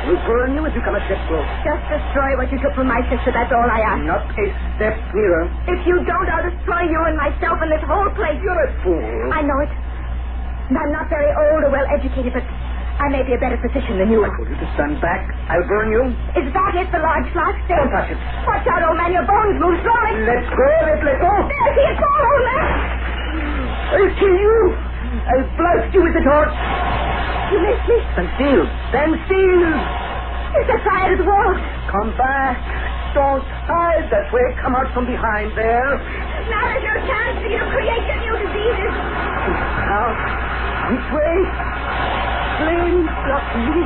We'll burn you if you come a step close. Just destroy what you took from my sister, that's all I ask. Not a step nearer. If you don't, I'll destroy you and myself and this whole place. You're a fool. I know it. And I'm not very old or well educated, but I may be a better physician than you are. I told you to stand back. I'll burn you. Is that it, the large flask? Don't touch it. Watch out, old man, your bones move slowly. Let go, let go. There, see it fall, old man. I'll kill you. I'll blast you with the torch. You missed me. Stand still. Stand still. You set fire to the wall. Come back. Don't hide that way. Come out from behind there. Now there's no chance for you to create the new diseases. Now, which way? Flame, block me.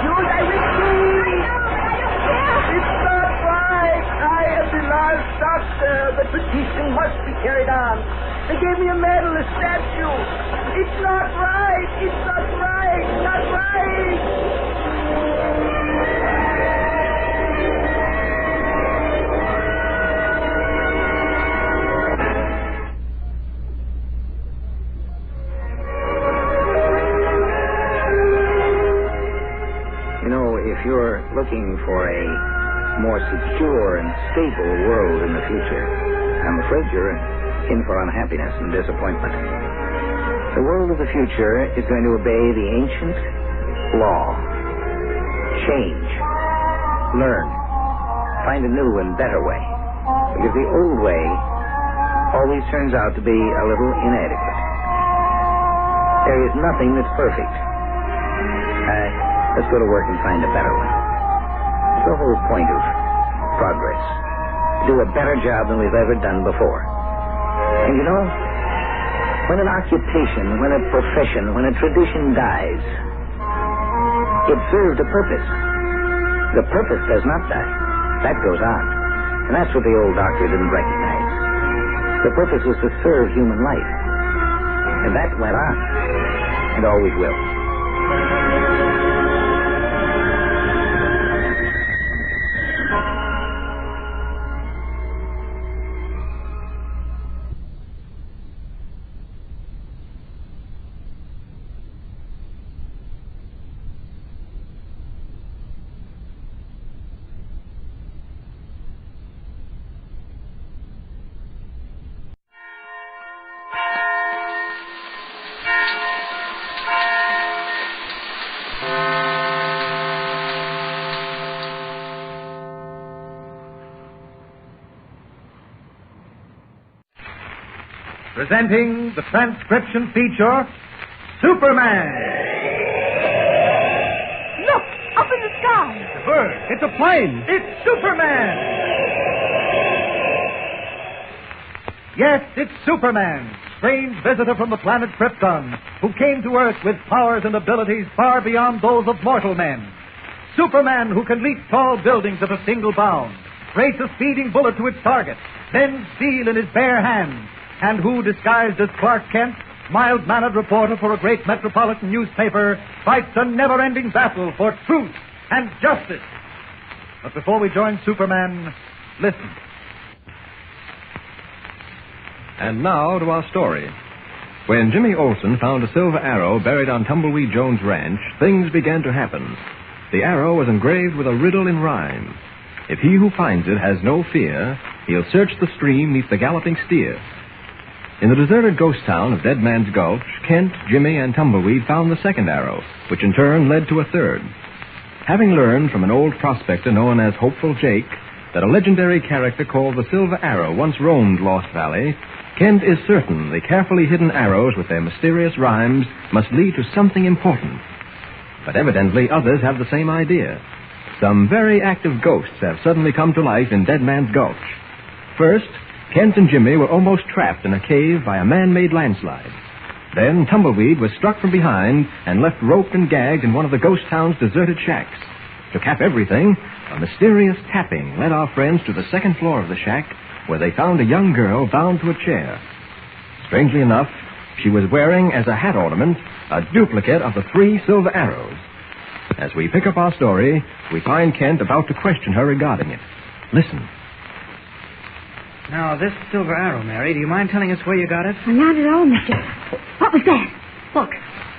You're directing me. I know, but I don't care. It's not right. I am the last doctor. The petition must be carried on. They gave me a medal, a statue. It's not right. It's not right. Not right. You know, if you're looking for a more secure and stable world in the future, I'm afraid you're in for unhappiness and disappointment. The world of the future is going to obey the ancient law. Change. Learn. Find a new and better way. Because the old way always turns out to be a little inadequate. There is nothing that's perfect. Let's go to work and find a better one. It's the whole point of progress. Do a better job than we've ever done before. And you know, when an occupation, when a profession, when a tradition dies, it served a purpose. The purpose does not die. That goes on. And that's what the old doctor didn't recognize. The purpose was to serve human life. And that went on. And always will. Presenting the transcription feature, Superman. Look, up in the sky. It's a bird. It's a plane. It's Superman. Yes, it's Superman, strange visitor from the planet Krypton, who came to Earth with powers and abilities far beyond those of mortal men. Superman, who can leap tall buildings at a single bound, race a speeding bullet to its target, then steel in his bare hands, and who, disguised as Clark Kent, mild-mannered reporter for a great metropolitan newspaper, fights a never-ending battle for truth and justice. But before we join Superman, listen. And now to our story. When Jimmy Olsen found a silver arrow buried on Tumbleweed Jones' ranch, things began to happen. The arrow was engraved with a riddle in rhyme. If he who finds it has no fear, he'll search the stream neath the galloping steer. In the deserted ghost town of Dead Man's Gulch, Kent, Jimmy, and Tumbleweed found the second arrow, which in turn led to a third. Having learned from an old prospector known as Hopeful Jake that a legendary character called the Silver Arrow once roamed Lost Valley, Kent is certain the carefully hidden arrows with their mysterious rhymes must lead to something important. But evidently others have the same idea. Some very active ghosts have suddenly come to life in Dead Man's Gulch. First, Kent and Jimmy were almost trapped in a cave by a man-made landslide. Then Tumbleweed was struck from behind and left roped and gagged in one of the ghost town's deserted shacks. To cap everything, a mysterious tapping led our friends to the second floor of the shack, where they found a young girl bound to a chair. Strangely enough, she was wearing as a hat ornament a duplicate of the 3 silver arrows. As we pick up our story, we find Kent about to question her regarding it. Listen. Now, this silver arrow, Mary, do you mind telling us where you got it? Well, not at all, mister. What was that? Look,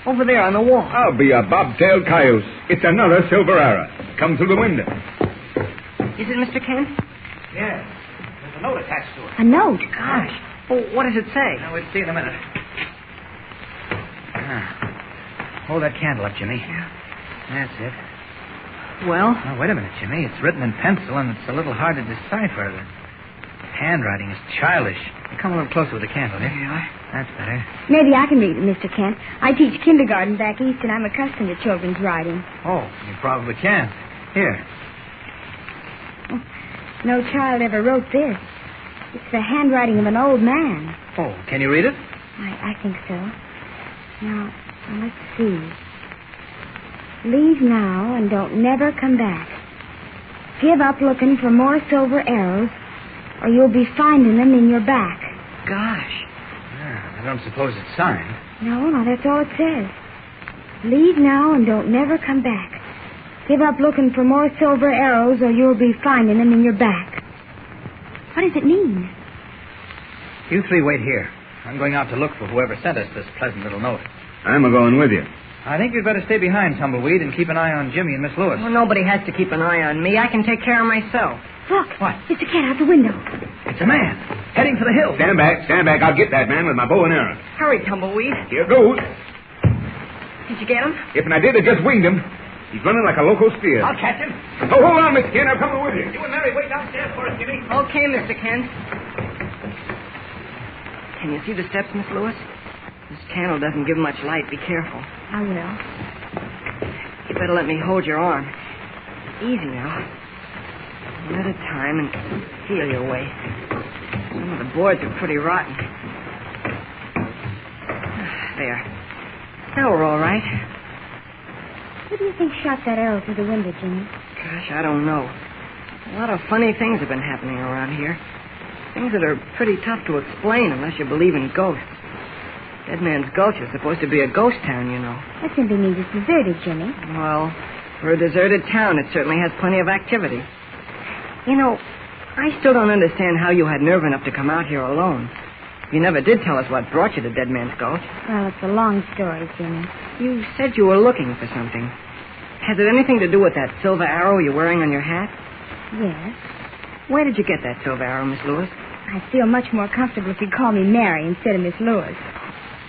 over there on the wall. I'll be a bobtailed cayuse. It's another silver arrow. Come through the window. Is it Mr. Kent? Yes. There's a note attached to it. A note? Gosh. Oh, what does it say? We'll see in a minute. Hold that candle up, Jimmy. Yeah. That's it. Well? Now, wait a minute, Jimmy. It's written in pencil, and it's a little hard to decipher. The handwriting is childish. Come a little closer with the candle, here. Yeah. That's better. Maybe I can read it, Mr. Kent. I teach kindergarten back east, and I'm accustomed to children's writing. Oh, you probably can. Here. Oh, no child ever wrote this. It's the handwriting of an old man. Oh, can you read it? I think so. Now, let's see. Leave now and don't never come back. Give up looking for more silver arrows, or you'll be finding them in your back. Gosh. I don't suppose it's signed. No, that's all it says. Leave now and don't never come back. Give up looking for more silver arrows, or you'll be finding them in your back. What does it mean? You 3 wait here. I'm going out to look for whoever sent us this pleasant little note. I'm a-going with you. I think you'd better stay behind, Tumbleweed, and keep an eye on Jimmy and Miss Lewis. Well, nobody has to keep an eye on me. I can take care of myself. Look. What? It's a cat out the window. It's a man. Heading for the hill. Stand back. I'll get that man with my bow and arrow. Hurry, Tumbleweed. Here goes. Did you get him? If I did, I just winged him. He's running like a loco steer. I'll catch him. Oh, hold on, Miss Kent. I'm coming with you. You and Mary wait downstairs for us, Jimmy. Okay, Mr. Kent. Can you see the steps, Miss Lewis? This candle doesn't give much light. Be careful. I will. You better let me hold your arm. Easy now. One at a time and feel your way. Some of the boards are pretty rotten. There. Now we're all right. Who do you think shot that arrow through the window, Jimmy? Gosh, I don't know. A lot of funny things have been happening around here. Things that are pretty tough to explain unless you believe in ghosts. Dead Man's Gulch is supposed to be a ghost town, you know. That simply means it's deserted, Jimmy. Well, for a deserted town, it certainly has plenty of activity. You know, I still don't understand how you had nerve enough to come out here alone. You never did tell us what brought you to Dead Man's Gulch. Well, it's a long story, Jimmy. You said you were looking for something. Has it anything to do with that silver arrow you're wearing on your hat? Yes. Where did you get that silver arrow, Miss Lewis? I'd feel much more comfortable if you'd call me Mary instead of Miss Lewis.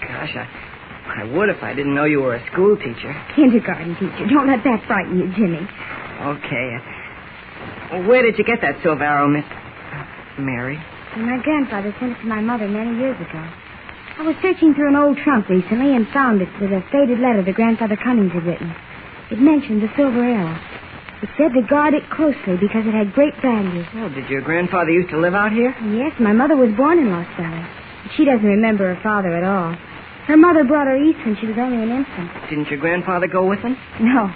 Gosh, I would if I didn't know you were a school teacher. Kindergarten teacher. Don't let that frighten you, Jimmy. Okay. Where did you get that silver arrow, Miss... Mary? My grandfather sent it to my mother many years ago. I was searching through an old trunk recently and found it with a faded letter that Grandfather Cummings had written. It mentioned the silver arrow. It said to guard it closely because it had great value. Oh, did your grandfather used to live out here? Yes, my mother was born in Lost Valley. She doesn't remember her father at all. Her mother brought her east when she was only an infant. Didn't your grandfather go with them? No.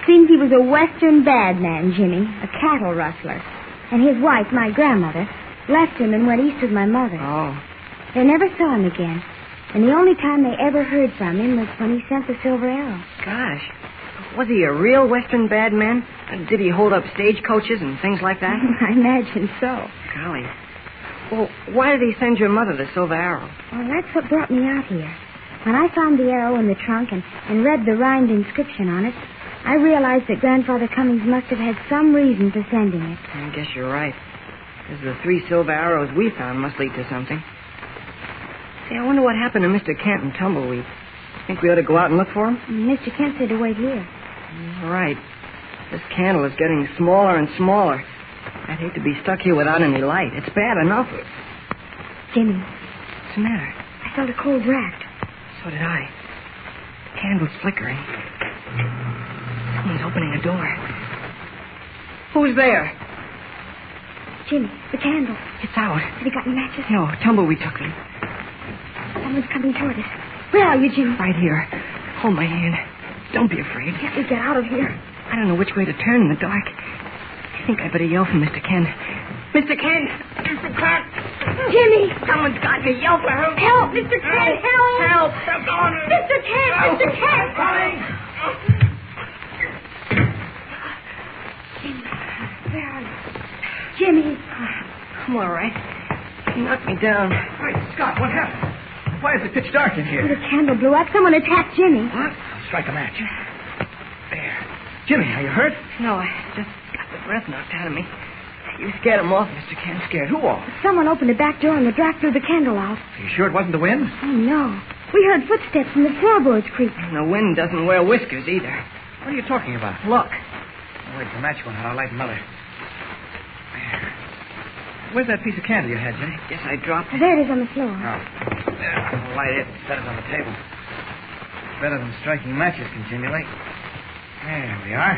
Seems he was a Western bad man, Jimmy, a cattle rustler. And his wife, my grandmother, left him and went east with my mother. Oh. They never saw him again. And the only time they ever heard from him was when he sent the Silver Arrow. Gosh. Was he a real Western bad man? Did he hold up stagecoaches and things like that? I imagine so. Golly. Well, why did he send your mother the Silver Arrow? Well, that's what brought me out here. When I found the arrow in the trunk and read the rhymed inscription on it, I realized that Grandfather Cummings must have had some reason for sending it. I guess you're right. Because the 3 silver arrows we found must lead to something. Say, I wonder what happened to Mr. Kent and Tumbleweed. Think we ought to go out and look for him? Mr. Kent said to wait here. All right. This candle is getting smaller and smaller. I'd hate to be stuck here without any light. It's bad enough. Jimmy. What's the matter? I felt a cold draft. So did I. The candle's flickering. Someone's opening a door. Who's there? Jimmy, the candle. It's out. Have you got any matches? No, Tumbleweed took them. Someone's coming toward us. Where are you, Jimmy? Right here. Hold my hand. Don't be afraid. Can't we get out of here? I don't know which way to turn in the dark. I think I better yell for Mr. Kent. Mr. Kent! Mr. Kent! Jimmy! Someone's got me. Yell for help. Help, Mr. Kent! Help! Help! Mr. Kent! Mr. Kent! Jimmy, where are you? Jimmy! I'm all right. He knocked me down. Hey, Scott, what happened? Why is it pitch dark in here? The candle blew out. Someone attacked Jimmy. What? Strike a match. There. Jimmy, are you hurt? No, I just got the breath knocked out of me. You scared him off, Mr. Kent. Scared who off? Someone opened the back door and the draft blew the candle out. Are you sure it wasn't the wind? Oh, no. We heard footsteps and the floorboards creaking. And the wind doesn't wear whiskers either. What are you talking about? Look. Oh, wait, the match went out. I'll light another. There. Where's that piece of candle you had, Jimmy? Guess I dropped it. There it is on the floor. Oh. There, I'll light it. Set it on the table. Better than striking matches continually. There we are.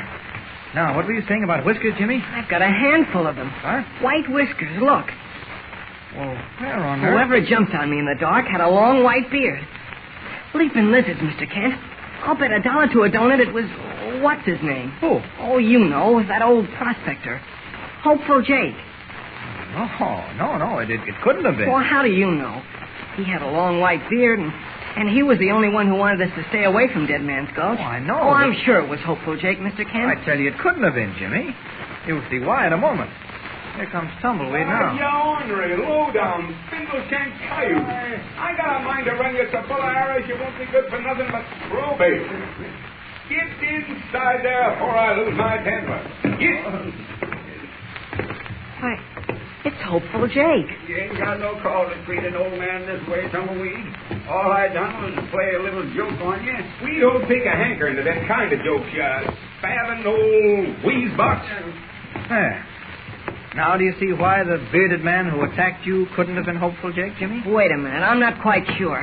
Now, what were you saying about whiskers, Jimmy? I've got a handful of them. Huh? White whiskers, look. Well, where on earth? Whoever jumped on me in the dark had a long white beard. Leaping lizards, Mr. Kent. I'll bet $1 to a donut it was... what's his name? Who? Oh, you know, that old prospector. Hopeful Jake. No, it couldn't have been. Well, how do you know? He had a long white beard, and he was the only one who wanted us to stay away from Dead Man's Gulch. Oh, I know. Oh, I'm sure it was Hopeful Jake, Mr. Kent. I tell you, it couldn't have been, Jimmy. You'll see why in a moment. Here comes Tumbleweed now. You ornery, low-down, spindle-shank coyote. I got a mind to run you so full of arrows you won't be good for nothing but probate. Get inside there before I lose my temper. Get. Why, it's Hopeful Jake. You ain't got no call to treat an old man this way, Tumbleweed. All I done was play a little joke on you. We don't take a hankering to them kind of jokes, you spavined old wheezebox. There. Now do you see why the bearded man who attacked you couldn't have been Hopeful Jake, Jimmy? Wait a minute. I'm not quite sure.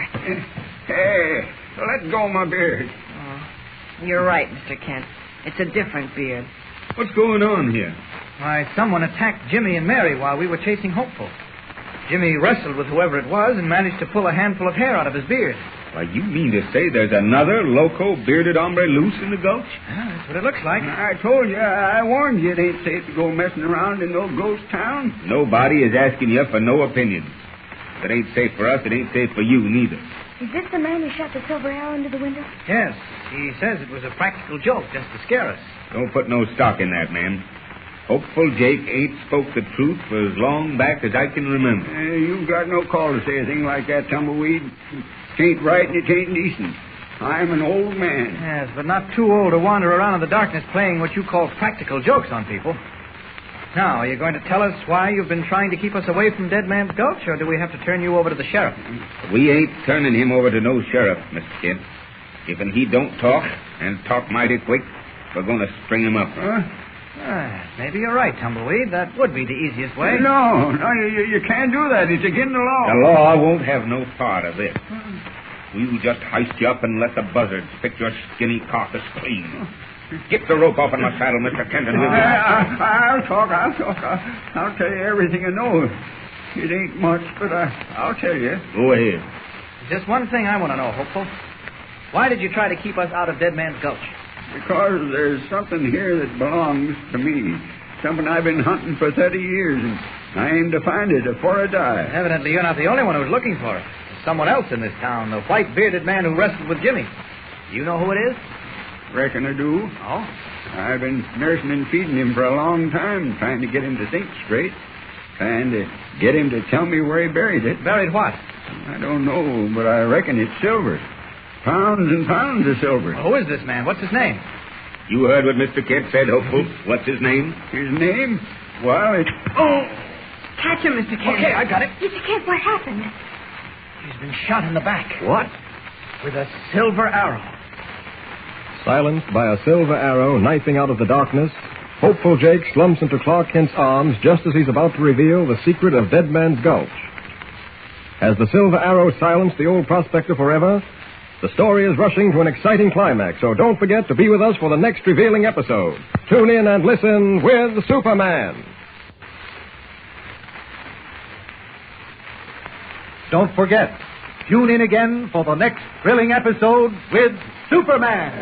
Hey, let go of my beard. Oh, you're right, Mr. Kent. It's a different beard. What's going on here? Why, someone attacked Jimmy and Mary while we were chasing Hopeful. Jimmy wrestled with whoever it was and managed to pull a handful of hair out of his beard. Why, you mean to say there's another loco bearded hombre loose in the gulch? Yeah, that's what it looks like. I told you, I warned you it ain't safe to go messing around in no ghost town. Nobody is asking you for no opinions. If it ain't safe for us, it ain't safe for you neither. Is this the man who shot the silver arrow into the window? Yes. He says it was a practical joke just to scare us. Don't put no stock in that, man. Hopeful Jake ain't spoke the truth for as long back as I can remember. You've got no call to say a thing like that, Tumbleweed. It ain't right and it ain't decent. I'm an old man. Yes, but not too old to wander around in the darkness playing what you call practical jokes on people. Now, are you going to tell us why you've been trying to keep us away from Dead Man's Gulch, or do we have to turn you over to the sheriff? We ain't turning him over to no sheriff, Mr. Kent. If he don't talk, and talk mighty quick, we're going to string him up. Maybe you're right, Tumbleweed. That would be the easiest way. No, you can't do that. It's against the law. The law won't have no part of it. We'll just heist you up and let the buzzards pick your skinny carcass clean. Get the rope off on my saddle, Mr. Kent, and we'll... I'll talk. I'll tell you everything I know. It ain't much, but I'll tell you. Go ahead. Just one thing I want to know, Hopeful. Why did you try to keep us out of Dead Man's Gulch? Because there's something here that belongs to me. Something I've been hunting for 30 years, and I aim to find it before I die. Evidently, you're not the only one who's looking for it. There's someone else in this town, the white-bearded man who wrestled with Jimmy. Do you know who it is? Reckon I do. Oh? I've been nursing and feeding him for a long time, trying to get him to think straight. Trying to get him to tell me where he buried it. Buried what? I don't know, but I reckon it's silver. Pounds and pounds of silver. Well, who is this man? What's his name? You heard what Mr. Kent said, Hopeful. What's his name? His name? Well, it's... Oh! Catch him, Mr. Kent. Okay, I got it. Mr. Kent, what happened? He's been shot in the back. What? With a silver arrow. Silenced by a silver arrow knifing out of the darkness, Hopeful Jake slumps into Clark Kent's arms just as he's about to reveal the secret of Dead Man's Gulch. Has the silver arrow silenced the old prospector forever? The story is rushing to an exciting climax, so don't forget to be with us for the next revealing episode. Tune in and listen with Superman. Don't forget, tune in again for the next thrilling episode with Superman.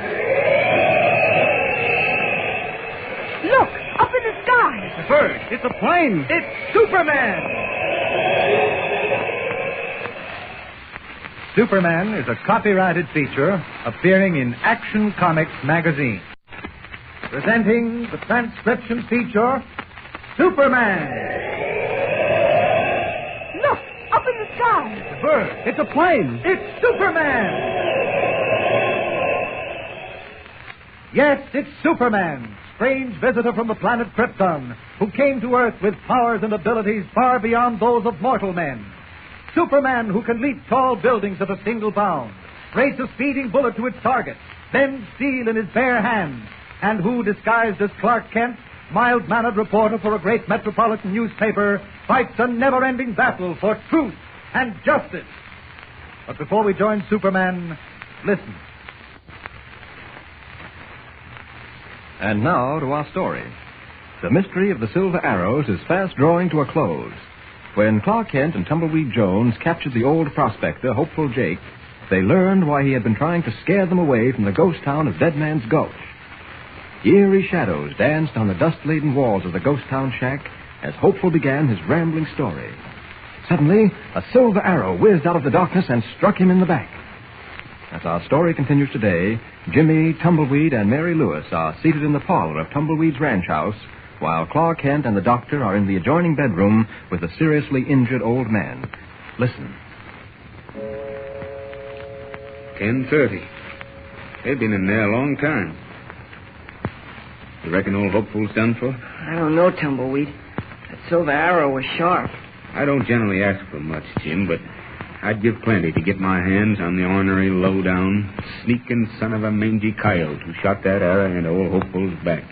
Look, up in the sky. It's a bird. It's a plane. It's Superman. Superman is a copyrighted feature appearing in Action Comics magazine. Presenting the transcription feature, Superman. Look, up in the sky. It's a bird. It's a plane. It's Superman. Yes, it's Superman, strange visitor from the planet Krypton, who came to Earth with powers and abilities far beyond those of mortal men. Superman who can leap tall buildings at a single bound, race a speeding bullet to its target, bend steel in his bare hands, and who, disguised as Clark Kent, mild-mannered reporter for a great metropolitan newspaper, fights a never-ending battle for truth and justice. But before we join Superman, listen. And now to our story. The mystery of the silver arrows is fast drawing to a close. When Clark Kent and Tumbleweed Jones captured the old prospector, Hopeful Jake, they learned why he had been trying to scare them away from the ghost town of Dead Man's Gulch. Eerie shadows danced on the dust-laden walls of the ghost town shack as Hopeful began his rambling story. Suddenly, a silver arrow whizzed out of the darkness and struck him in the back. As our story continues today, Jimmy, Tumbleweed, and Mary Lewis are seated in the parlor of Tumbleweed's ranch house, while Clark Kent and the doctor are in the adjoining bedroom with a seriously injured old man. Listen. 10:30. They've been in there a long time. You reckon old Hopeful's done for? I don't know, Tumbleweed. That silver arrow was sharp. I don't generally ask for much, Jim, but I'd give plenty to get my hands on the ornery, low-down, sneaking son of a mangy coyote who shot that arrow into old Hopeful's back.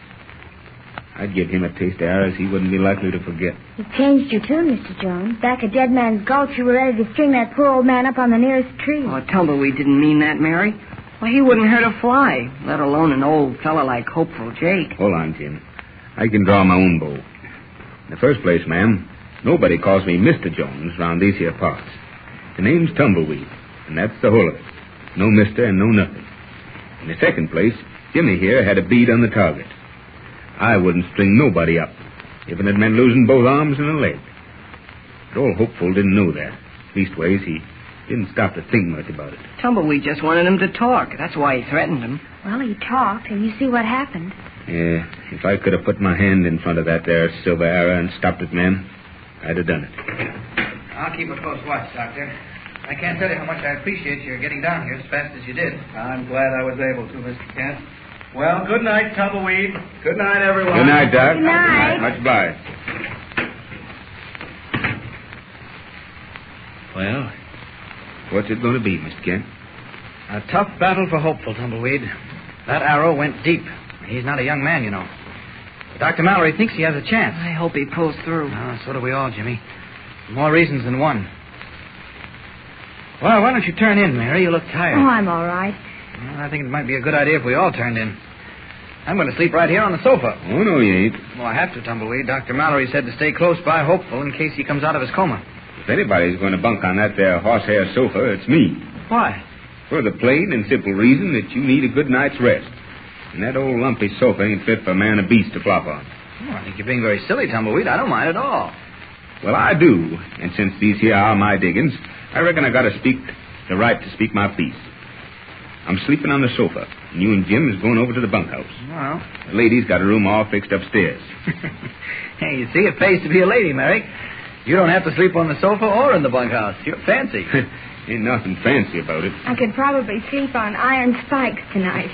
I'd give him a taste of arrows he wouldn't be likely to forget. You changed your tune, Mr. Jones. Back at Dead Man's Gulch, you were ready to string that poor old man up on the nearest tree. Oh, Tumbleweed didn't mean that, Mary. Well, he wouldn't hurt a fly, let alone an old fella like Hopeful Jake. Hold on, Jim. I can draw my own bow. In the first place, ma'am, nobody calls me Mr. Jones round these here parts. The name's Tumbleweed, and that's the whole of it. No mister and no nothing. In the second place, Jimmy here had a bead on the target. I wouldn't string nobody up, even if it meant losing both arms and a leg. But old Hopeful didn't know that. Leastways, he didn't stop to think much about it. Tumbleweed just wanted him to talk. That's why he threatened him. Well, he talked, and you see what happened. Yeah, if I could have put my hand in front of that there silver arrow and stopped it, ma'am, I'd have done it. I'll keep a close watch, Doctor. I can't tell you how much I appreciate your getting down here as fast as you did. I'm glad I was able to, Mr. Kent. Well, good night, Tumbleweed. Good night, everyone. Good night, Doc. Good night. Much obliged. Well, what's it going to be, Mr. Kent? A tough battle for Hopeful, Tumbleweed. That arrow went deep. He's not a young man, you know. Dr. Mallory thinks he has a chance. I hope he pulls through. Oh, so do we all, Jimmy. For more reasons than one. Well, why don't you turn in, Mary? You look tired. Oh, I'm all right. Well, I think it might be a good idea if we all turned in. I'm going to sleep right here on the sofa. Oh, no, you ain't. Well, I have to, Tumbleweed. Dr. Mallory said to stay close by Hopeful in case he comes out of his coma. If anybody's going to bunk on that there horsehair sofa, it's me. Why? For the plain and simple reason that you need a good night's rest. And that old lumpy sofa ain't fit for man or beast to flop on. Oh, I think you're being very silly, Tumbleweed. I don't mind at all. Well, I do. And since these here are my diggings, I reckon I got the right to speak my piece. I'm sleeping on the sofa, and you and Jim is going over to the bunkhouse. Well. The lady's got a room all fixed upstairs. Hey, you see, it pays to be a lady, Merrick. You don't have to sleep on the sofa or in the bunkhouse. You're fancy. Ain't nothing fancy about it. I could probably sleep on iron spikes tonight.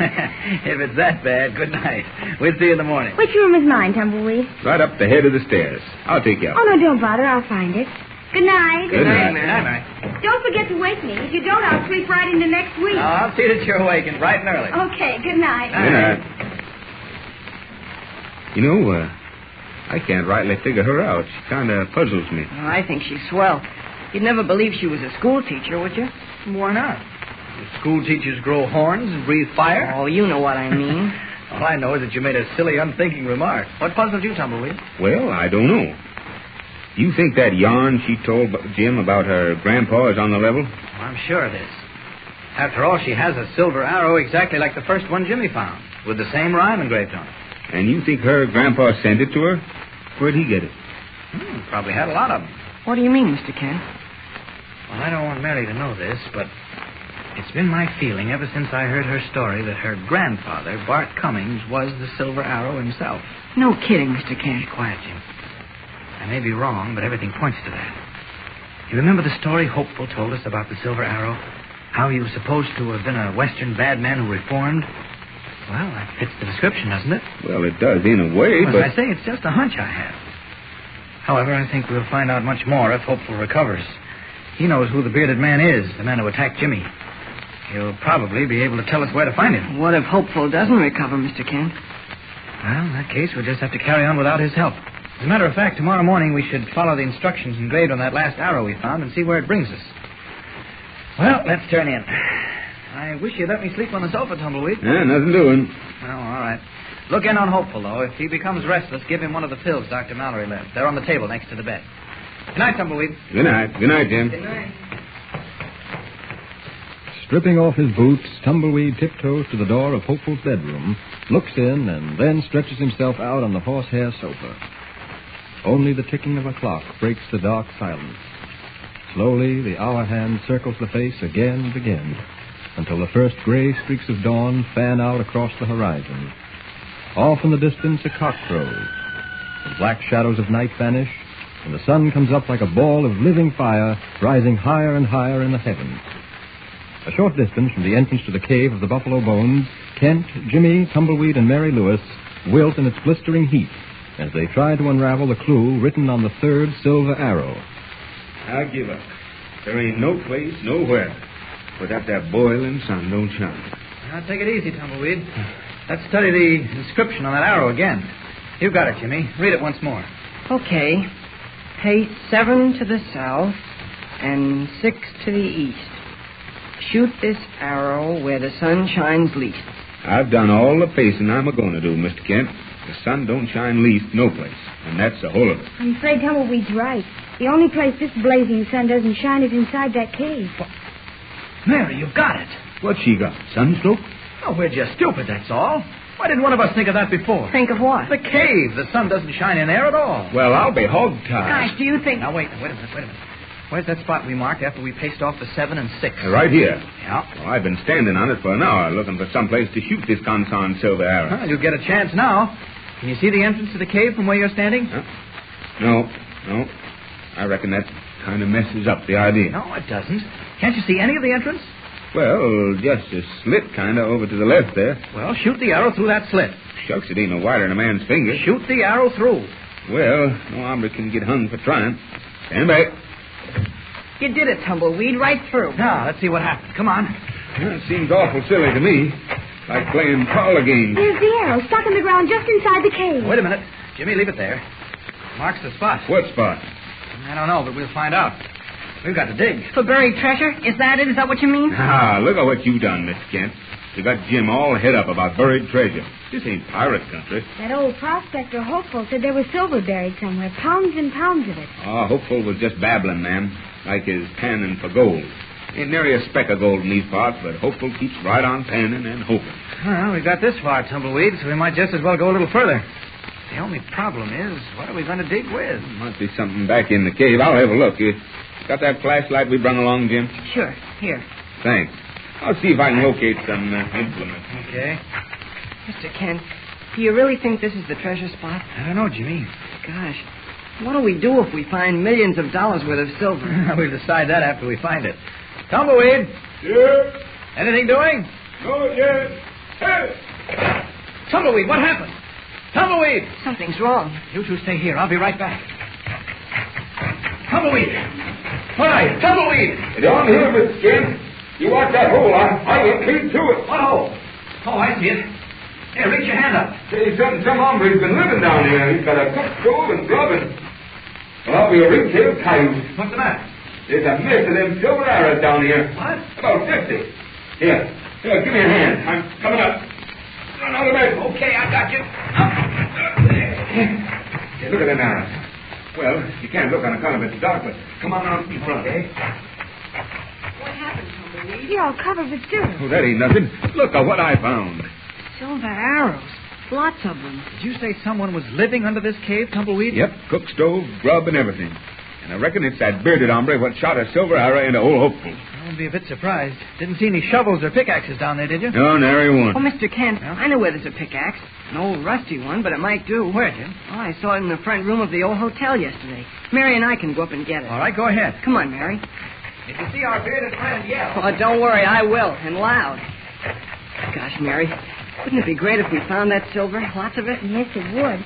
If it's that bad, good night. We'll see you in the morning. Which room is mine, Tumbleweed? Right up the head of the stairs. I'll take you out. Oh, no, don't bother. I'll find it. Good night. Good night. Good night, Mary. Don't forget to wake me. If you don't, I'll sleep right into next week. Oh, I'll see that you're awake and bright and early. Okay, good night. Good night. You know, I can't rightly figure her out. She kind of puzzles me. Oh, I think she's swell. You'd never believe she was a school teacher, would you? Why not? Do school teachers grow horns and breathe fire? Oh, you know what I mean. All I know is that you made a silly, unthinking remark. What puzzled you, Tumbleweed? Well, I don't know. Do you think that yarn she told Jim about her grandpa is on the level? Well, I'm sure it is. After all, she has a silver arrow exactly like the first one Jimmy found, with the same rhyme engraved on it. And you think her grandpa sent it to her? Where'd he get it? Probably had a lot of them. What do you mean, Mr. Kent? Well, I don't want Mary to know this, but it's been my feeling ever since I heard her story that her grandfather, Bart Cummings, was the silver arrow himself. No kidding, Mr. Kent. Be quiet, Jim. I may be wrong, but everything points to that. You remember the story Hopeful told us about the silver arrow? How he was supposed to have been a Western bad man who reformed? Well, that fits the description, doesn't it? Well, it does in a way, Well, but... as I say, it's just a hunch I have. However, I think we'll find out much more if Hopeful recovers. He knows who the bearded man is, the man who attacked Jimmy. He'll probably be able to tell us where to find him. What if Hopeful doesn't recover, Mr. Kent? Well, in that case, we'll just have to carry on without his help. As a matter of fact, tomorrow morning we should follow the instructions engraved on that last arrow we found and see where it brings us. Well, let's turn in. I wish you'd let me sleep on the sofa, Tumbleweed. Yeah, nothing doing. Well, all right. Look in on Hopeful, though. If he becomes restless, give him one of the pills Dr. Mallory left. They're on the table next to the bed. Good night, Tumbleweed. Good night. Good night, Jim. Good night. Stripping off his boots, Tumbleweed tiptoes to the door of Hopeful's bedroom, looks in, and then stretches himself out on the horsehair sofa. Only the ticking of a clock breaks the dark silence. Slowly, the hour hand circles the face again and again, until the first gray streaks of dawn fan out across the horizon. Off in the distance, a cock crows. The black shadows of night vanish, and the sun comes up like a ball of living fire, rising higher and higher in the heavens. A short distance from the entrance to the cave of the Buffalo Bones, Kent, Jimmy, Tumbleweed, and Mary Lewis wilt in its blistering heat as they try to unravel the clue written on the third silver arrow. I give up. There ain't no place, nowhere, without that boiling sun don't shine. Now, take it easy, Tumbleweed. Let's study the inscription on that arrow again. You got it, Jimmy. Read it once more. Okay. Pace 7 to the south and 6 to the east. Shoot this arrow where the sun shines least. I've done all the pacing I'm a-going to do, Mr. Kent. The sun don't shine least no place, and that's the whole of it. I'm afraid Tumbleweed's right. The only place this blazing sun doesn't shine is inside that cave. Mary, you've got it. What's she got? Sunstroke? Oh, we're just stupid, that's all. Why didn't one of us think of that before? Think of what? The cave. The sun doesn't shine in there at all. Well, I'll be hog-tied. Gosh, do you think... Now, wait a minute. Where's that spot we marked after we paced off the 7 and 6? Right here. Yeah. Well, I've been standing on it for an hour looking for some place to shoot this consarned silver arrow. Well, you'll get a chance now. Can you see the entrance to the cave from where you're standing? No. I reckon that kind of messes up the idea. No, it doesn't. Can't you see any of the entrance? Well, just a slit kind of over to the left there. Well, shoot the arrow through that slit. Shucks, it ain't no wider than a man's finger. Shoot the arrow through. Well, no hombre can get hung for trying. Stand back. You did it, Tumbleweed, right through. Now, let's see what happens. Come on. Well, it seems awful silly to me. Like playing parlor games. There's the arrow stuck in the ground just inside the cave. Wait a minute. Jimmy, leave it there. Marks the spot. What spot? I don't know, but we'll find out. We've got to dig. For buried treasure? Is that it? Is that what you mean? Ah, look at what you done, Miss Kent. You got Jim all head up about buried treasure. This ain't pirate country. That old prospector Hopeful said there was silver buried somewhere. Pounds and pounds of it. Oh, Hopeful was just babbling, ma'am. Like his panning for gold. Ain't nary a speck of gold in these parts, but Hopeful keeps right on panning and hoping. Well, we got this far, Tumbleweed, so we might just as well go a little further. The only problem is, what are we going to dig with? Might be something back in the cave. I'll have a look. You got that flashlight we brung along, Jim? Sure. Here. Thanks. I'll see if I can locate some implements. Okay. Mr. Kent, do you really think this is the treasure spot? I don't know, Jimmy. Gosh, what do we do if we find millions of dollars worth of silver? We'll decide that after we find it. Tumbleweed? Yeah? Anything doing? No, yes. Hey! Tumbleweed, what happened? Tumbleweed! Something's wrong. You two stay here. I'll be right back. Tumbleweed! Why, Tumbleweed! Down here, Miss Kent. You watch that hole. I will clean to it. What hole? Oh, I see it. Here, reach your hand up. Say, some hombre's been living down there. He's got a cook stove and grubbing. Well, I'll be a ring-tailed coyote. What's the matter? There's a mess of them silver arrows down here. What? About 50. Here, give me a hand. I'm coming up. Run out of bed. Okay, I got you. Hey, look at them arrows. Well, you can't look on account of it's dark, but come on out in front. Okay. What happened, Tumbleweed? You're all covered with dirt. Oh, that ain't nothing. Look at what I found. Silver arrows. Lots of them. Did you say someone was living under this cave, Tumbleweed? Yep, cook stove, grub, and everything. And I reckon it's that bearded hombre what shot a silver arrow into old Hopeful. I wouldn't be a bit surprised. Didn't see any shovels or pickaxes down there, did you? No, nary one. Oh, Mr. Kent, I know where there's a pickaxe. An old rusty one, but it might do. Where, Jim? Oh, I saw it in the front room of the old hotel yesterday. Mary and I can go up and get it. All right, go ahead. Come on, Mary. If you see our bearded friend, yell. Oh, don't worry, I will, and loud. Gosh, Mary, wouldn't it be great if we found that silver? Lots of it? Yes, it would.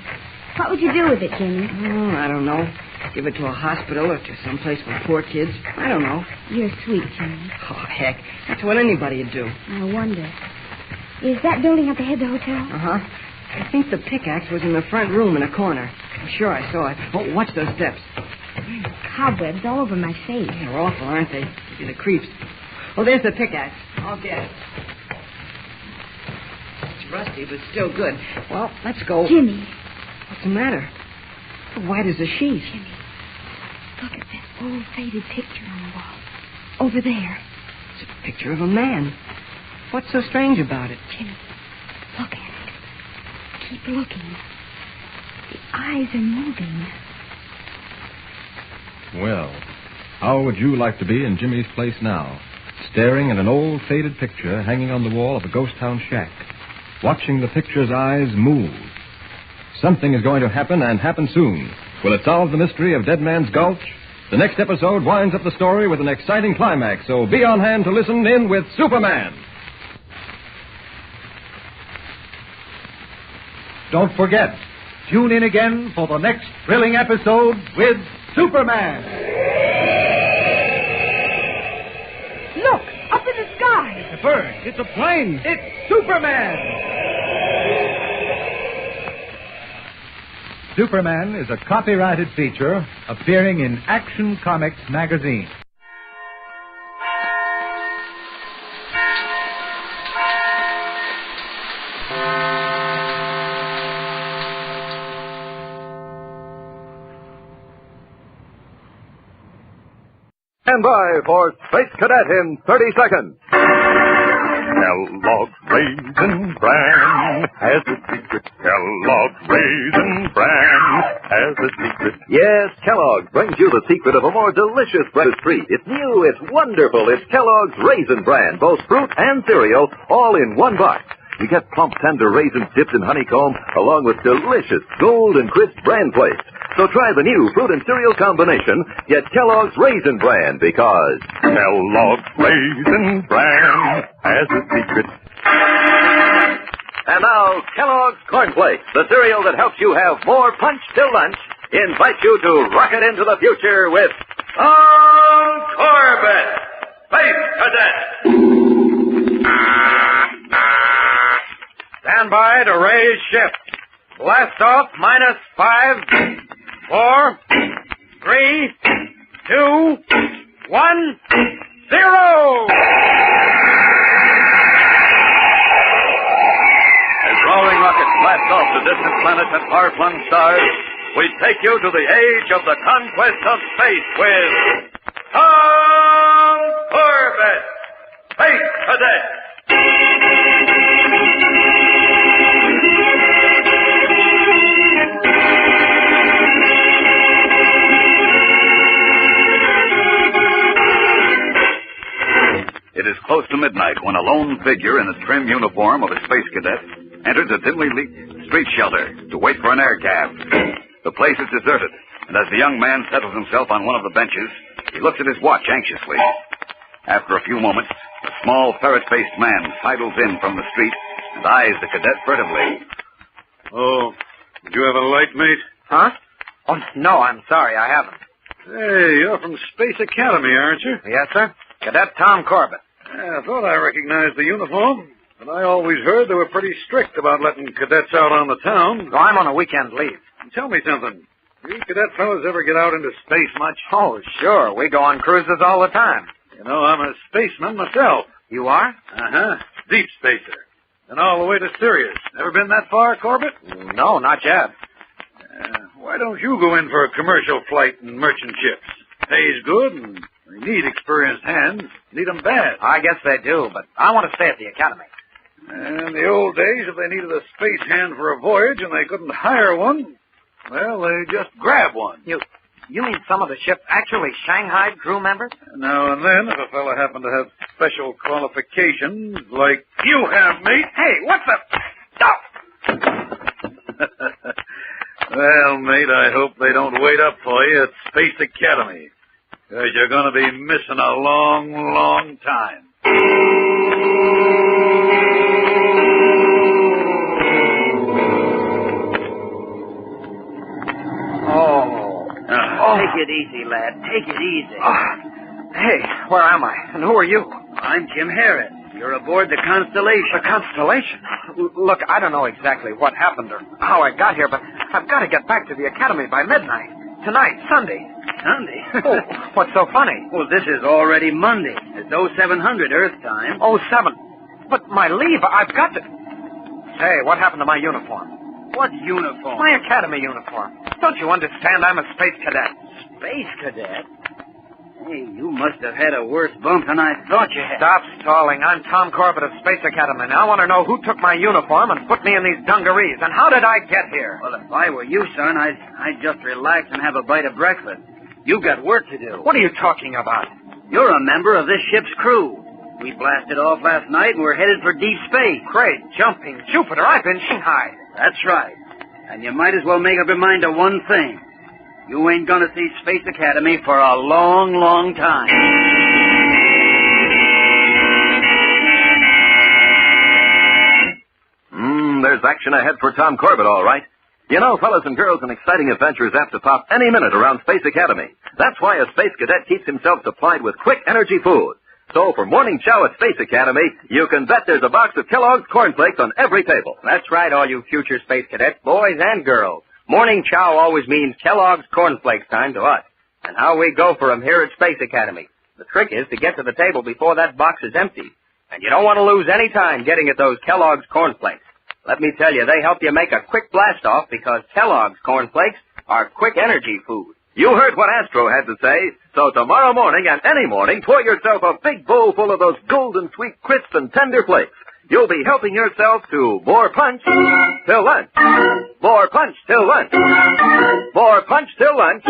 What would you do with it, Jimmy? Oh, I don't know. Give it to a hospital or to someplace for poor kids. I don't know. You're sweet, Jimmy. Oh, heck. That's what anybody would do. I wonder. Is that building up ahead the hotel? Uh-huh. I think the pickaxe was in the front room in a corner. I'm sure I saw it. Oh, watch those steps. Cobwebs all over my face. They're awful, aren't they? Give you the creeps. Oh, there's the pickaxe. I'll get it. It's rusty, but still good. Well, let's go. Jimmy. What's the matter? White as a sheet. Jimmy, look at that old faded picture on the wall. Over there. It's a picture of a man. What's so strange about it? Jimmy, look at it. Keep looking. The eyes are moving. Well, how would you like to be in Jimmy's place now, staring at an old faded picture hanging on the wall of a ghost town shack, watching the picture's eyes move? Something is going to happen, and happen soon. Will it solve the mystery of Dead Man's Gulch? The next episode winds up the story with an exciting climax, so be on hand to listen in with Superman. Don't forget, tune in again for the next thrilling episode with Superman. Look, up in the sky. It's a bird. It's a plane. It's Superman. Superman is a copyrighted feature appearing in Action Comics magazine. Stand by for Space Cadet in 30 seconds. Kellogg's Raisin Bran has a secret. Kellogg's Raisin Bran has a secret. Yes, Kellogg's brings you the secret of a more delicious breakfast treat. It's new, it's wonderful. It's Kellogg's Raisin Bran, both fruit and cereal, all in one box. You get plump, tender raisins dipped in honeycomb, along with delicious gold and crisp bran flakes. So try the new fruit and cereal combination. Get Kellogg's Raisin Bran, because Kellogg's Raisin Bran has a secret. And now, Kellogg's Corn Flakes, the cereal that helps you have more punch till lunch, invites you to rocket into the future with Corbett, Space Cadet. Stand by to raise shift. Blast off -5, 4, 3, 2, 1, 0! As roaring rockets blast off to distant planets and far-flung stars, we take you to the age of the conquest of space with Tom Corbett, Space Cadet. It is close to midnight when a lone figure in the trim uniform of a space cadet enters a dimly lit street shelter to wait for an air cab. The place is deserted, and as the young man settles himself on one of the benches, he looks at his watch anxiously. After a few moments, a small ferret-faced man sidles in from the street and eyes the cadet furtively. Oh, did you have a light, mate? Huh? Oh, no, I'm sorry, I haven't. Hey, you're from Space Academy, aren't you? Yes, sir. Cadet Tom Corbett. Yeah, I thought I recognized the uniform, but I always heard they were pretty strict about letting cadets out on the town. So I'm on a weekend leave. Tell me something. You cadet fellas ever get out into space much? Oh, sure. We go on cruises all the time. You know, I'm a spaceman myself. You are? Uh-huh. Deep spacer. And all the way to Sirius. Ever been that far, Corbett? No, not yet. Why don't you go in for a commercial flight in merchant ships? Pays good, and they need experienced hands. Need them bad. I guess they do, but I want to stay at the academy. In the old days, if they needed a space hand for a voyage and they couldn't hire one, well, they just grab one. You mean some of the ships actually Shanghaied crew members? Now and then, if a fella happened to have special qualifications like you have, mate. Hey, what's the... Stop! Well, mate, I hope they don't wait up for you at Space Academy, because you're going to be missing a long, long time. Take it easy, lad. Take it easy. Hey, where am I? And who are you? I'm Jim Harris. You're aboard the Constellation. The Constellation? Look, I don't know exactly what happened or how I got here, but I've got to get back to the academy by midnight. Tonight, Sunday. Sunday? Oh, what's so funny? Well, this is already Monday. It's 0700 Earth time. 07. But my leave, I've got to... Say, what happened to my uniform? What uniform? My academy uniform. Don't you understand? I'm a space cadet. Space cadet? Hey, you must have had a worse bump than I thought you had. Stop stalling. I'm Tom Corbett of Space Academy. Now I want to know who took my uniform and put me in these dungarees, and how did I get here? Well, if I were you, son, I'd just relax and have a bite of breakfast. You've got work to do. What are you talking about? You're a member of this ship's crew. We blasted off last night and we're headed for deep space. Great jumping Jupiter. I've been Shanghaied. That's right. And you might as well make up your mind to one thing. You ain't gonna see Space Academy for a long, long time. There's action ahead for Tom Corbett, all right. You know, fellas and girls, an exciting adventure is apt to pop any minute around Space Academy. That's why a space cadet keeps himself supplied with quick energy food. So for morning chow at Space Academy, you can bet there's a box of Kellogg's Corn Flakes on every table. That's right, all you future space cadets, boys and girls. Morning chow always means Kellogg's Corn Flakes time to us. And how we go for 'em here at Space Academy. The trick is to get to the table before that box is empty. And you don't want to lose any time getting at those Kellogg's Corn Flakes. Let me tell you, they help you make a quick blast-off because Kellogg's Corn Flakes are quick energy food. You heard what Astro had to say, so tomorrow morning and any morning, pour yourself a big bowl full of those golden sweet, crisp, and tender flakes. You'll be helping yourself to more punch till lunch. More punch till lunch. More punch till lunch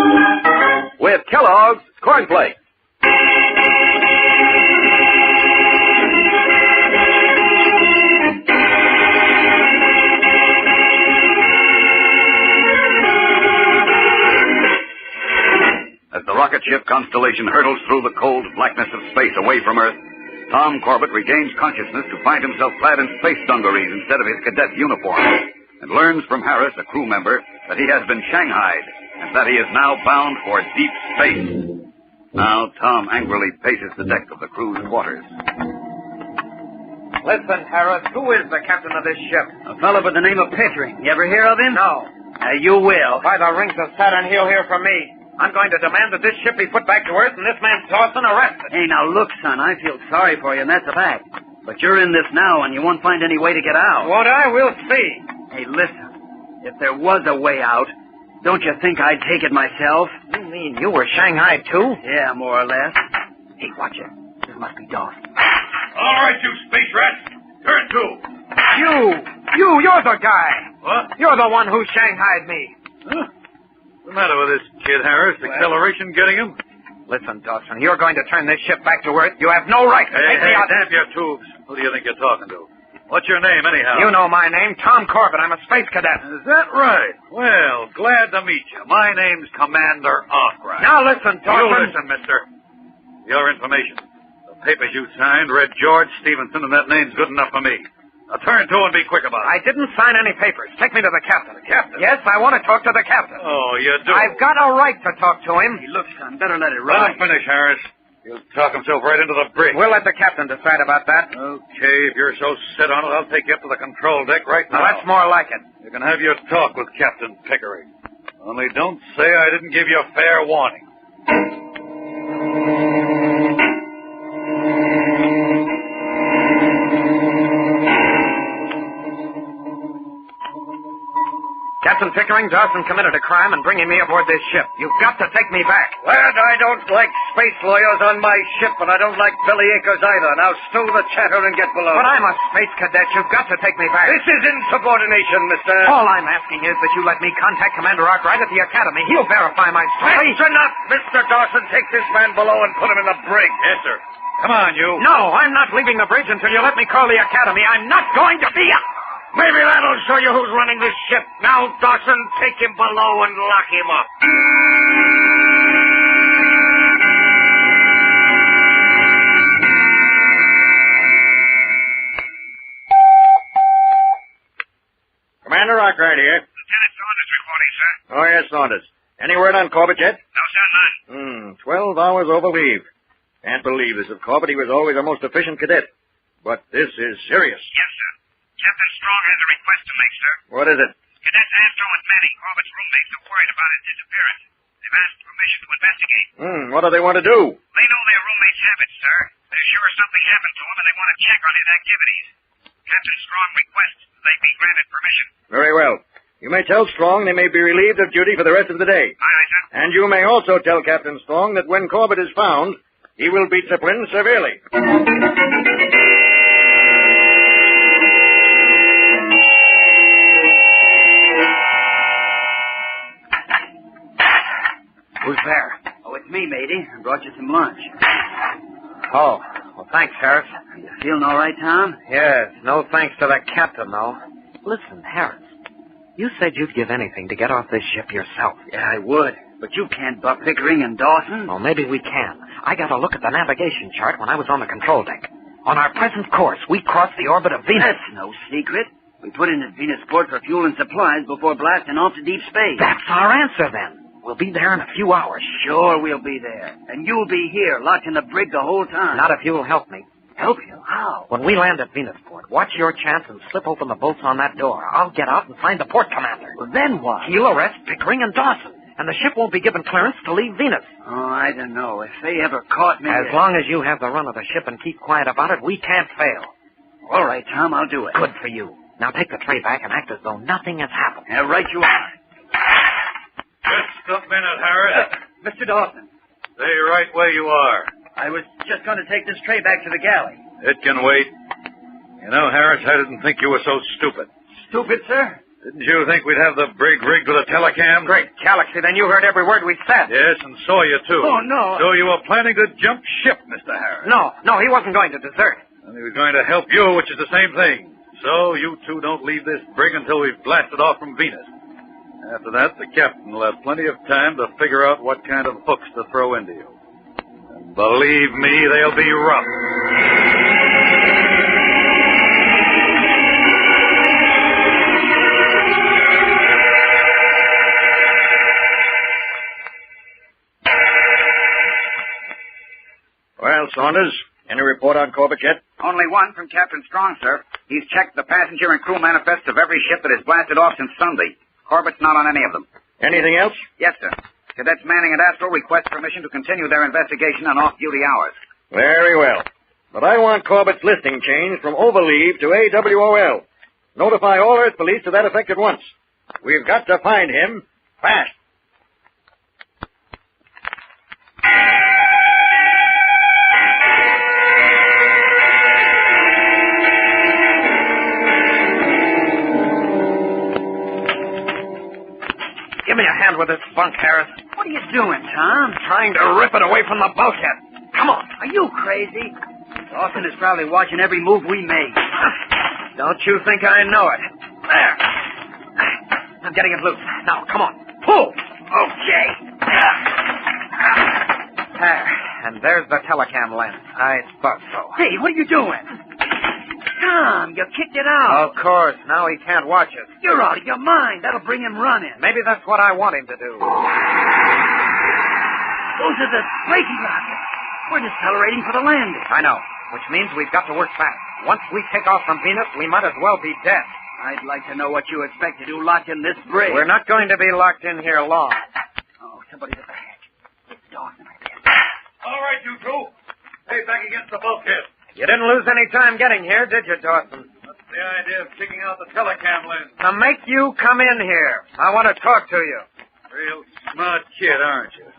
with Kellogg's Corn Flakes. As the rocket ship Constellation hurtles through the cold blackness of space away from Earth, Tom Corbett regains consciousness to find himself clad in space dungarees instead of his cadet uniform, and learns from Harris, a crew member, that he has been Shanghaied, and that he is now bound for deep space. Now Tom angrily paces the deck of the crew's quarters. Listen, Harris, who is the captain of this ship? A fellow by the name of Pittering. You ever hear of him? No. You will. By the rings of Saturn, he'll hear from me. I'm going to demand that this ship be put back to Earth and this man Dawson arrested. Hey, now look, son, I feel sorry for you, and that's a fact. But you're in this now, and you won't find any way to get out. What I will see. Hey, listen. If there was a way out, don't you think I'd take it myself? You mean you were Shanghaied, too? Yeah, more or less. Hey, watch it. This must be Dawson. All right, you space rats. Turn to. You're the guy. What? You're the one who Shanghaied me. Huh? What's the matter with this kid, Harris? Acceleration getting him? Listen, Dawson, you're going to turn this ship back to Earth. You have no right to take me out. Damp your tubes. Who do you think you're talking to? What's your name, anyhow? You know my name, Tom Corbett. I'm a space cadet. Is that right? Well, glad to meet you. My name's Commander Arkwright. Now listen, Dawson. You listen, mister. Your information. The papers you signed read George Stevenson, and that name's good enough for me. Now turn to and be quick about it. I didn't sign any papers. Take me to the captain. The captain? Yes, I want to talk to the captain. Oh, you do? I've got a right to talk to him. Hey, look, son, better let it Let ride. him finish, Harris. He'll talk himself right into the brig. We'll let the captain decide about that. Okay, if you're so set on it, I'll take you up to the control deck right now. Now, that's more like it. You can have your talk with Captain Pickering. Only don't say I didn't give you fair warning. Captain Pickering, Dawson committed a crime in bringing me aboard this ship. You've got to take me back. Lad, I don't like space lawyers on my ship, and I don't like Billy Akers either. Now stow the chatter and get below. But I'm a space cadet. You've got to take me back. This is insubordination, mister. All I'm asking is that you let me contact Commander Arkwright at the Academy. He'll verify my story. That's enough, Mr. Dawson. Take this man below and put him in the brig. Yes, sir. Come on, you. No, I'm not leaving the bridge until you let me call the Academy. I'm not going to be Maybe that'll show you who's running this ship. Now, Dawson, take him below and lock him up. Commander Arkwright here. Lieutenant Saunders reporting, sir. Oh, yes, Saunders. Any word on Corbett yet? No, sir, none. 12 hours over leave. Can't believe this of Corbett. He was always a most efficient cadet. But this is serious. Yes, sir. Captain Strong has a request to make, sir. What is it? Cadets Astro and Manning, Corbett's roommates, are worried about his disappearance. They've asked permission to investigate. What do they want to do? They know their roommate's habits, sir. They're sure something happened to him, and they want to check on his activities. Captain Strong requests they be granted permission. Very well. You may tell Strong they may be relieved of duty for the rest of the day. Aye, aye, sir. And you may also tell Captain Strong that when Corbett is found, he will be disciplined severely. Who's there? Oh, it's me, matey. I brought you some lunch. Oh, well, thanks, Harris. You feeling all right, Tom? Yes, no thanks to the captain, though. Listen, Harris, you said you'd give anything to get off this ship yourself. Yeah, I would. But you can't buck Pickering and Dawson. Well, maybe we can. I got a look at the navigation chart when I was on the control deck. On our present course, we crossed the orbit of Venus. That's no secret. We put in at Venusport for fuel and supplies before blasting off to deep space. That's our answer, then. We'll be there in a few hours. Sure we'll be there. And you'll be here, locked in the brig the whole time. Not if you'll help me. Help you? How? When we land at Venusport, watch your chance and slip open the bolts on that door. I'll get out and find the port commander. Well, then what? He'll arrest Pickering and Dawson, and the ship won't be given clearance to leave Venus. Oh, I don't know. If they ever caught me... As long as you have the run of the ship and keep quiet about it, we can't fail. All right, Tom, I'll do it. Good for you. Now take the tray back and act as though nothing has happened. Yeah, right you are. Just a minute, Harris. Mr. Dawson. Stay right where you are. I was just going to take this tray back to the galley. It can wait. You know, Harris, I didn't think you were so stupid. Stupid, sir? Didn't you think we'd have the brig rigged with a telecam? Great galaxy, then you heard every word we said. Yes, and saw you, too. Oh, no. So you were planning to jump ship, Mr. Harris. No, he wasn't going to desert. And he was going to help you, which is the same thing. So you two don't leave this brig until we've blasted off from Venus. After that, the captain will have plenty of time to figure out what kind of hooks to throw into you. And believe me, they'll be rough. Well, Saunders, any report on Corbett yet? Only one from Captain Strong, sir. He's checked the passenger and crew manifests of every ship that has blasted off since Sunday. Corbett's not on any of them. Anything else? Yes, sir. Cadets manning at Astro request permission to continue their investigation on off-duty hours. Very well. But I want Corbett's listing changed from overleave to AWOL. Notify all Earth Police to that effect at once. We've got to find him fast. Give me a hand with this bunk, Harris. What are you doing, Tom? Trying to rip it away from the bulkhead. Come on. Are you crazy? Dawson is probably watching every move we make. Don't you think I know it? There. I'm getting it loose. Now, come on. Pull. Okay. There. And there's the telecam lens. I thought so. Hey, what are you doing? Tom, you kicked it out. Of course. Now he can't watch us. You're out of your mind. That'll bring him running. Maybe that's what I want him to do. Those are the braking rockets. We're decelerating for the landing. I know, which means we've got to work fast. Once we take off from Venus, we might as well be dead. I'd like to know what you expect to do locked in this brig. We're not going to be locked in here long. Oh, somebody's at the hatch. It's Dawson, I guess. All right, you two. Stay back against the bulkhead. You didn't lose any time getting here, did you, Dawson? What's the idea of kicking out the telecam lens? To make you come in here. I want to talk to you. Real smart kid, aren't you?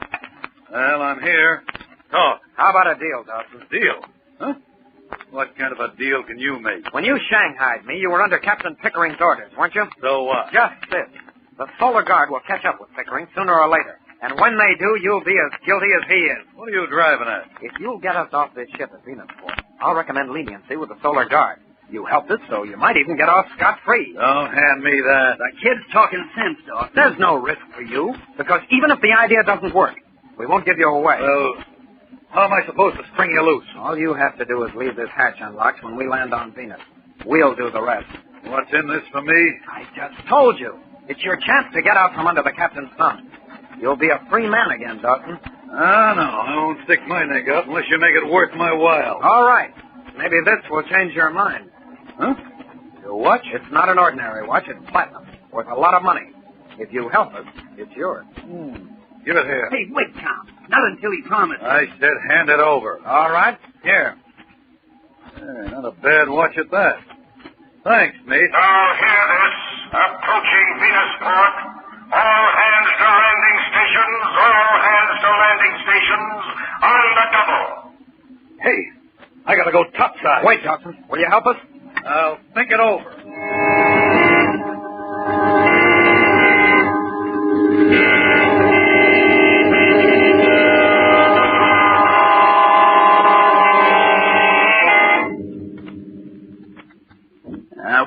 Well, I'm here. Talk. How about a deal, Dawson? Deal? Huh? What kind of a deal can you make? When you Shanghaied me, you were under Captain Pickering's orders, weren't you? So what? Just this. The Solar Guard will catch up with Pickering sooner or later. And when they do, you'll be as guilty as he is. What are you driving at? If you'll get us off this ship at Venusport, I'll recommend leniency with the Solar Guard. You helped us, so you might even get off scot-free. Don't hand me that. The kid's talking sense, Dawson. There's no risk for you, because even if the idea doesn't work, we won't give you away. Well, how am I supposed to spring you loose? All you have to do is leave this hatch unlocked when we land on Venus. We'll do the rest. What's in this for me? I just told you. It's your chance to get out from under the captain's thumb. You'll be a free man again, Dawson. Ah, no. I won't stick my neck out unless you make it worth my while. All right. Maybe this will change your mind. Huh? Your watch? It's not an ordinary watch. It's platinum. Worth a lot of money. If you help us, it's yours. Give it here. Hey, wait, Tom. Not until he promises. I said hand it over. All right. Here. Not a bad watch at that. Thanks, mate. Now hear this. Approaching Venusport. All hands to landing stations. All hands to landing stations. On the double. Hey, I gotta go topside. Wait, Dawson. Will you help us? I'll think it over.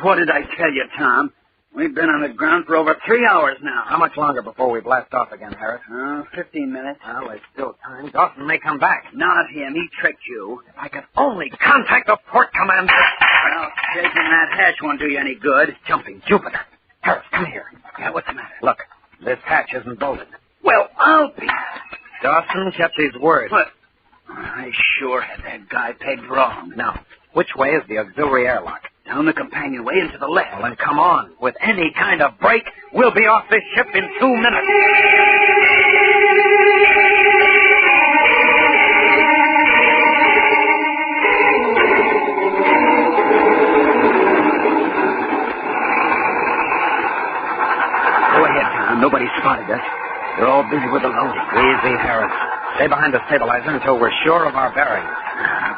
What did I tell you, Tom? We've been on the ground for over 3 hours now. How much longer before we blast off again, Harris? 15 minutes. Well, there's still time. Dawson may come back. Not him. He tricked you. If I could only contact the port commander. Well, shaking that hatch won't do you any good. Jumping Jupiter. Harris, come here. Yeah, what's the matter? Look, this hatch isn't bolted. Well, I'll be... Dawson kept his word. What? I sure had that guy pegged wrong. Now, which way is the auxiliary airlock? Down the companionway and to the left. Well, then come on. With any kind of break, we'll be off this ship in 2 minutes. Go ahead, Tom. Nobody spotted us. They're all busy with the loading. Easy, Harris. Stay behind the stabilizer until we're sure of our bearings.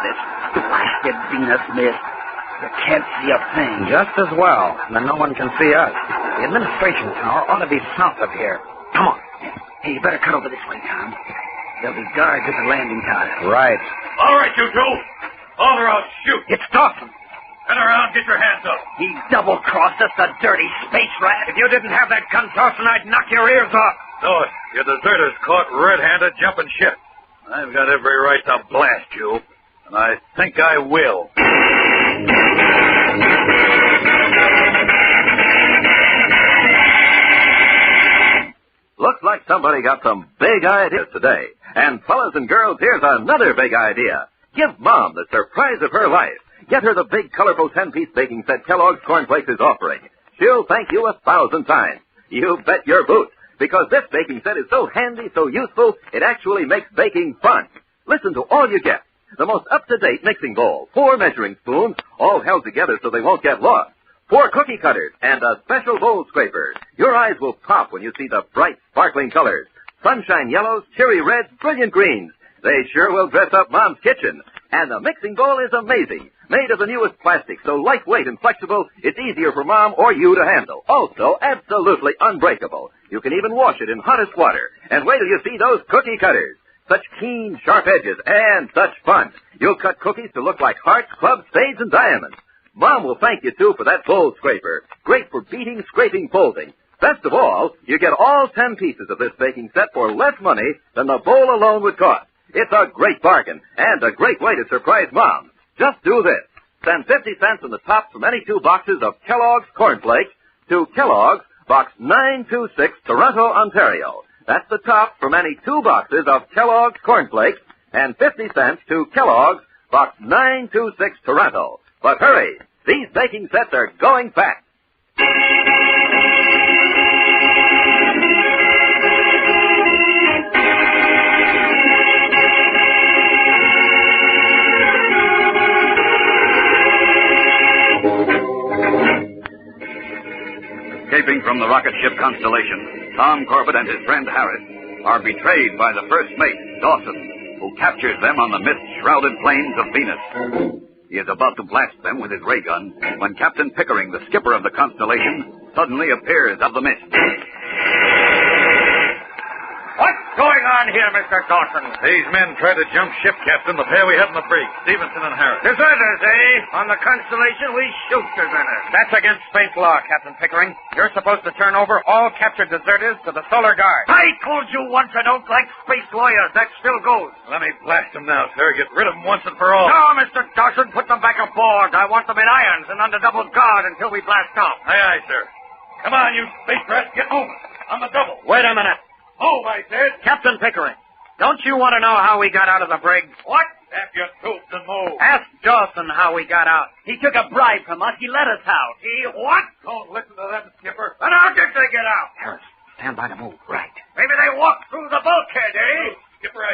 This blasted Venus mist. You can't see a thing. Just as well. Then no one can see us. The administration tower ought to be south of here. Come on. Hey, you better cut over this way, Tom. There'll be guards at the landing tower. Right. All right, you two. Over, I'll shoot. It's Dawson. Turn around, get your hands up. He double-crossed us, the dirty space rat. If you didn't have that gun, Dawson, I'd knock your ears off. No, your deserters caught red-handed jumping ship. I've got every right to blast you, and I think I will. Looks like somebody got some big ideas today. And fellas and girls, here's another big idea. Give Mom the surprise of her life. Get her the big, colorful 10-piece baking set Kellogg's Cornflakes is offering. She'll thank you 1,000 times. You bet your boots. because this baking set is so handy, so useful, it actually makes baking fun. Listen to all you get. The most up-to-date mixing bowl, 4 measuring spoons, all held together so they won't get lost, 4 cookie cutters, and a special bowl scraper. Your eyes will pop when you see the bright, sparkling colors. Sunshine yellows, cherry reds, brilliant greens. They sure will dress up Mom's kitchen. And the mixing bowl is amazing. Made of the newest plastic, so lightweight and flexible, it's easier for Mom or you to handle. Also, absolutely unbreakable. You can even wash it in hottest water. And wait till you see those cookie cutters. Such keen, sharp edges, and such fun. You'll cut cookies to look like hearts, clubs, spades, and diamonds. Mom will thank you, too, for that bowl scraper. Great for beating, scraping, folding. Best of all, you get all 10 pieces of this baking set for less money than the bowl alone would cost. It's a great bargain, and a great way to surprise Mom. Just do this. Send 50 cents in the top from any 2 boxes of Kellogg's Corn Flakes to Kellogg's, Box 926, Toronto, Ontario. That's the top from any 2 boxes of Kellogg's Corn Flakes, and 50 cents to Kellogg's, Box 926, Toronto. But hurry, these baking sets are going fast. Escaping from the rocket ship Constellation, Tom Corbett and his friend Harris are betrayed by the first mate, Dawson, who captures them on the mist-shrouded plains of Venus. He is about to blast them with his ray gun when Captain Pickering, the skipper of the Constellation, suddenly appears out of the mist. What's going on here, Mr. Dawson? These men tried to jump ship, Captain. The pair we had in the brig, Stevenson and Harris. Deserters, eh? On the Constellation, we shoot deserters. That's against space law, Captain Pickering. You're supposed to turn over all captured deserters to the Solar Guard. I told you once I don't like space lawyers. That still goes. Let me blast them now, sir. Get rid of them once and for all. No, Mr. Dawson, put them back aboard. I want them in irons and under double guard until we blast off. Aye, aye, sir. Come on, you space rats. Get moving. On the double. Wait a minute. Move, I said. Captain Pickering, don't you want to know how we got out of the brig? What? Tap your tooth and move. Ask Dawson how we got out. He took a bribe from us. He let us out. He what? Don't listen to them, Skipper. Then how did they get out? Harris, stand by to move. Right. Maybe they walked through the bulkhead, eh? Skipper,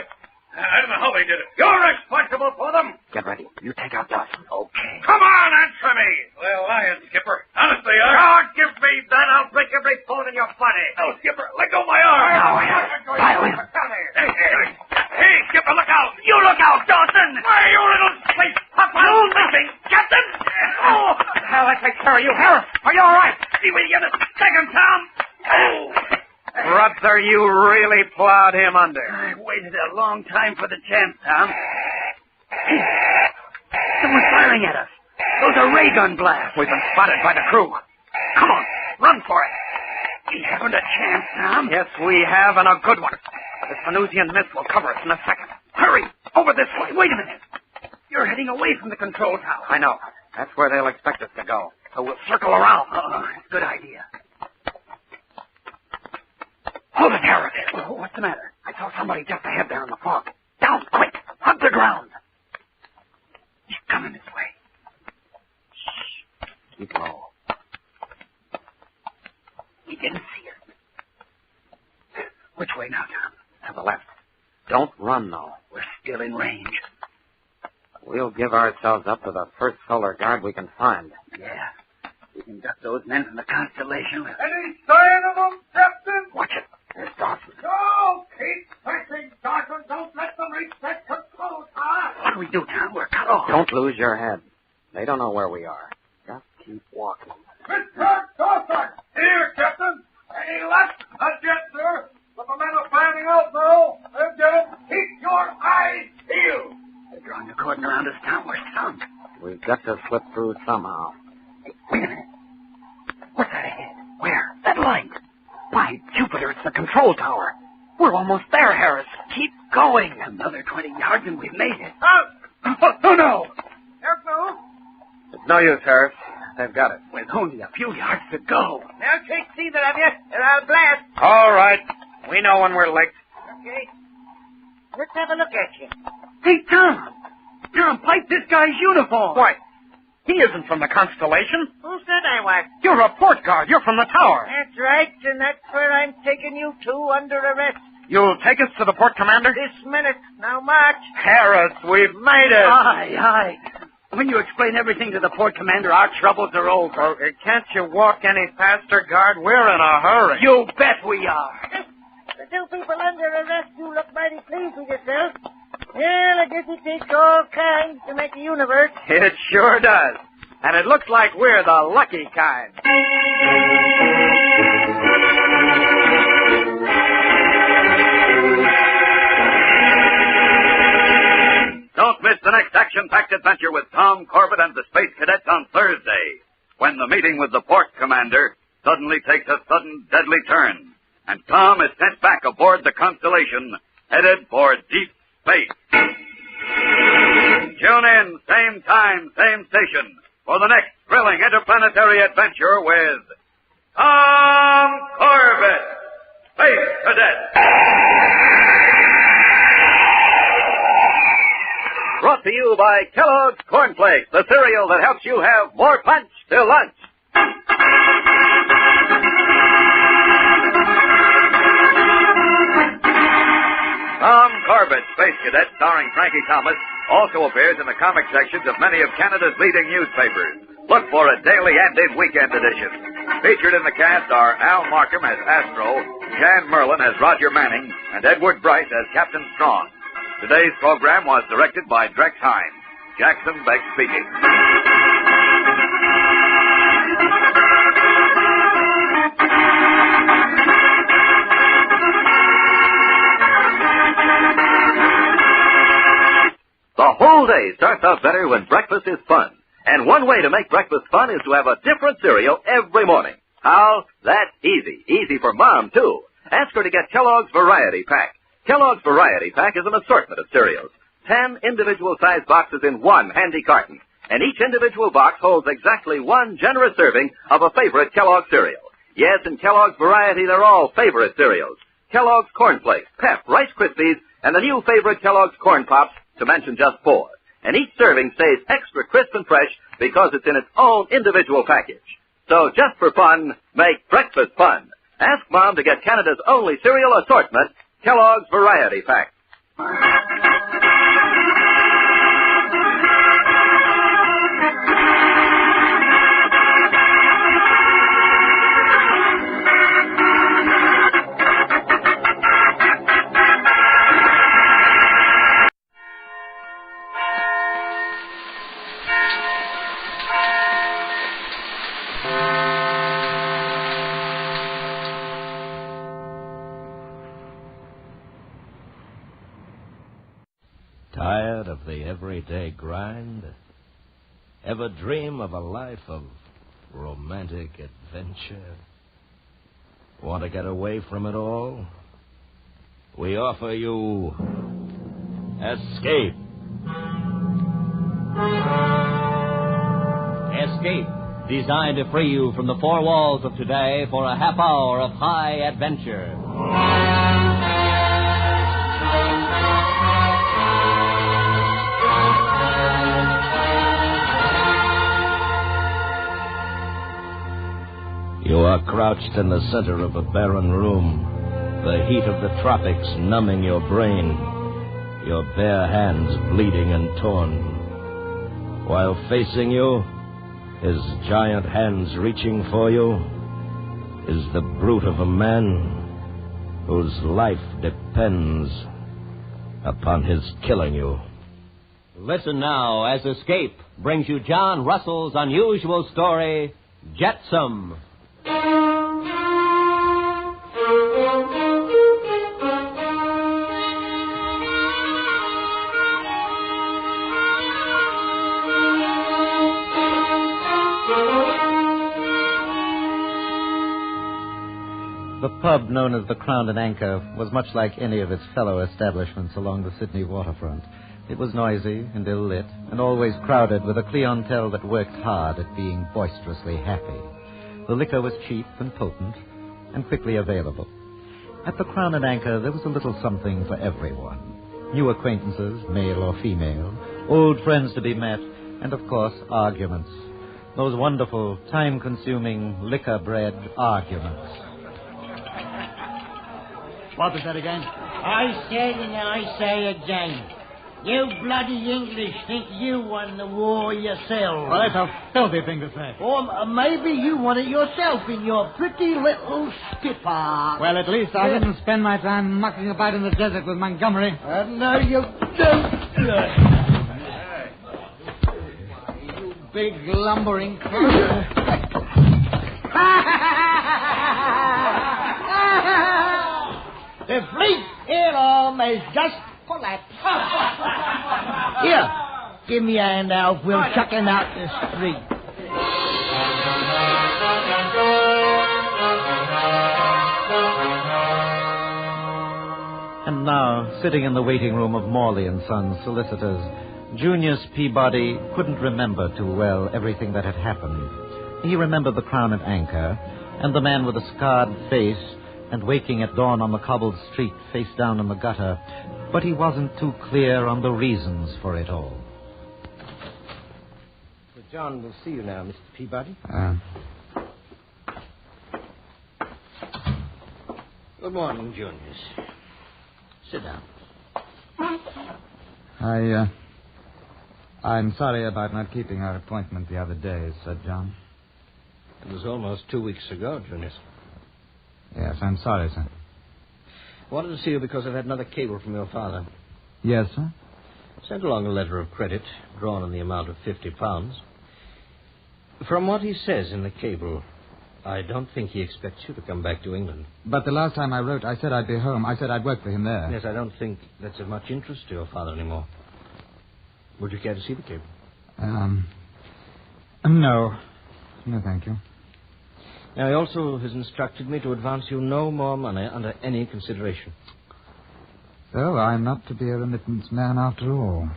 I don't know how they did it. You're responsible for them. Get ready. You take out Dawson. Okay. Come on, answer me. They're lying, Skipper. Honest they are. God, give me that. I'll break every bone in your body. No, Skipper, let go of my arm. Now, Harris, silence. Hey, Skipper, look out. You look out, Dawson. Why, you little space pup. You leaving, Captain. Oh. Hell, I take care of you. Harris, are you all right? See when you get a second, Tom. Oh. Brother, you really plowed him under. I waited a long time for the chance, Tom. Someone's firing at us. Those are ray gun blasts. We've been spotted by the crew. Come on, run for it. We haven't a chance, Tom. Yes, we have, and a good one. This Venusian mist will cover us in a second. Hurry, over this way. Wait a minute. You're heading away from the control tower. I know. That's where they'll expect us to go. So we'll circle around. Oh, good idea. Hold it, Harris. Oh, what's the matter? I saw somebody just ahead there in the fog. Down, quick. Hug the ground. He's coming this way. Shh. Keep low. He didn't see us. Which way now, Tom? To the left. Don't run, though. We're still in range. We'll give ourselves up to the first Solar Guard we can find. Yeah. We can duck those men from the Constellation. Any sign of them, Captain? Watch it. There's Dawson. No! Keep pressing, Dawson. Don't let them reach that control tower. What do we do, Tom? We're cut off. Don't lose your head. They don't know where we are. Just keep walking. Mr. Dawson! Here, Captain. Any luck? Not yet, sir. But the men are finding out now. They'll get them. Keep your eyes peeled. They're drawing the cordon around us, Tom. We're sunk. We've got to slip through somehow. Hey, wait a minute. What's that ahead? Where? That light. By Jupiter, it's the control tower. We're almost there, Harris. Keep going. Another 20 yards and we've made it. Oh, no. Careful. It's no use, Harris. They've got it. With only a few yards to go. Now take either of you, and I'll blast. All right. We know when we're licked. Okay. Let's have a look at you. Hey, Tom. Tom, pipe this guy's uniform. Why? He isn't from the Constellation. Who said I was? You're a port guard. You're from the tower. That's right, and that's where I'm taking you to under arrest. You'll take us to the port commander? This minute. Now march. Harris, we've made it. Aye. When you explain everything to the port commander, our troubles are over. Well, can't you walk any faster, guard? We're in a hurry. You bet we are. The two people under arrest, you look mighty pleased with yourself. Well, I guess it takes all kinds to make a universe. It sure does. And it looks like we're the lucky kind. Don't miss the next action-packed adventure with Tom Corbett and the Space Cadets on Thursday, when the meeting with the port commander suddenly takes a sudden deadly turn, and Tom is sent back aboard the Constellation, headed for deep space. Tune in, same time, same station, for the next thrilling interplanetary adventure with Tom Corbett, Space Cadet. Brought to you by Kellogg's Corn Flakes, the cereal that helps you have more punch till lunch. Tom Corbett, Space Cadet, starring Frankie Thomas, also appears in the comic sections of many of Canada's leading newspapers. Look for a daily and in weekend edition. Featured in the cast are Al Markham as Astro, Jan Merlin as Roger Manning, and Edward Bryce as Captain Strong. Today's program was directed by Drex Hines. Jackson Beck speaking. The whole day starts out better when breakfast is fun. And one way to make breakfast fun is to have a different cereal every morning. How? That's easy. Easy for Mom, too. Ask her to get Kellogg's Variety Pack. Kellogg's Variety Pack is an assortment of cereals. 10 individual-sized boxes in one handy carton. And each individual box holds exactly one generous serving of a favorite Kellogg cereal. Yes, in Kellogg's Variety, they're all favorite cereals. Kellogg's Corn Flakes, Pep, Rice Krispies, and the new favorite Kellogg's Corn Pops, to mention just 4. And each serving stays extra crisp and fresh because it's in its own individual package. So just for fun, make breakfast fun. Ask Mom to get Canada's only cereal assortment, Kellogg's Variety Pack. Tired of the everyday grind? Ever dream of a life of romantic adventure? Want to get away from it all? We offer you Escape. Escape, designed to free you from the four walls of today for a half hour of high adventure. You are crouched in the center of a barren room, the heat of the tropics numbing your brain, your bare hands bleeding and torn. While facing you, his giant hands reaching for you, is the brute of a man whose life depends upon his killing you. Listen now as Escape brings you John Russell's unusual story, Jetsam. The pub known as the Crown and Anchor was much like any of its fellow establishments along the Sydney waterfront. It was noisy and ill-lit and always crowded with a clientele that worked hard at being boisterously happy. The liquor was cheap and potent and quickly available. At the Crown and Anchor, there was a little something for everyone. New acquaintances, male or female, old friends to be met, And, of course, arguments. Those wonderful, time-consuming, liquor-bred arguments. What was that again? I said and I say again. You bloody English think you won the war yourself. Well, that's a filthy thing to say. Or maybe you won it yourself in your pretty little skipper. Well, at least I didn't spend my time mucking about in the desert with Montgomery. No, you don't. You big lumbering... The fleet here arm has just collapsed. Here, give me a hand, Alf. We'll chuck him out the street. And now, sitting in the waiting room of Morley & Sons solicitors, Junius Peabody couldn't remember too well everything that had happened. He remembered the Crown and Anchor, and the man with the scarred face, and waking at dawn on the cobbled street, face down in the gutter, but he wasn't too clear on the reasons for it all. Well, John will see you now, Mr. Peabody. Good morning, Junius. Sit down. I'm sorry about not keeping our appointment the other day, Sir John. It was almost 2 weeks ago, Junius. Yes, I'm sorry, sir. I wanted to see you because I've had another cable from your father. Yes, sir? Sent along a letter of credit, drawn in the amount of £50. From what he says in the cable, I don't think he expects you to come back to England. But the last time I wrote, I said I'd be home. I said I'd work for him there. Yes, I don't think that's of much interest to your father anymore. Would you care to see the cable? No. No, thank you. Now, he also has instructed me to advance you no more money under any consideration. So I'm not to be a remittance man after all.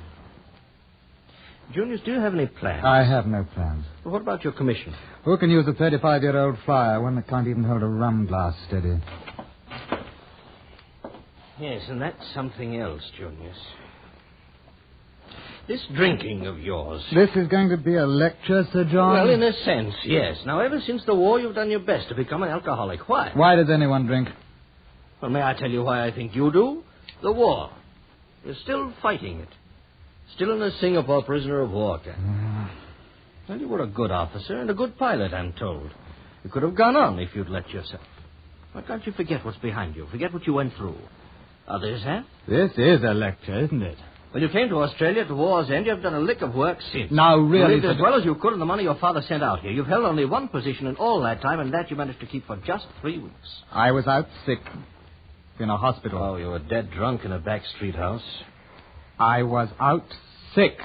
Junius, do you have any plans? I have no plans. Well, what about your commission? Who can use a 35-year-old flyer, one that can't even hold a rum glass steady? Yes, and that's something else, Junius. This drinking of yours. This is going to be a lecture, Sir John? Well, in a sense, yes. Now, ever since the war, you've done your best to become an alcoholic. Why? Why does anyone drink? Well, may I tell you why I think you do? The war. You're still fighting it. Still in a Singapore prisoner of war camp. Well, you were a good officer and a good pilot, I'm told. You could have gone on if you'd let yourself. Why can't you forget what's behind you? Forget what you went through. Others have? This is a lecture, isn't it? When you came to Australia at the war's end, you've done a lick of work since. Now, really... You lived as well as you could on the money your father sent out here. You've held only one position in all that time, and that you managed to keep for just 3 weeks. I was out sick. In a hospital. Oh, you were dead drunk in a back street house. I was out sick.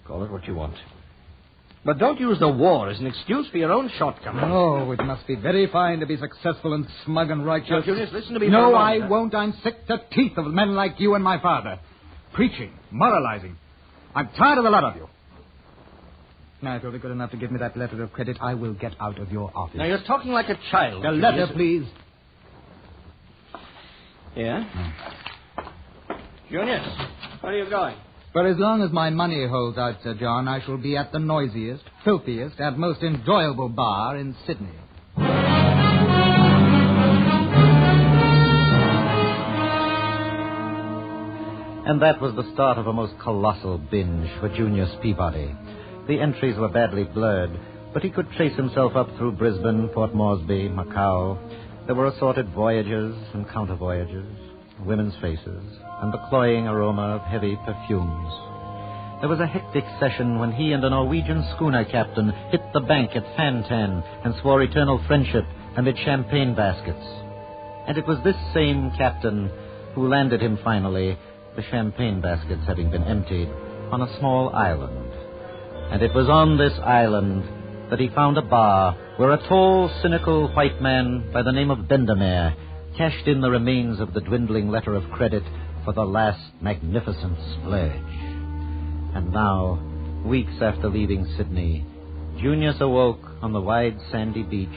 Call it what you want. But don't use the war as an excuse for your own shortcomings. Oh, it must be very fine to be successful and smug and righteous. Now, Junius, listen to me. No, I won't. I'm sick to teeth of men like you and my father. Preaching, moralizing. I'm tired of the lot of you. Now, if you'll be good enough to give me that letter of credit, I will get out of your office. Now, you're talking like a child. The letter, please. Yeah? Junius, where are you going? For as long as my money holds out, Sir John, I shall be at the noisiest, filthiest, and most enjoyable bar in Sydney. And that was the start of a most colossal binge for Junius Peabody. The entries were badly blurred, but he could trace himself up through Brisbane, Port Moresby, Macau. There were assorted voyages and counter-voyages, women's faces, and the cloying aroma of heavy perfumes. There was a hectic session when he and a Norwegian schooner captain hit the bank at Fantan and swore eternal friendship amid champagne baskets. And it was this same captain who landed him finally, the champagne baskets having been emptied, on a small island. And it was on this island that he found a bar where a tall, cynical white man by the name of Bendemeer cashed in the remains of the dwindling letter of credit for the last magnificent splurge. And now, weeks after leaving Sydney, Junius awoke on the wide sandy beach,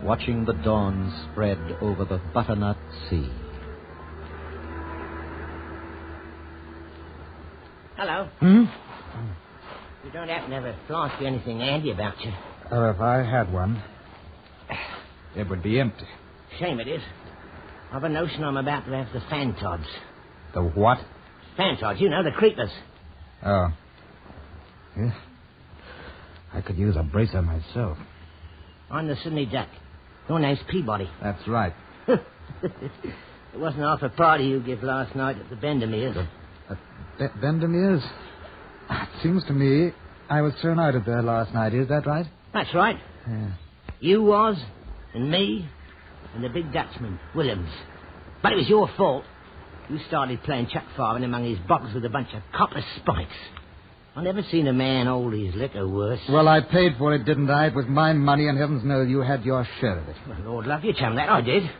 watching the dawn spread over the butternut sea. Hello. Hmm? You don't happen to have a flask or anything handy about you? Oh, if I had one, it would be empty. Shame it is. I've a notion I'm about to have the fantods. The what? Fantods, you know, the creepers. Oh. Yeah. I could use a bracer myself. I'm the Sydney Duck. Your name's Peabody. That's right. It wasn't half a party you gave last night at the Bendemere's. Bendemere's? It seems to me I was thrown out of there last night. Is that right? That's right. Yeah. You was, and me, and the big Dutchman, Williams. But it was your fault. You started playing chuck farming among his boxes with a bunch of copper spikes. I never seen a man hold his liquor worse. Well, I paid for it, didn't I? It was my money, and heavens knows you had your share of it. Well, Lord love you, chum, that I did.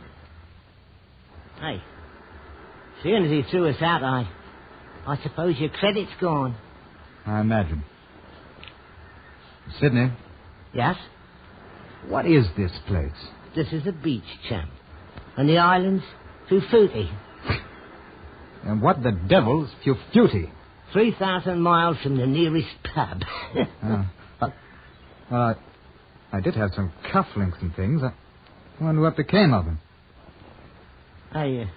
Hey, seeing as he threw us out, I suppose your credit's gone. I imagine. Sydney? Yes? What is this place? This is a beach, chum. And the island's Fufuti. And what the devil's Fufuti? 3,000 miles from the nearest pub. Well, I did have some cufflinks and things. I wonder what became of them. Hey,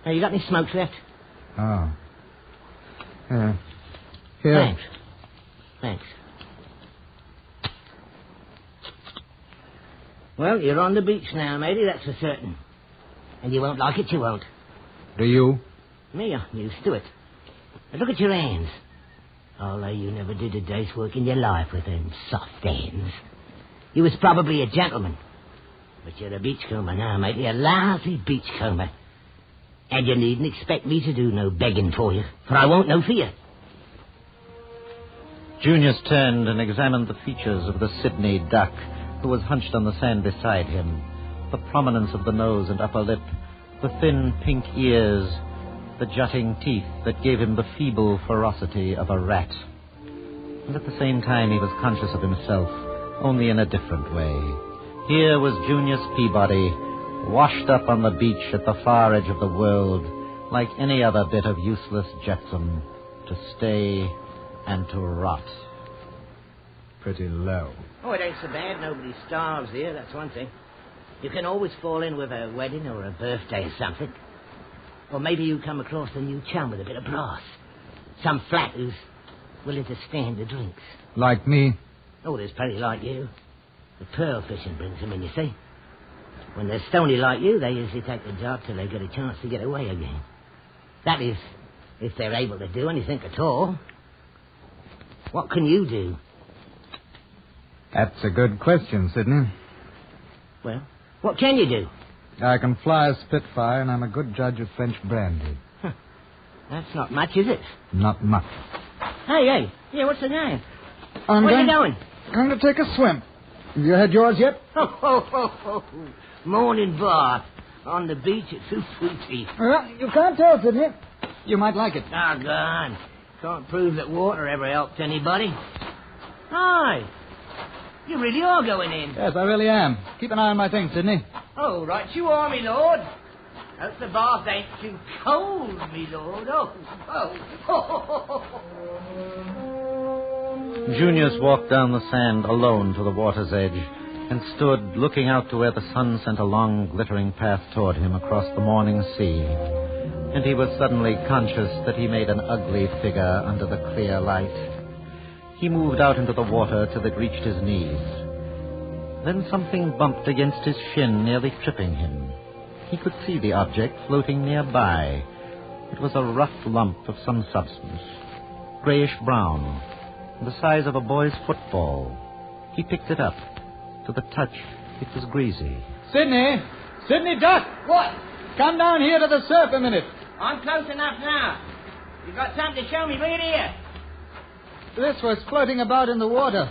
you got any smokes left? Oh. Here. Thanks. Well, you're on the beach now, matey, that's for certain. And you won't like it, you won't. Do you? Me, I'm used to it. Now look at your hands. I'll lay you never did a day's work in your life with them soft hands. You was probably a gentleman. But you're a beachcomber now, matey, a lousy beachcomber. And you needn't expect me to do no begging for you, for I won't no fear. Junius turned and examined the features of the Sydney Duck, who was hunched on the sand beside him. The prominence of the nose and upper lip, the thin pink ears, the jutting teeth that gave him the feeble ferocity of a rat. And at the same time he was conscious of himself, only in a different way. Here was Junius Peabody, washed up on the beach at the far edge of the world, like any other bit of useless jetsam, to stay and to rot. Pretty low. Oh, it ain't so bad. Nobody starves here, that's one thing. You can always fall in with a wedding or a birthday or something. Or maybe you come across a new chum with a bit of brass. Some flat who's willing to stand the drinks. Like me? Oh, there's plenty like you. The pearl fishing brings them in, you see. When they're stony like you, they usually take the job till they get a chance to get away again. That is, if they're able to do anything at all. What can you do? That's a good question, Sydney. Well, what can you do? I can fly a Spitfire, and I'm a good judge of French brandy. Huh. That's not much, is it? Not much. Hey, yeah, what's the name? Where are you going? I'm going to take a swim. Have you had yours yet? Oh. Morning bath. On the beach at Fufuti. Well, you can't tell, Sydney. You might like it. Doggone. Can't prove that water ever helped anybody. Hi. You really are going in. Yes, I really am. Keep an eye on my things, Sydney. Oh, right you are, me lord. Hope the bath ain't too cold, me lord. Junius walked down the sand alone to the water's edge and stood looking out to where the sun sent a long, glittering path toward him across the morning sea. And he was suddenly conscious that he made an ugly figure under the clear light. He moved out into the water till it reached his knees. Then something bumped against his shin, nearly tripping him. He could see the object floating nearby. It was a rough lump of some substance, grayish-brown, the size of a boy's football. He picked it up. To the touch, it was greasy. Sydney! Sydney Duck! What? Come down here to the surf a minute. I'm close enough now. You got something to show me? Bring it here. This was floating about in the water.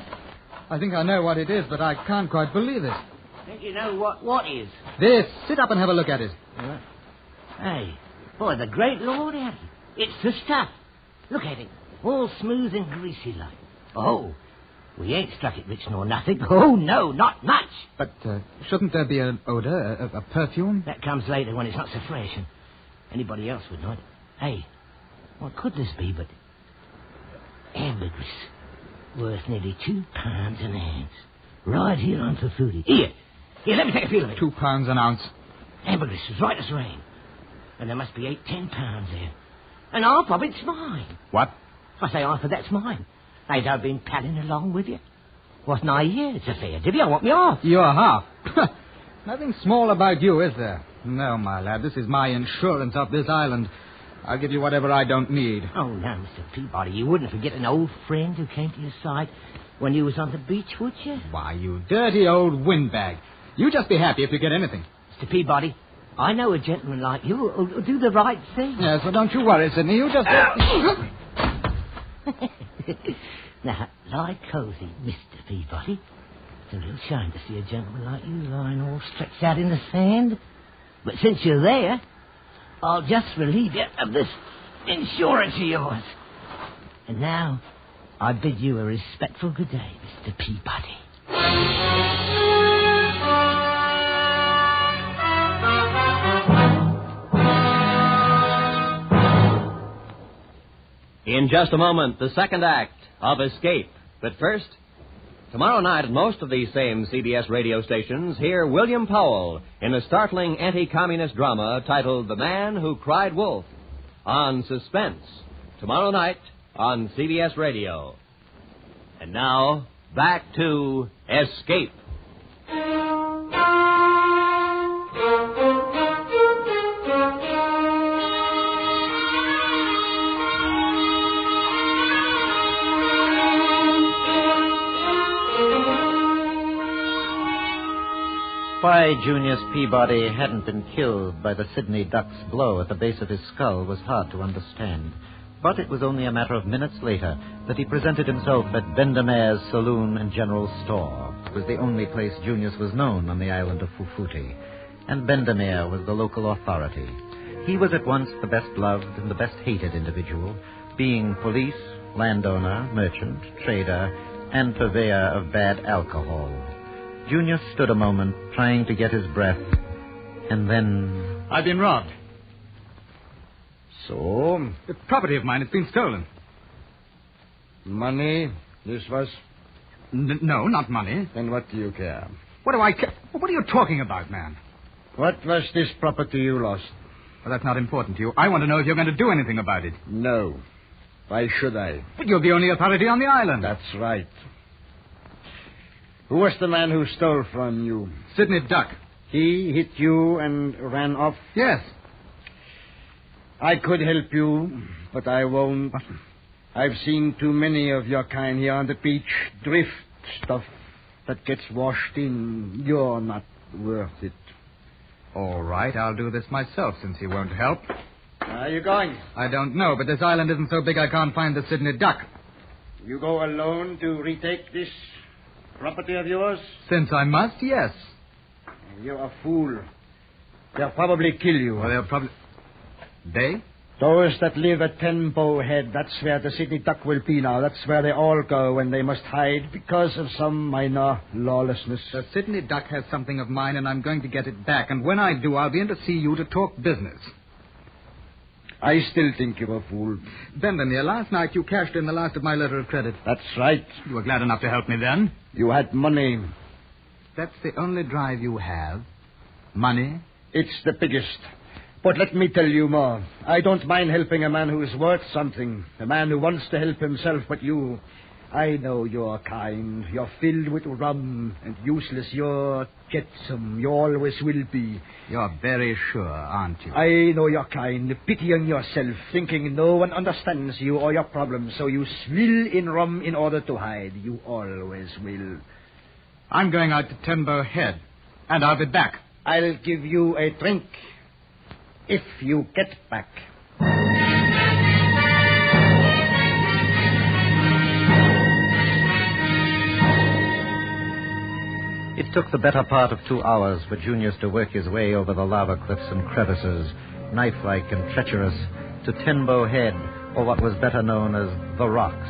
I think I know what it is, but I can't quite believe it. Think you know what is? This. Sit up and have a look at it. Hey, boy, the great Lord had it. It's the stuff. Look at it. All smooth and greasy like. Oh, we ain't struck it rich nor nothing. Oh, no, not much. But shouldn't there be an odor, a perfume? That comes later when it's not so fresh, and anybody else would know it. Hey, what could this be but ambergris, worth nearly 2 pounds an ounce. Right here on Fufuti. Here, let me take a feel of it. 2 pounds an ounce. Ambergris as right as rain. And there must be 8-10 pounds there. And half of it's mine. What? I say half of that's mine. Ain't I been palling along with you? Wasn't I here? It's a fair divvy. I want me off. Your half. Nothing small about you, is there? No, my lad. This is my insurance of this island. I'll give you whatever I don't need. Oh, now, Mr. Peabody, you wouldn't forget an old friend who came to your side when you was on the beach, would you? Why, you dirty old windbag. You just be happy if you get anything. Mr. Peabody, I know a gentleman like you who'll do the right thing. Yes, well, don't you worry, Sidney. You just... Now, lie cozy, Mr. Peabody. It's a real shame to see a gentleman like you lying all stretched out in the sand. But since you're there, I'll just relieve you of this insurance of yours. And now, I bid you a respectful good day, Mr. Peabody. In just a moment, the second act of Escape. But first, tomorrow night at most of these same CBS radio stations, hear William Powell in a startling anti-communist drama titled The Man Who Cried Wolf on Suspense. Tomorrow night on CBS Radio. And now, back to Escape. Why Junius Peabody hadn't been killed by the Sydney Duck's blow at the base of his skull was hard to understand. But it was only a matter of minutes later that he presented himself at Bendemere's Saloon and General Store. It was the only place Junius was known on the island of Fufuti. And Bendemere was the local authority. He was at once the best loved and the best hated individual, being police, landowner, merchant, trader, and purveyor of bad alcohol. Junius stood a moment, trying to get his breath, and then... I've been robbed. So? The property of mine has been stolen. Money? This was? No, not money. Then what do you care? What do I care? What are you talking about, man? What was this property you lost? Well, that's not important to you. I want to know if you're going to do anything about it. No. Why should I? But you're the only authority on the island. That's right. Who was the man who stole from you? Sydney Duck. He hit you and ran off? Yes. I could help you, but I won't. I've seen too many of your kind here on the beach. Drift stuff that gets washed in. You're not worth it. All right, I'll do this myself since you won't help. Where are you going? I don't know, but this island isn't so big I can't find the Sydney Duck. You go alone to retake this property of yours? Since I must, yes. You're a fool. They'll probably kill you. Well, they'll probably... They? Those that live at Tenbo Head, that's where the Sydney Duck will be now. That's where they all go when they must hide because of some minor lawlessness. The Sydney Duck has something of mine, and I'm going to get it back. And when I do, I'll be in to see you to talk business. I still think you're a fool. Bendemeer, last night you cashed in the last of my letter of credit. That's right. You were glad enough to help me then. You had money. That's the only drive you have? Money? It's the biggest. But let me tell you more. I don't mind helping a man who is worth something. A man who wants to help himself, but you... I know you're kind. You're filled with rum and useless. You're Jetsam. You always will be. You're very sure, aren't you? I know you're kind. Pitying yourself, thinking no one understands you or your problems, so you swill in rum in order to hide. You always will. I'm going out to Tenbo Head, and I'll be back. I'll give you a drink if you get back. It took the better part of 2 hours for Junius to work his way over the lava cliffs and crevices, knife-like and treacherous, to Tenbo Head, or what was better known as the Rocks.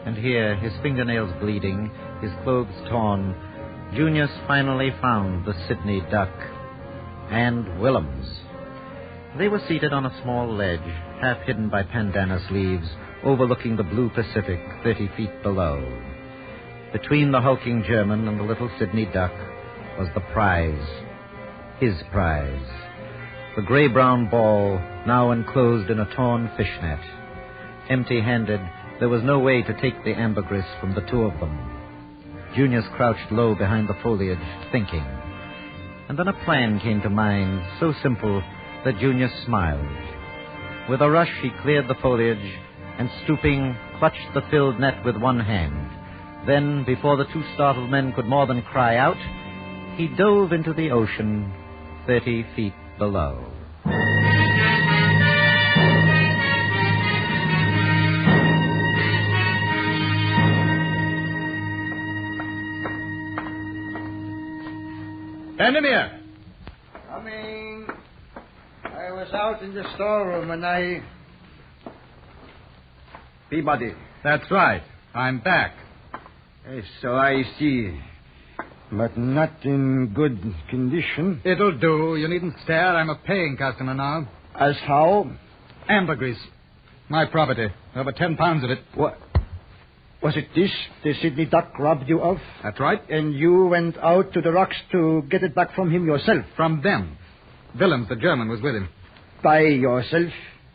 And here, his fingernails bleeding, his clothes torn, Junius finally found the Sydney Duck and Willems. They were seated on a small ledge, half hidden by pandana sleeves, overlooking the blue Pacific 30 feet below. Between the hulking German and the little Sydney duck was the prize. His prize. The gray-brown ball, now enclosed in a torn fishnet. Empty-handed, there was no way to take the ambergris from the two of them. Junius crouched low behind the foliage, thinking. And then a plan came to mind, so simple that Junius smiled. With a rush, he cleared the foliage and, stooping, clutched the filled net with one hand. Then, before the two startled men could more than cry out, he dove into the ocean 30 feet below. Benjamin! Coming. I was out in the storeroom and I... Peabody. That's right. I'm back. Yes, so I see. But not in good condition. It'll do. You needn't stare. I'm a paying customer now. As how? Ambergris. My property. Over 10 pounds of it. What? Was it this the Sydney duck robbed you of? That's right. And you went out to the rocks to get it back from him yourself? From them. Willems, the German, was with him. By yourself?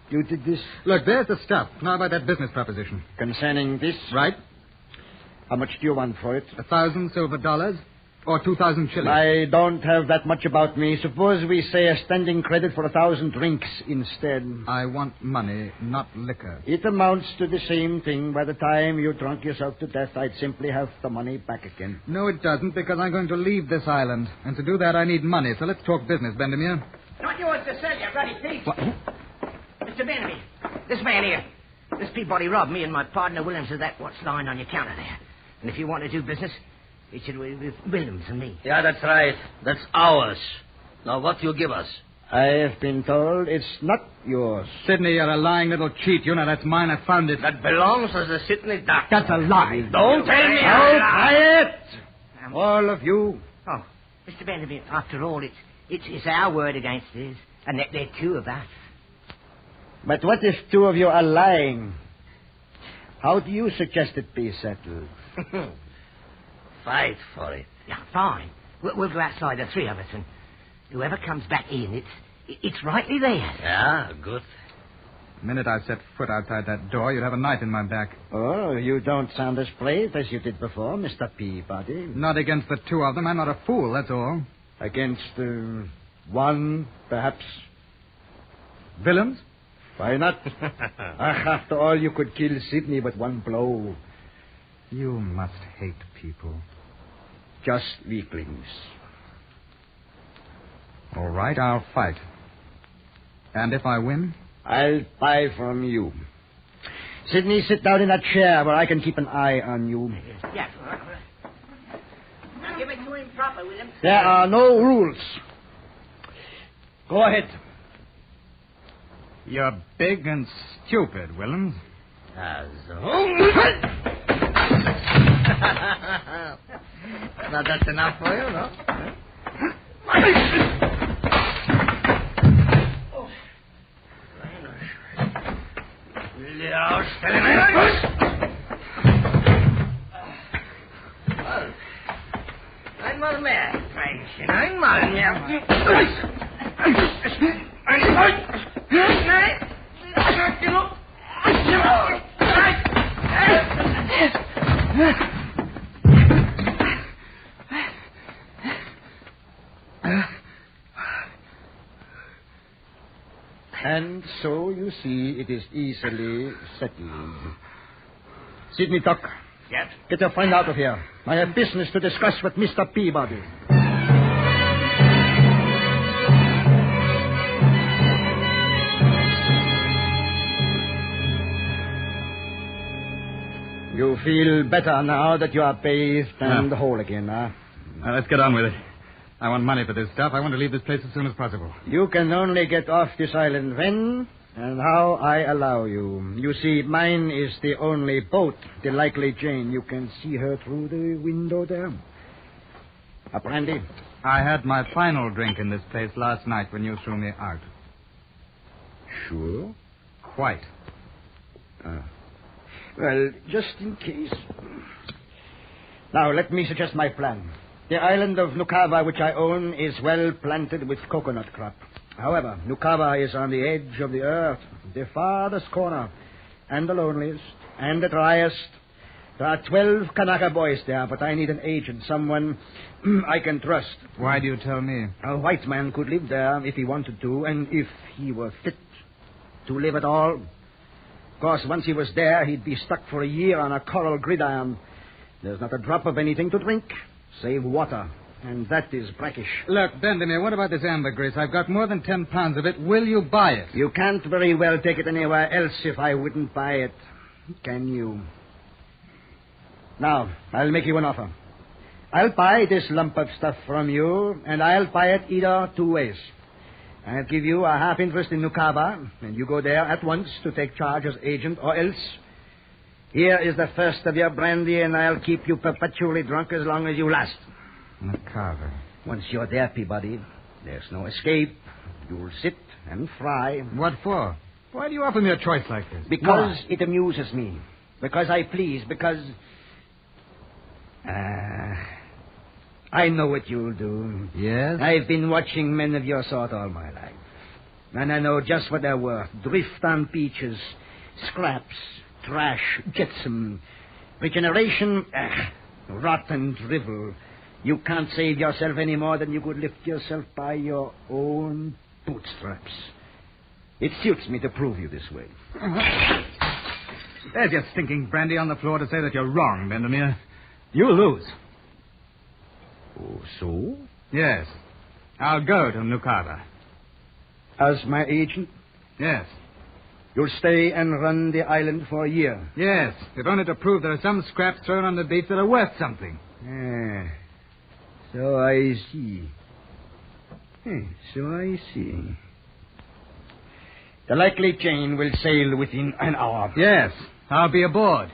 You did this? Look, there's the stuff. Now about that business proposition. Concerning this? Right. How much do you want for it? 1,000 silver dollars. Or 2,000 shillings. I don't have that much about me. Suppose we say a standing credit for 1,000 drinks instead. I want money, not liquor. It amounts to the same thing. By the time you drunk yourself to death, I'd simply have the money back again. No, it doesn't, because I'm going to leave this island. And to do that, I need money. So let's talk business, Benjamin. Not yours to sell, you bloody thief. What? Mr. Benjamin, this man here, this Peabody robbed me and my partner Williams of that what's lying on your counter there. And if you want to do business, it should be with Williams and me. Yeah, that's right. That's ours. Now, what do you give us? I have been told it's not yours. Sydney, you're a lying little cheat. You know that's mine. I found it. That belongs to the Sydney duck. That's a lie. Don't tell me. Quiet! All of you. Oh, Mr. Benjamin, after all, it's our word against his. And they're two of us. But what if two of you are lying? How do you suggest it be settled? Fight for it. Yeah, fine. We'll go outside, the three of us, and whoever comes back in, it's rightly theirs. Yeah, good. The minute I set foot outside that door, you'd have a knife in my back. Oh, you don't sound as brave as you did before, Mr. Peabody. Not against the two of them. I'm not a fool, that's all. Against one, perhaps? Villains? Why not? After all, you could kill Sydney with one blow. You must hate people. Just weaklings. All right, I'll fight. And if I win? I'll buy from you. Sydney, sit down in that chair where I can keep an eye on you. Yeah. Now give it to him proper, William. There are no rules. Go ahead. You're big and stupid, Willems. Now that's enough for you, no? Einmal mehr, Mädchen, einmal mehr. And so, you see, it is easily settled. Sydney Duck. Yes? Get your friend out of here. I have business to discuss with Mr. Peabody. You feel better now that you are bathed and whole again, huh? Now, let's get on with it. I want money for this stuff. I want to leave this place as soon as possible. You can only get off this island when and how I allow you. You see, mine is the only boat, the Likely Jane. You can see her through the window there. A brandy? I had my final drink in this place last night when you threw me out. Sure? Quite. Well, just in case. Now, let me suggest my plan. The island of Nukava, which I own, is well planted with coconut crop. However, Nukava is on the edge of the earth, the farthest corner, and the loneliest, and the driest. There are 12 Kanaka boys there, but I need an agent, someone I can trust. Why do you tell me? A white man could live there if he wanted to, and if he were fit to live at all. Of course, once he was there, he'd be stuck for a year on a coral gridiron. There's not a drop of anything to drink, save water, and that is brackish. Look, Benjamin, what about this ambergris? I've got more than 10 pounds of it. Will you buy it? You can't very well take it anywhere else if I wouldn't buy it. Can you? Now, I'll make you an offer. I'll buy this lump of stuff from you, and I'll buy it either two ways. I'll give you a half interest in Nukava, and you go there at once to take charge as agent, or else here is the first of your brandy, and I'll keep you perpetually drunk as long as you last. Nukava. Once you're there, Peabody, there's no escape. You'll sit and fry. What for? Why do you offer me a choice like this? Because it amuses me. Because I please. Because... I know what you'll do. Yes? I've been watching men of your sort all my life. And I know just what they're worth. Drift on beaches, scraps, trash, jetsam, regeneration, rotten drivel. You can't save yourself any more than you could lift yourself by your own bootstraps. It suits me to prove you this way. There's your stinking brandy on the floor to say that you're wrong, Benjamin. You lose. Oh, so? Yes. I'll go to Nukava. As my agent? Yes. You'll stay and run the island for a year? Yes, if only to prove there are some scraps thrown on the beach that are worth something. So I see. The Likely Jane will sail within an hour. Yes, I'll be aboard.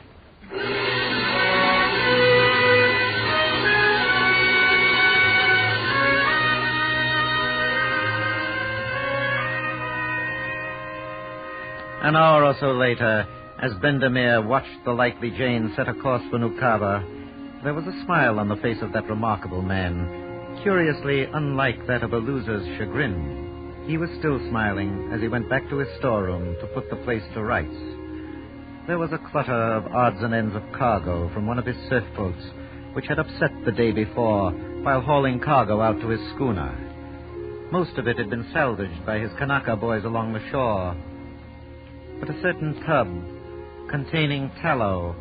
An hour or so later, as Bendemeer watched the Likely Jane set a course for Nukava, there was a smile on the face of that remarkable man, curiously unlike that of a loser's chagrin. He was still smiling as he went back to his storeroom to put the place to rights. There was a clutter of odds and ends of cargo from one of his surf boats, which had upset the day before while hauling cargo out to his schooner. Most of it had been salvaged by his Kanaka boys along the shore. But a certain tub containing tallow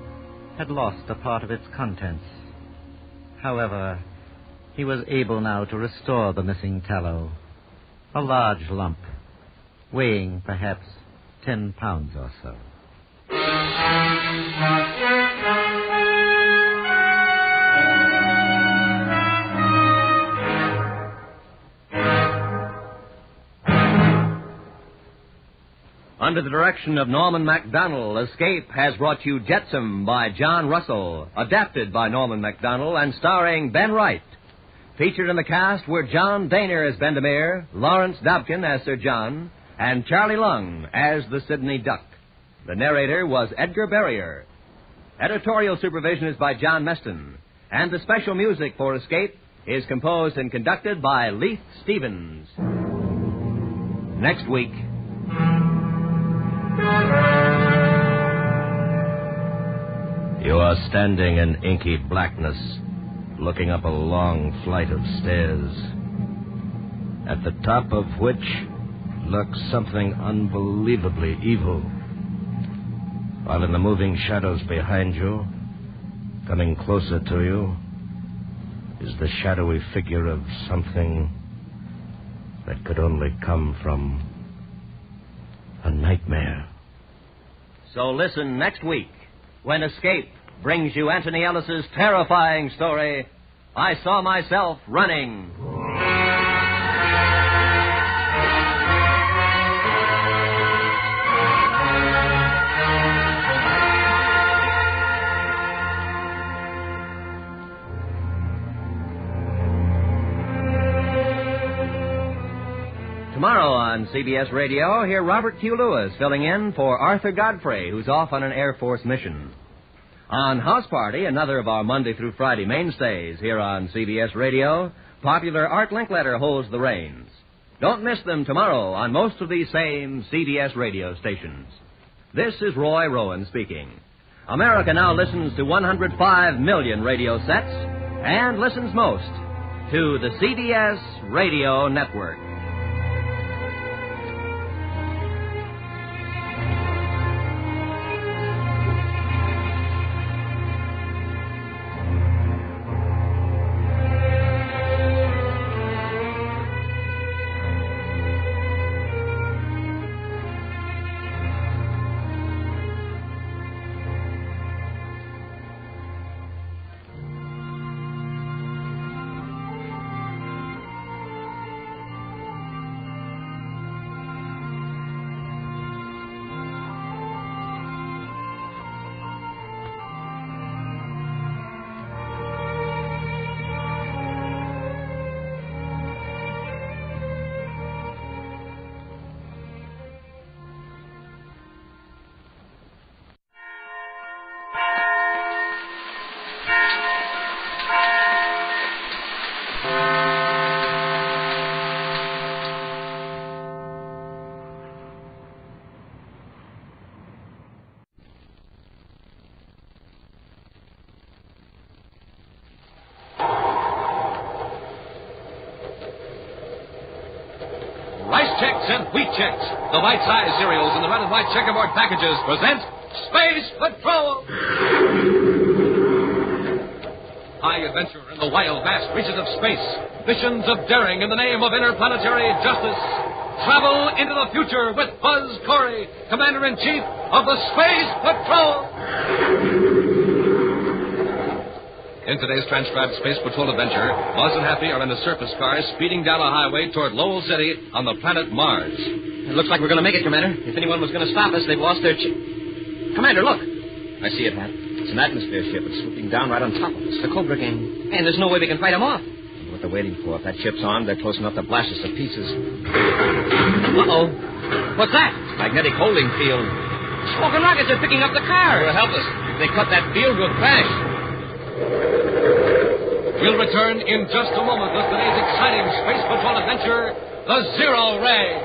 had lost a part of its contents. However, he was able now to restore the missing tallow, a large lump, weighing perhaps 10 pounds or so. Under the direction of Norman MacDonald, Escape has brought you Jetsam by John Russell, adapted by Norman MacDonald and starring Ben Wright. Featured in the cast were John Daner as Bendemeer, Lawrence Dobkin as Sir John, and Charlie Lung as the Sydney Duck. The narrator was Edgar Barrier. Editorial supervision is by John Meston, and the special music for Escape is composed and conducted by Leith Stevens. Next week... You are standing in inky blackness, looking up a long flight of stairs, at the top of which lurks something unbelievably evil, while in the moving shadows behind you, coming closer to you, is the shadowy figure of something that could only come from a nightmare. So listen next week when Escape brings you Anthony Ellis's terrifying story, I Saw Myself Running. tomorrow on CBS Radio, hear Robert Q. Lewis filling in for Arthur Godfrey, who's off on an Air Force mission. On House Party, another of our Monday through Friday mainstays here on CBS Radio, popular Art Linkletter holds the reins. Don't miss them tomorrow on most of these same CBS radio stations. This is Roy Rowan speaking. America now listens to 105 million radio sets and listens most to the CBS Radio Network. And wheat checks. The bite-sized cereals in the red and white checkerboard packages present Space Patrol! High adventure in the wild, vast reaches of space. Missions of daring in the name of interplanetary justice. Travel into the future with Buzz Corey, Commander-in-Chief of the Space Patrol! In today's transcribed Space Patrol adventure, Buzz and Happy are in a surface car speeding down a highway toward Lowell City on the planet Mars. It looks like we're going to make it, Commander. If anyone was going to stop us, they've lost their Commander, look. I see it, Hat. It's an atmosphere ship. It's swooping down right on top of us. The Cobra gang. And there's no way we can fight them off. What they're waiting for. If that ship's armed, they're close enough to blast us to pieces. Uh-oh. What's that? Magnetic holding field. Smoking rockets are picking up the car. Will help us. They cut that field, we'll crash. We'll return in just a moment with today's exciting Space Patrol adventure, The Zero Ray.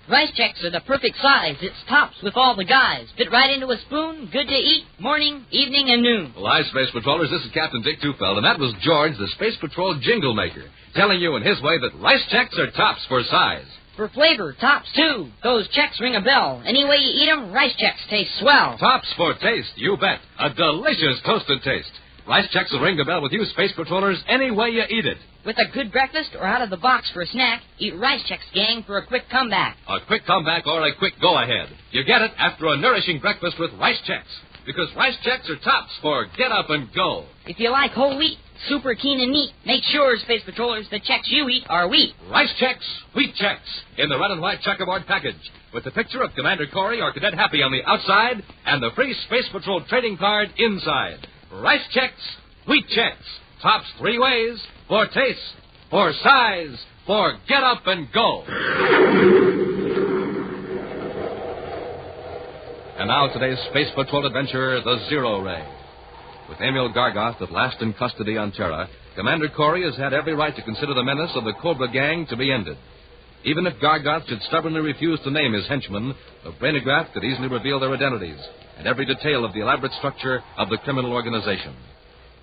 Rice checks are the perfect size. It's tops with all the guys. Fit right into a spoon, good to eat, morning, evening, and noon. Well, hi, Space Patrollers. This is Captain Dick Tufeld, and that was George, the Space Patrol jingle maker, telling you in his way that rice checks are tops for size. For flavor, tops, too. Those checks ring a bell. Any way you eat them, rice checks taste swell. Tops for taste, you bet. A delicious toasted taste. Rice checks will ring the bell with you, Space Patrollers, any way you eat it. With a good breakfast or out of the box for a snack, eat rice checks, gang, for a quick comeback. A quick comeback or a quick go-ahead. You get it after a nourishing breakfast with rice checks. Because rice checks are tops for get up and go. If you like whole wheat, super keen and neat, make sure, Space Patrollers, the checks you eat are wheat. Rice checks, wheat checks, in the red and white checkerboard package, with the picture of Commander Corey or Cadet Happy on the outside and the free Space Patrol trading card inside. Rice checks, wheat checks, tops three ways, for taste, for size, for get up and go. And now today's Space Patrol adventure, The Zero Ray. With Emil Gargoth at last in custody on Terra, Commander Corey has had every right to consider the menace of the Cobra gang to be ended. Even if Gargoth should stubbornly refuse to name his henchmen, the brainograph could easily reveal their identities and every detail of the elaborate structure of the criminal organization.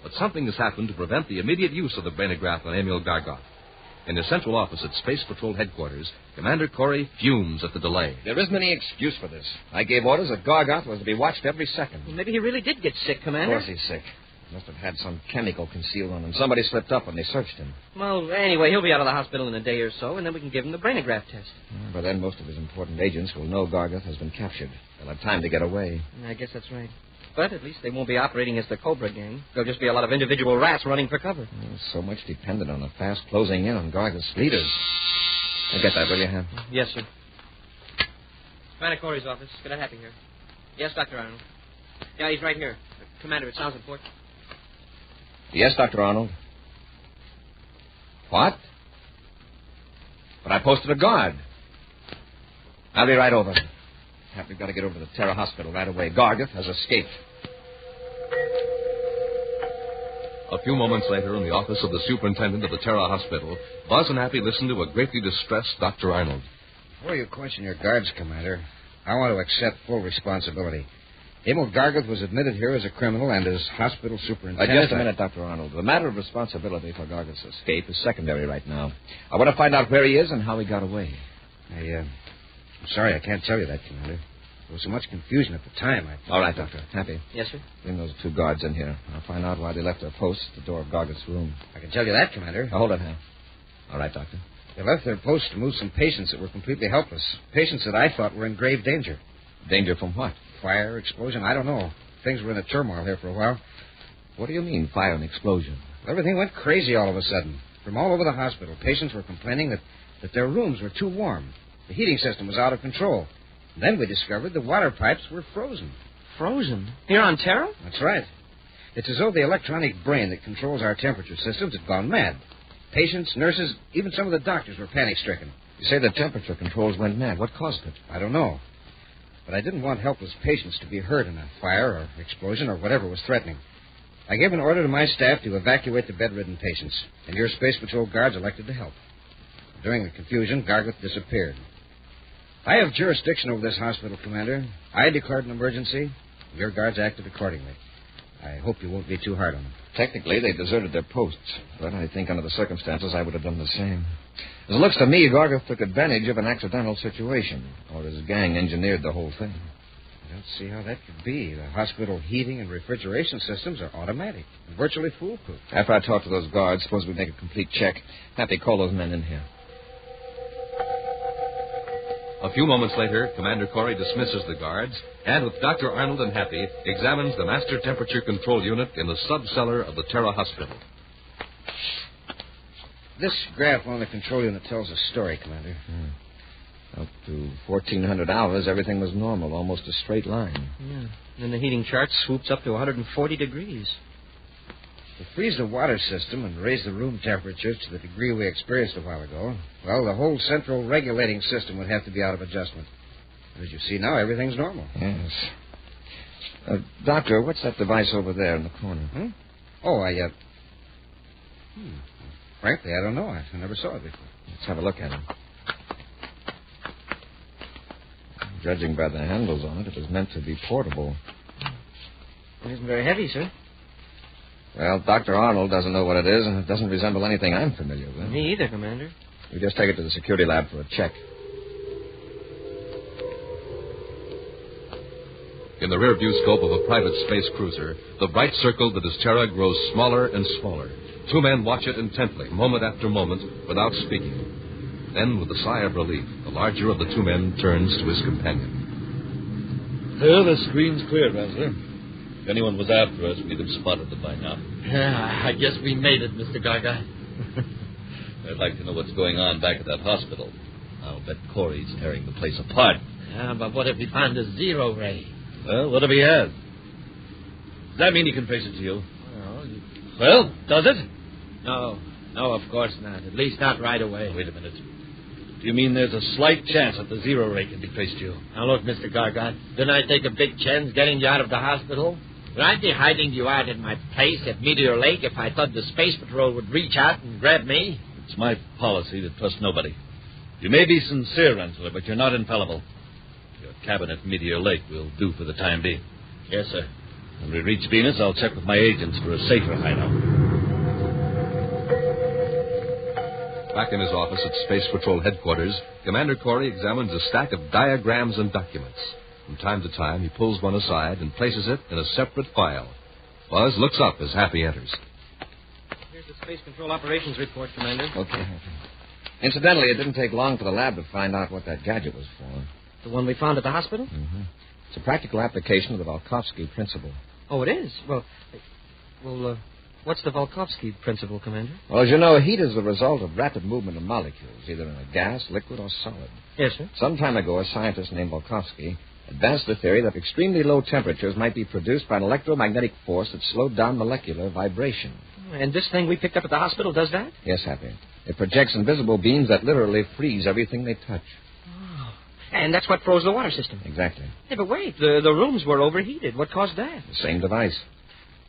But something has happened to prevent the immediate use of the brainograph on Emil Gargoth. In his central office at Space Patrol headquarters, Commander Corey fumes at the delay. There isn't any excuse for this. I gave orders that Gargoth was to be watched every second. Well, maybe he really did get sick, Commander. Of course he's sick. Must have had some chemical concealed on him. Somebody slipped up when they searched him. Well, anyway, he'll be out of the hospital in a day or so, and then we can give him the brainograph test. By then, most of his important agents will know Gargoth has been captured. They'll have time to get away. I guess that's right. But at least they won't be operating as the Cobra gang. There'll just be a lot of individual rats running for cover. So much depended on the fast closing in on Gargoth's leaders. Now get that, will you, Ham? Yes, sir. Commander Corey's office. Cadet Happy here. Yes, Dr. Arnold. Yeah, he's right here. Commander, it sounds important. Yes, Dr. Arnold. What? But I posted a guard. I'll be right over. We've got to get over to the Terra Hospital right away. Gargeth has escaped. A few moments later, in the office of the superintendent of the Terra Hospital, Buzz and Happy listened to a greatly distressed Dr. Arnold. Before you question your guards, Commander, I want to accept full responsibility. Emil Gargeth was admitted here as a criminal, and as hospital superintendent... Just a minute, Dr. Arnold. The matter of responsibility for Gargeth's escape is secondary right now. I want to find out where he is and how he got away. I'm sorry I can't tell you that, Commander. There was so much confusion at the time. All right, Doctor. Happy? Yes, sir? Bring those 2 guards in here. I'll find out why they left their posts at the door of Gargeth's room. I can tell you that, Commander. Now, hold it, Hal. All right, Doctor. They left their posts to move some patients that were completely helpless. Patients that I thought were in grave danger. Danger from what? Fire, explosion, I don't know. Things were in a turmoil here for a while. What do you mean, fire and explosion? Everything went crazy all of a sudden. From all over the hospital, patients were complaining that their rooms were too warm. The heating system was out of control. And then we discovered the water pipes were frozen. Frozen? Here on Terra? That's right. It's as though the electronic brain that controls our temperature systems had gone mad. Patients, nurses, even some of the doctors were panic-stricken. You say the temperature controls went mad. What caused it? I don't know. But I didn't want helpless patients to be hurt in a fire or explosion or whatever was threatening. I gave an order to my staff to evacuate the bedridden patients, and your Space Patrol guards elected to help. During the confusion, Gargeth disappeared. I have jurisdiction over this hospital, Commander. I declared an emergency. Your guards acted accordingly. I hope you won't be too hard on them. Technically, they deserted their posts, but I think under the circumstances I would have done the same. As it looks to me, Gargeth took advantage of an accidental situation, or his gang engineered the whole thing. I don't see how that could be. The hospital heating and refrigeration systems are automatic and virtually foolproof. After I talk to those guards, suppose we make a complete check. Happy, call those men in here. A few moments later, Commander Corey dismisses the guards and, with Dr. Arnold and Happy, examines the master temperature control unit in the sub-cellar of the Terra Hospital. This graph on the control unit tells a story, Commander. Up to 1,400 hours, everything was normal, almost a straight line. Yeah. Then the heating chart swoops up to 140 degrees. To freeze the water system and raise the room temperature to the degree we experienced a while ago, well, the whole central regulating system would have to be out of adjustment. As you see now, everything's normal. Yes. Doctor, what's that device over there in the corner? Oh, frankly, I don't know. I never saw it before. Let's have a look at it. Judging by the handles on it, it was meant to be portable. It isn't very heavy, sir. Well, Dr. Arnold doesn't know what it is, and it doesn't resemble anything I'm familiar with. Me either, Commander. We just take it to the security lab for a check. In the rear-view scope of a private space cruiser, the bright circle that is Terra grows smaller and smaller. 2 men watch it intently, moment after moment, without speaking. Then, with a sigh of relief, the larger of the 2 men turns to his companion. Well, the screen's clear, Ransler. If anyone was after us, we'd have spotted it by now. Yeah, I guess we made it, Mr. Gaga. I'd like to know what's going on back at that hospital. I'll bet Corey's tearing the place apart. Yeah, but what if he found a zero ray? Well, what if he has? Does that mean he can trace it to you? Well, does it? No, of course not. At least not right away. Wait a minute. Do you mean there's a slight chance that the zero ray can be traced to you? Now, look, Mr. Gargot, didn't I take a big chance getting you out of the hospital? Would I be hiding you out in my place at Meteor Lake if I thought the Space Patrol would reach out and grab me? It's my policy to trust nobody. You may be sincere, Ransler, but you're not infallible. Your cabin at Meteor Lake will do for the time being. Yes, sir. When we reach Venus, I'll check with my agents for a safer hideout. Back in his office at Space Patrol headquarters, Commander Corey examines a stack of diagrams and documents. From time to time, he pulls one aside and places it in a separate file. Buzz looks up as Happy enters. Here's the Space Control Operations Report, Commander. Okay. Incidentally, it didn't take long for the lab to find out what that gadget was for. The one we found at the hospital? Mm-hmm. It's a practical application of the Volkovsky principle. Oh, it is? Well, what's the Volkovsky principle, Commander? Well, as you know, heat is the result of rapid movement of molecules, either in a gas, liquid, or solid. Yes, sir. Some time ago, a scientist named Volkovsky advanced the theory that extremely low temperatures might be produced by an electromagnetic force that slowed down molecular vibration. And this thing we picked up at the hospital does that? Yes, Happy. It projects invisible beams that literally freeze everything they touch. Oh. And that's what froze the water system. Exactly. Hey, but wait, the rooms were overheated. What caused that? The same device.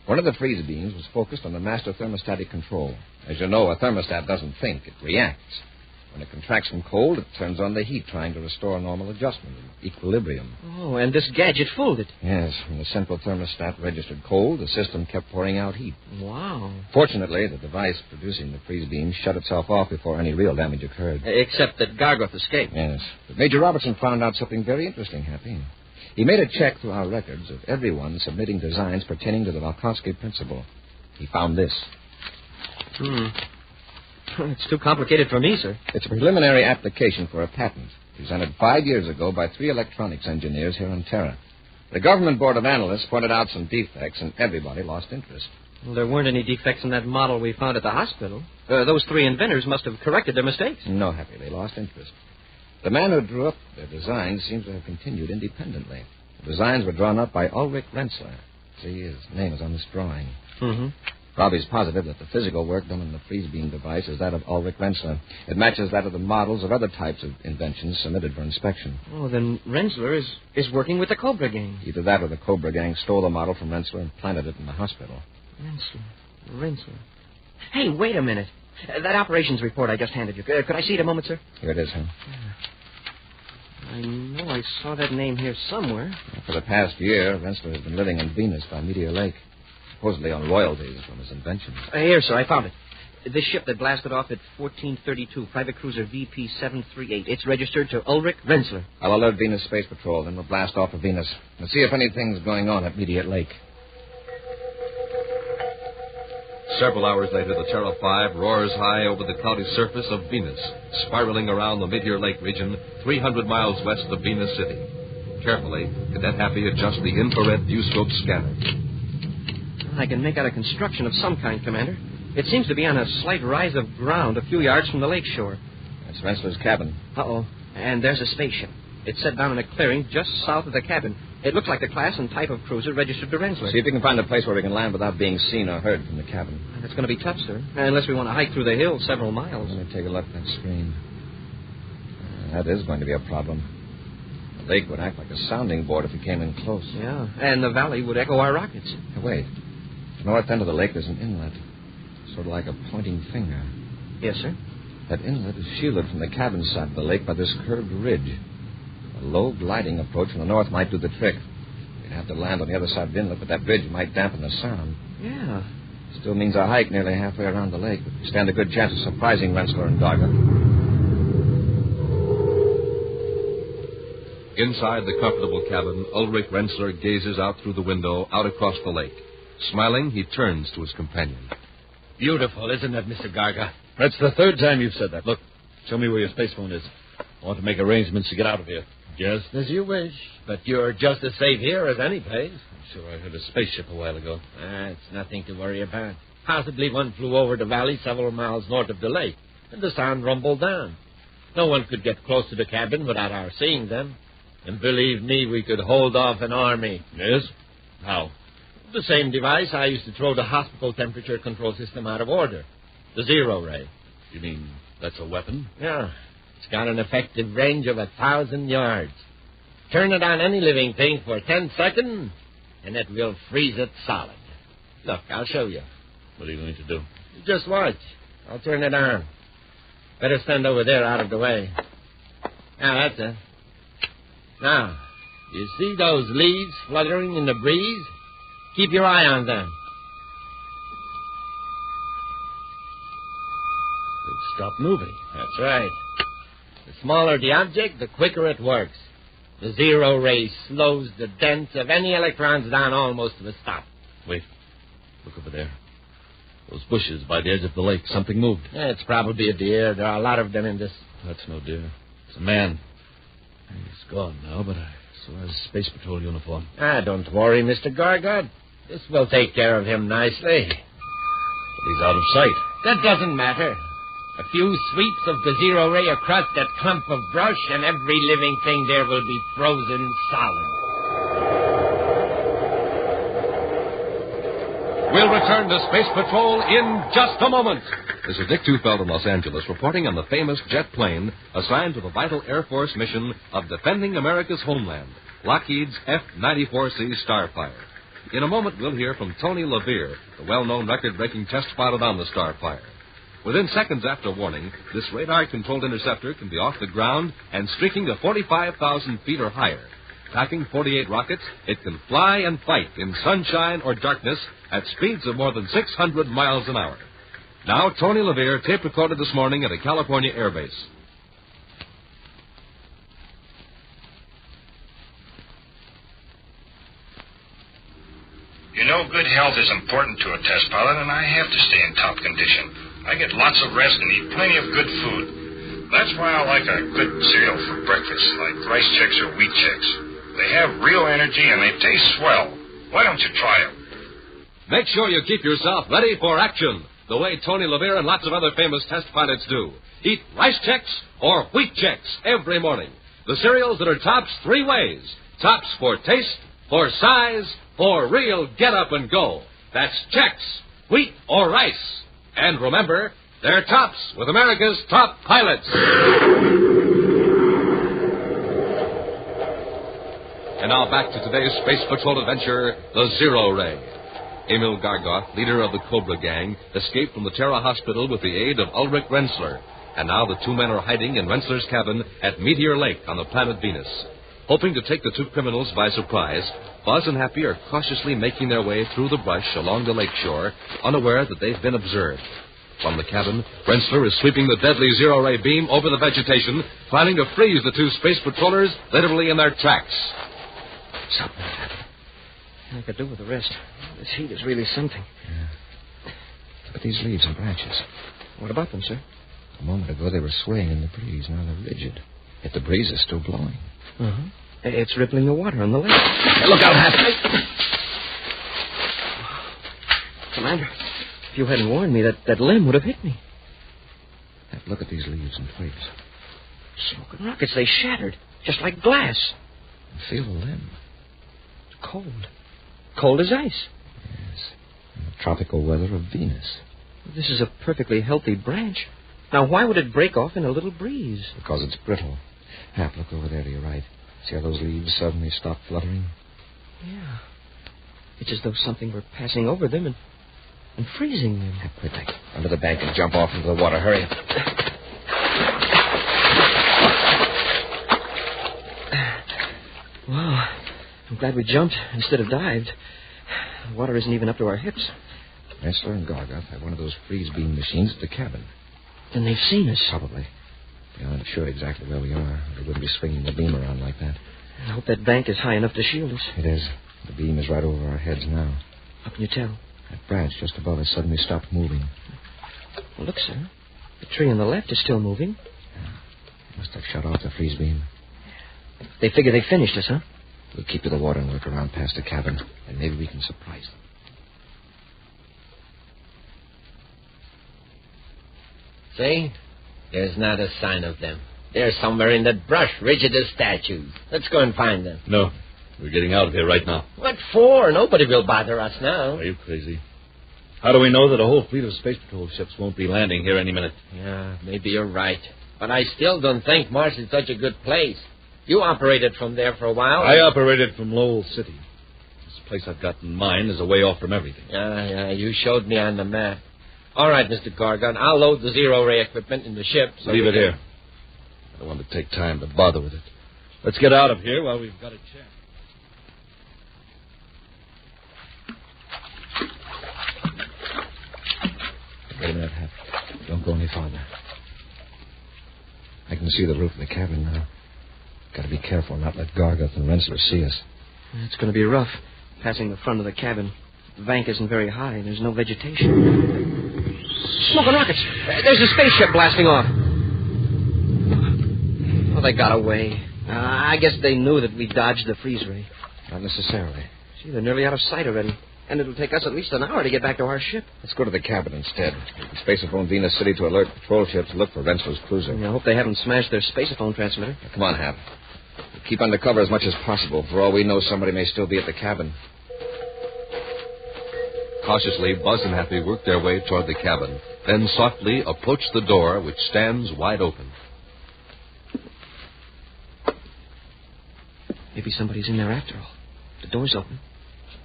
One of the freeze beams was focused on the master thermostatic control. As you know, a thermostat doesn't think, it reacts. When it contracts from cold, it turns on the heat, trying to restore normal adjustment and equilibrium. Oh, and this gadget fooled it. Yes, when the central thermostat registered cold, the system kept pouring out heat. Wow. Fortunately, the device producing the freeze beam shut itself off before any real damage occurred. Except that Gargoth escaped. Yes. But Major Robertson found out something very interesting, Happy. He made a check through our records of everyone submitting designs pertaining to the Valkovsky principle. He found this. It's too complicated for me, sir. It's a preliminary application for a patent, presented 5 years ago by 3 electronics engineers here on Terra. The government board of analysts pointed out some defects, and everybody lost interest. Well, there weren't any defects in that model we found at the hospital. Those 3 inventors must have corrected their mistakes. No, Happy, they lost interest. The man who drew up their designs seems to have continued independently. The designs were drawn up by Ulrich Renzler. See, his name is on this drawing. Mm-hmm. Robbie's positive that the physical work done on the freeze beam device is that of Ulrich Renzler. It matches that of the models of other types of inventions submitted for inspection. Oh, then Renzler is working with the Cobra gang. Either that or the Cobra gang stole the model from Renzler and planted it in the hospital. Renzler. Hey, wait a minute. That operations report I just handed you. Could I see it a moment, sir? Here it is, huh? I know I saw that name here somewhere. For the past year, Renzler has been living on Venus by Meteor Lake, supposedly on royalties from his inventions. Here, sir, I found it. This ship that blasted off at 1432, private cruiser VP-738. It's registered to Ulrich Renzler. I'll alert Venus Space Patrol, then we'll blast off of Venus. We'll see if anything's going on at Meteor Lake. Several hours later, the Terra 5 roars high over the cloudy surface of Venus, spiraling around the Meteor Lake region 300 miles west of Venus City. Carefully, Cadet Happy adjusts the infrared viewscope scanner. I can make out a construction of some kind, Commander. It seems to be on a slight rise of ground a few yards from the lake shore. That's Renzler's cabin. Uh-oh. And there's a spaceship. It's set down in a clearing just south of the cabin. It looks like the class and type of cruiser registered to Renzler. See if you can find a place where we can land without being seen or heard from the cabin. It's going to be tough, sir. Unless we want to hike through the hills several miles. Let me take a look at that screen. That is going to be a problem. The lake would act like a sounding board if we came in close. Yeah, and the valley would echo our rockets. Wait. At the north end of the lake, there's an inlet. Sort of like a pointing finger. Yes, sir? That inlet is shielded from the cabin side of the lake by this curved ridge. A low gliding approach from the north might do the trick. We'd have to land on the other side of the inlet, but that ridge might dampen the sound. Yeah. Still means a hike nearly halfway around the lake, but we stand a good chance of surprising Renzler and Garga. Inside the comfortable cabin, Ulrich Renzler gazes out through the window, out across the lake. Smiling, he turns to his companion. Beautiful, isn't it, Mr. Garga? That's the 3rd time you've said that. Look, show me where your space phone is. I want to make arrangements to get out of here. Just as you wish. But you're just as safe here as any place. I'm sure I heard a spaceship a while ago. It's nothing to worry about. Possibly one flew over the valley several miles north of the lake, and the sound rumbled down. No one could get close to the cabin without our seeing them. And believe me, we could hold off an army. Yes? How? The same device I used to throw the hospital temperature control system out of order. The zero ray. You mean that's a weapon? Yeah. It's got an effective range of 1,000 yards. Turn it on any living thing for 10 seconds, and it will freeze it solid. Look, I'll show you. What are you going to do? Just watch. I'll turn it on. Better stand over there out of the way. Now, that's it. Now, you see those leaves fluttering in the breeze? Keep your eye on them. They've stopped moving. That's right. The smaller the object, the quicker it works. The zero ray slows the dents of any electrons down almost to a stop. Wait. Look over there. Those bushes by the edge of the lake. Something moved. Yeah, it's probably a deer. There are a lot of them in this. That's no deer. It's a man. He's gone now, but I saw his space patrol uniform. Don't worry, Mr. Gargott. This will take care of him nicely. But he's out of sight. That doesn't matter. A few sweeps of the zero ray across that clump of brush, and every living thing there will be frozen solid. We'll return to Space Patrol in just a moment. This is Dick Tufeld in Los Angeles reporting on the famous jet plane assigned to the vital Air Force mission of defending America's homeland, Lockheed's F-94C Starflyer. In a moment, we'll hear from Tony LaVere, the well-known record-breaking test pilot on the Starflyer. Within seconds after warning, this radar-controlled interceptor can be off the ground and streaking to 45,000 feet or higher. Packing 48 rockets, it can fly and fight in sunshine or darkness at speeds of more than 600 miles an hour. Now, Tony LaVere tape recorded this morning at a California air base. You know, good health is important to a test pilot, and I have to stay in top condition. I get lots of rest and eat plenty of good food. That's why I like a good cereal for breakfast, like Rice Chex or Wheat Chex. They have real energy and they taste swell. Why don't you try them? Make sure you keep yourself ready for action, the way Tony LaVere and lots of other famous test pilots do. Eat Rice Chex or Wheat Chex every morning. The cereals that are tops three ways. Tops for taste, for size, for real get up and go. That's Chex, wheat or rice. And remember, they're tops with America's top pilots. And now back to today's Space Patrol adventure, the Zero Ray. Emil Gargoth, leader of the Cobra Gang, escaped from the Terra Hospital with the aid of Ulrich Rensler. And now the two men are hiding in Rensler's cabin at Meteor Lake on the planet Venus. Hoping to take the two criminals by surprise, Buzz and Happy are cautiously making their way through the brush along the lake shore, unaware that they've been observed. From the cabin, Rensler is sweeping the deadly zero-ray beam over the vegetation, planning to freeze the two space patrollers literally in their tracks. Something happened. I could do with the rest. This heat is really something. Yeah. Look at these leaves and branches. What about them, sir? A moment ago they were swaying in the breeze. Now they're rigid. Yet the breeze is still blowing. Uh-huh. It's rippling the water on the lake. Hey, look out, Happy. Commander, if you hadn't warned me, that limb would have hit me. Look at these leaves and twigs. Smoking rockets, they shattered, just like glass. And feel the limb. It's cold. Cold as ice. Yes. In the tropical weather of Venus. This is a perfectly healthy branch. Now, why would it break off in a little breeze? Because it's brittle. Hap, look over there to your right. See how those leaves suddenly stop fluttering? Yeah. It's as though something were passing over them and freezing them. Hap, quickly. Under the bank and jump off into the water. Hurry. Wow. I'm glad we jumped instead of dived. The water isn't even up to our hips. Rensler and Gargoth have one of those freeze beam machines at the cabin. Then they've seen us. Probably. They aren't sure exactly where we are. They wouldn't be swinging the beam around like that. I hope that bank is high enough to shield us. It is. The beam is right over our heads now. How can you tell? That branch just above us suddenly stopped moving. Well, look, sir. The tree on the left is still moving. Yeah. They must have shut off the freeze beam. They figure they finished us, huh? We'll keep to the water and look around past the cabin, and maybe we can surprise them. See? There's not a sign of them. They're somewhere in that brush, rigid as statues. Let's go and find them. No. We're getting out of here right now. What for? Nobody will bother us now. Are you crazy? How do we know that a whole fleet of Space Patrol ships won't be landing here any minute? Yeah, maybe you're right. But I still don't think Mars is such a good place. You operated from there for a while. I operated from Lowell City. This place I've got in mind is a way off from everything. Yeah, you showed me on the map. All right, Mr. Gargon, I'll load the zero-ray equipment in the ship. So leave it here. I don't want to take time to bother with it. Let's get out of here while we've got a chance. Wait a minute, Hap. Don't go any farther. I can see the roof of the cabin now. Got to be careful not let Gargoth and Rensler see us. It's going to be rough, passing the front of the cabin. The bank isn't very high. There's no vegetation. Smoking rockets. There's a spaceship blasting off. Oh, they got away. I guess they knew that we dodged the freeze ray. Not necessarily. Gee, they're nearly out of sight already. And it'll take us at least an hour to get back to our ship. Let's go to the cabin instead. We can spaceophone Venus City to alert patrol ships to look for Rensler's cruiser. I hope they haven't smashed their spaceophone transmitter. Now, come on, Hap. We'll keep undercover as much as possible. For all we know, somebody may still be at the cabin. Cautiously, Buzz and Happy worked their way toward the cabin. then softly approach the door, which stands wide open. Maybe somebody's in there after all. The door's open.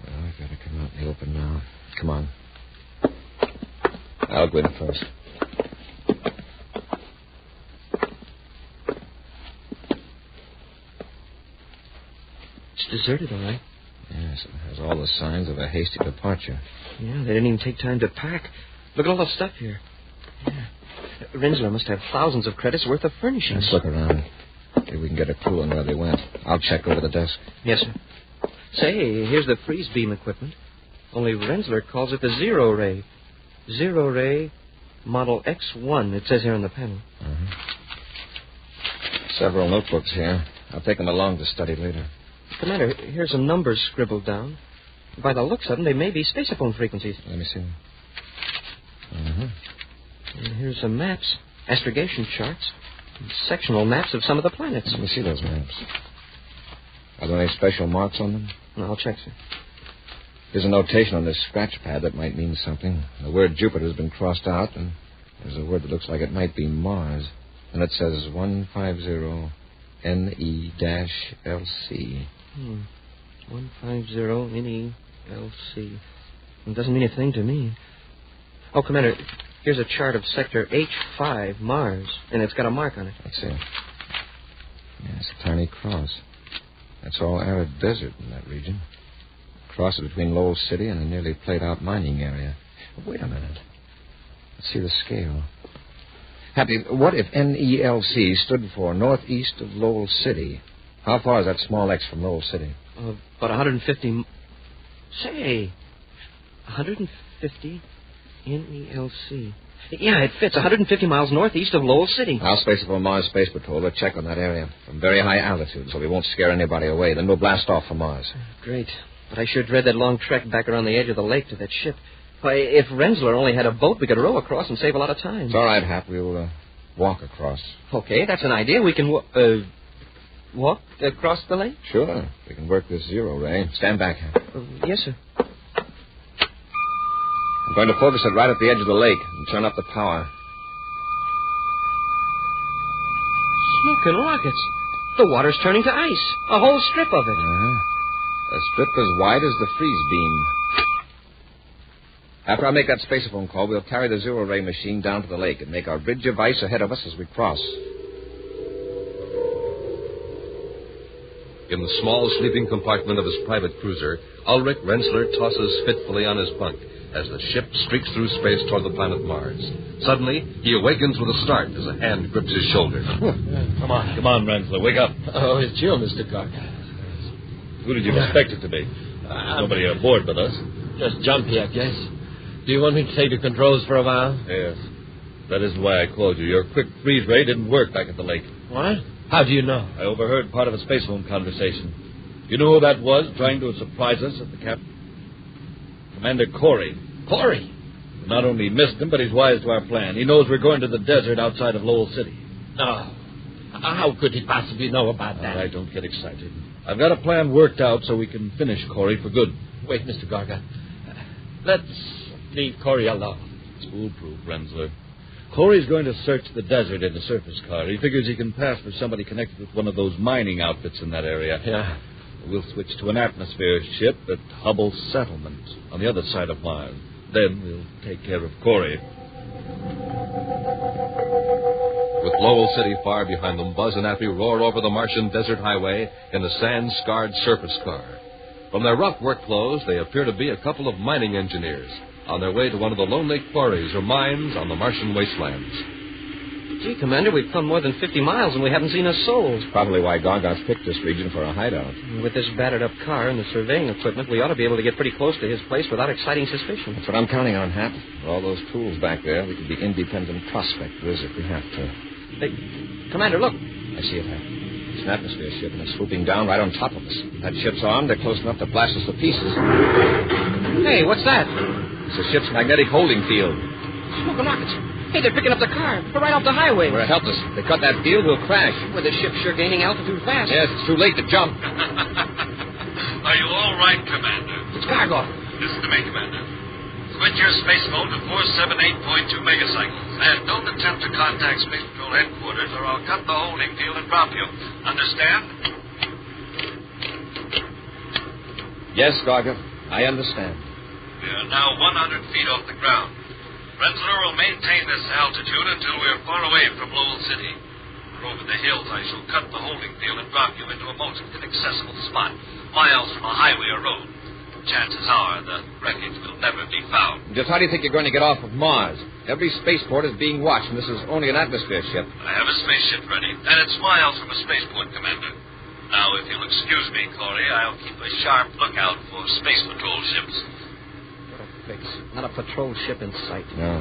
Well, I've got to come out in the open now. Come on. I'll go in first. It's deserted, all right. Yes, it has all the signs of a hasty departure. Yeah, they didn't even take time to pack. Look at all the stuff here. Yeah. Rensler must have thousands of credits worth of furnishings. Let's look around. Maybe we can get a clue on where they went. I'll check over the desk. Yes, sir. Say, here's the freeze beam equipment. Only Rensler calls it the Zero Ray. Zero Ray Model X1, it says here on the panel. Uh-huh. Several notebooks here. I'll take them along to study later. Commander, here's some numbers scribbled down. By the looks of them, they may be spaceophone frequencies. Let me see them. Uh-huh. And here's some maps, astrogation charts, and sectional maps of some of the planets. Let me see those maps. Are there any special marks on them? No, I'll check, sir. There's a notation on this scratch pad that might mean something. The word Jupiter's been crossed out, and there's a word that looks like it might be Mars. And it says 150 NE-LC. 150 NE-LC. It doesn't mean a thing to me. Oh, Commander, here's a chart of sector H5, Mars, and it's got a mark on it. Let's see. Yeah, it's a tiny cross. That's all arid desert in that region. Cross it between Lowell City and a nearly played-out mining area. Wait a minute. Let's see the scale. Happy, what if NELC stood for northeast of Lowell City? How far is that small X from Lowell City? About 150... Say, 150 NELC. Yeah, it fits. 150 miles northeast of Lowell City. I'll space it for Mars Space Patrol. We'll check on that area from very high altitude so we won't scare anybody away. Then we'll blast off for Mars. Great. But I sure dread that long trek back around the edge of the lake to that ship. Why, if Rensler only had a boat, we could row across and save a lot of time. It's all right, Hap. We'll walk across. Okay, that's an idea. We can walk across the lake? Sure. We can work this Zero Ray. Stand back, Hap. Yes, sir. I'm going to focus it right at the edge of the lake and turn up the power. Smoking rockets. The water's turning to ice. A whole strip of it. A strip as wide as the freeze beam. After I make that spaceophone call, we'll carry the Zero Ray machine down to the lake and make our bridge of ice ahead of us as we cross. In the small sleeping compartment of his private cruiser, Ulrich Rensler tosses fitfully on his bunk as the ship streaks through space toward the planet Mars. Suddenly, he awakens with a start as a hand grips his shoulder. Come on, Rensler, wake up. Oh, it's you, Mr. Carter. Who did you expect it to be? Nobody aboard but us. Just jumpy, I guess. Do you want me to take the controls for a while? Yes. That isn't why I called you. Your quick freeze ray didn't work back at the lake. What? How do you know? I overheard part of a spacephone conversation. You know who that was trying to surprise us at the camp? Commander Corey. Corey? We not only missed him, but he's wise to our plan. He knows we're going to the desert outside of Lowell City. No. How could he possibly know about that? All right, don't get excited. I've got a plan worked out so we can finish Corey for good. Wait, Mr. Garga. Let's leave Corey alone. It's foolproof, Rensler. Corey's going to search the desert in a surface car. He figures he can pass for somebody connected with one of those mining outfits in that area. Yeah. We'll switch to an atmosphere ship at Hubble Settlement on the other side of Mars. Then we'll take care of Corey. With Lowell City far behind them, Buzz and Appy roar over the Martian desert highway in a sand-scarred surface car. From their rough work clothes, they appear to be a couple of mining engineers on their way to one of the lonely quarries or mines on the Martian wastelands. Gee, Commander, we've come more than 50 miles and we haven't seen a soul. That's probably why Gargoth picked this region for a hideout. With this battered-up car and the surveying equipment, we ought to be able to get pretty close to his place without exciting suspicion. That's what I'm counting on, Hap. With all those tools back there, we could be independent prospectors if we have to. Hey, Commander, look. I see it, Hap. It's an atmosphere ship, and it's swooping down right on top of us. That ship's armed. They're close enough to blast us to pieces. Hey, what's that? It's the ship's magnetic holding field. Smoking rockets. Hey, they're picking up the car. They're right off the highway. We're helpless. If they cut that field, we'll crash. Well, the ship's sure gaining altitude fast. Yes, it's too late to jump. Are you all right, Commander? It's Gargoth. This is the main commander. Quit your space mode to 478.2 megacycles. And don't attempt to contact Space Patrol headquarters or I'll cut the holding field and drop you. Understand? Yes, Garga. I understand. We are now 100 feet off the ground. Rensler will maintain this altitude until we are far away from Lowell City. Over the hills, I shall cut the holding field and drop you into a most inaccessible spot, miles from a highway or road. Chances are the wreckage will never be found. Just how do you think you're going to get off of Mars? Every spaceport is being watched, and this is only an atmosphere ship. I have a spaceship ready, and it's miles from a spaceport, Commander. Now, if you'll excuse me, Corey, I'll keep a sharp lookout for Space Patrol ships. What a fix. Not a patrol ship in sight. No.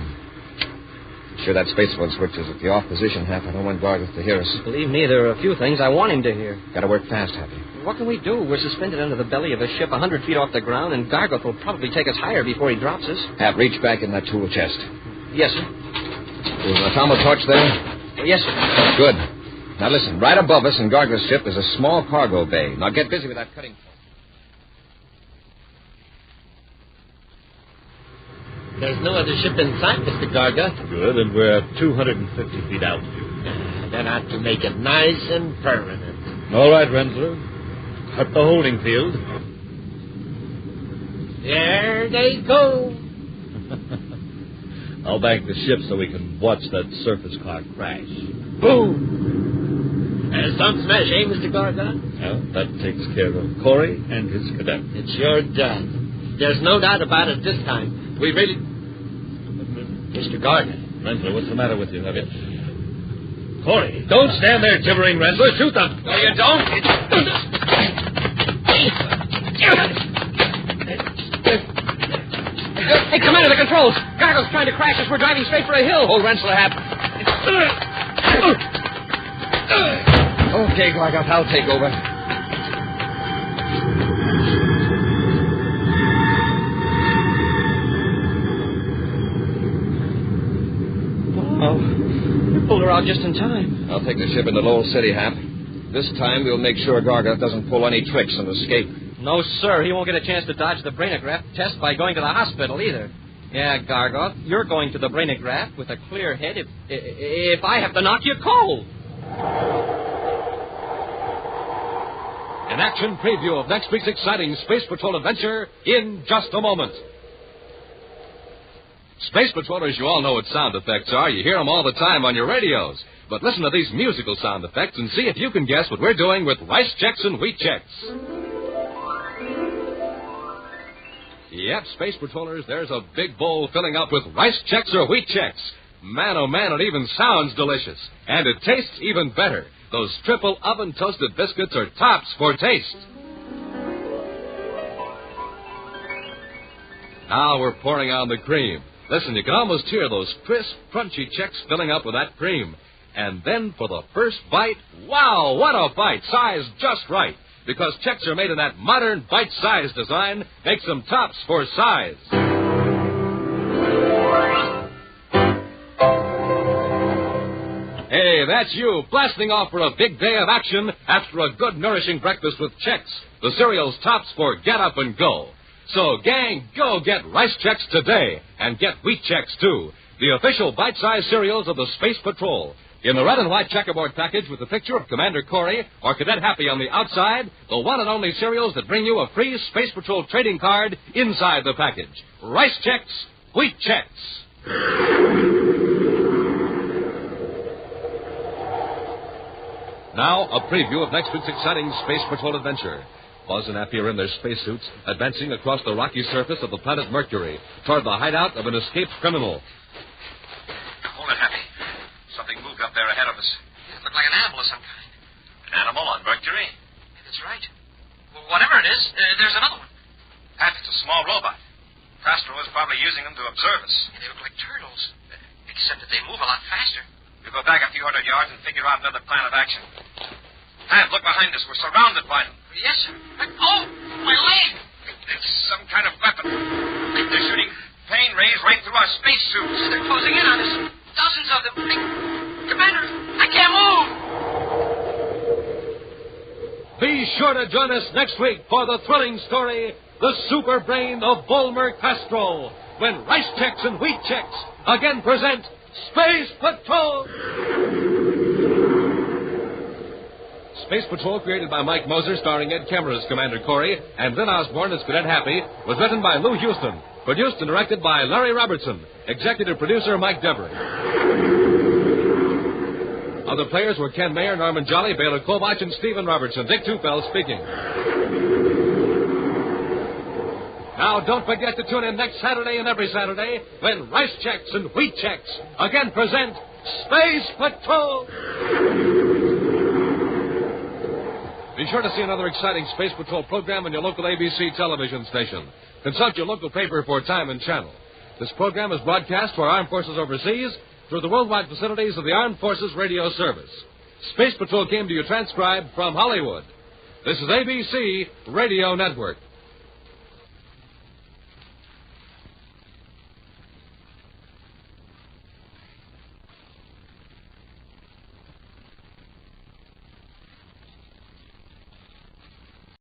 Sure, that spaceport switch is at the off position, Hap. I don't want Garga to hear us. Believe me, there are a few things I want him to hear. Gotta work fast, Happy. What can we do? We're suspended under the belly of a ship 100 feet off the ground, and Gargoth will probably take us higher before he drops us. Hap, reach back in that tool chest. Yes, sir. Is an atomo torch there? Yes, sir. Good. Now listen, right above us in Garga's ship is a small cargo bay. Now get busy with that cutting. There's no other ship in sight, Mr. Garga. Good, and we're 250 feet out. That ought to make it nice and permanent. All right, Rensler. Cut the holding field. There they go. I'll bank the ship so we can watch that surface car crash. Boom! Don't smash, eh, Mr. Garga? Well, that takes care of Corey and his cadet. It's sure done. There's no doubt about it this time. We really... Mr. Garga. Rensler, what's the matter with you, have you? Corey, don't stand there gibbering, Rensler. Shoot them. No, you don't. Hey, Commander, the controls. Gargo's trying to crash us. We're driving straight for a hill. Hold Rensler, Hap. Okay, Gargoth, I'll take over. Oh, we pulled her out just in time. I'll take the ship into Lowell City, Hap. This time we'll make sure Gargoth doesn't pull any tricks and escape. No, sir. He won't get a chance to dodge the brainograph test by going to the hospital either. Yeah, Gargoth, you're going to the brainograph with a clear head if I have to knock you cold. An action preview of next week's exciting Space Patrol adventure in just a moment. Space Patrollers, you all know what sound effects are. You hear them all the time on your radios. But listen to these musical sound effects and see if you can guess what we're doing with Rice Checks and Wheat Checks. Yep, Space Patrollers, there's a big bowl filling up with Rice Checks or Wheat Checks. Man, oh man, it even sounds delicious. And it tastes even better. Those triple oven-toasted biscuits are tops for taste. Now we're pouring on the cream. Listen, you can almost hear those crisp, crunchy checks filling up with that cream. And then for the first bite, wow, what a bite! Size just right. Because checks are made in that modern bite-size design, makes them tops for size. Hey, that's you, blasting off for a big day of action after a good, nourishing breakfast with Chex, the cereal's tops for get up and go. So, gang, go get Rice Chex today, and get Wheat Chex, too, the official bite-sized cereals of the Space Patrol. In the red and white checkerboard package with the picture of Commander Corey or Cadet Happy on the outside, the one and only cereals that bring you a free Space Patrol trading card inside the package. Rice Chex, Wheat Chex. Now, a preview of next week's exciting Space Patrol adventure. Buzz and Happy are in their spacesuits, advancing across the rocky surface of the planet Mercury toward the hideout of an escaped criminal. Hold it, Happy. Something moved up there ahead of us. It looked like an animal of some kind. An animal on Mercury? That's right. Well, whatever it is, there's another one. Happy, it's a small robot. Castro is probably using them to observe us. Yeah, they look like turtles, except that they move a lot faster. We'll go back a few hundred yards and figure out another plan of action. Hank, look behind us. We're surrounded by them. Yes, sir. Oh, my leg! It's some kind of weapon. They're shooting pain rays right through our spacesuits. They're closing in on us. Dozens of them. Commander, I can't move. Be sure to join us next week for the thrilling story, The Super Brain of Volmer Castro. when Rice Checks and Wheat Checks again present Space Patrol! Space Patrol, created by Mike Moser, starring Ed Kemmer as Commander Corey and Lynn Osborne as Cadet Happy, was written by Lou Houston, produced and directed by Larry Robertson, executive producer Mike Dever. Other players were Ken Mayer, Norman Jolly, Baylor Kobach, and Stephen Robertson. Dick Tufeld speaking. Now, don't forget to tune in next Saturday and every Saturday when Rice Checks and Wheat Checks again present Space Patrol! Be sure to see another exciting Space Patrol program on your local ABC television station. Consult your local paper for time and channel. This program is broadcast to our armed forces overseas through the worldwide facilities of the Armed Forces Radio Service. Space Patrol came to you transcribed from Hollywood. This is ABC Radio Network.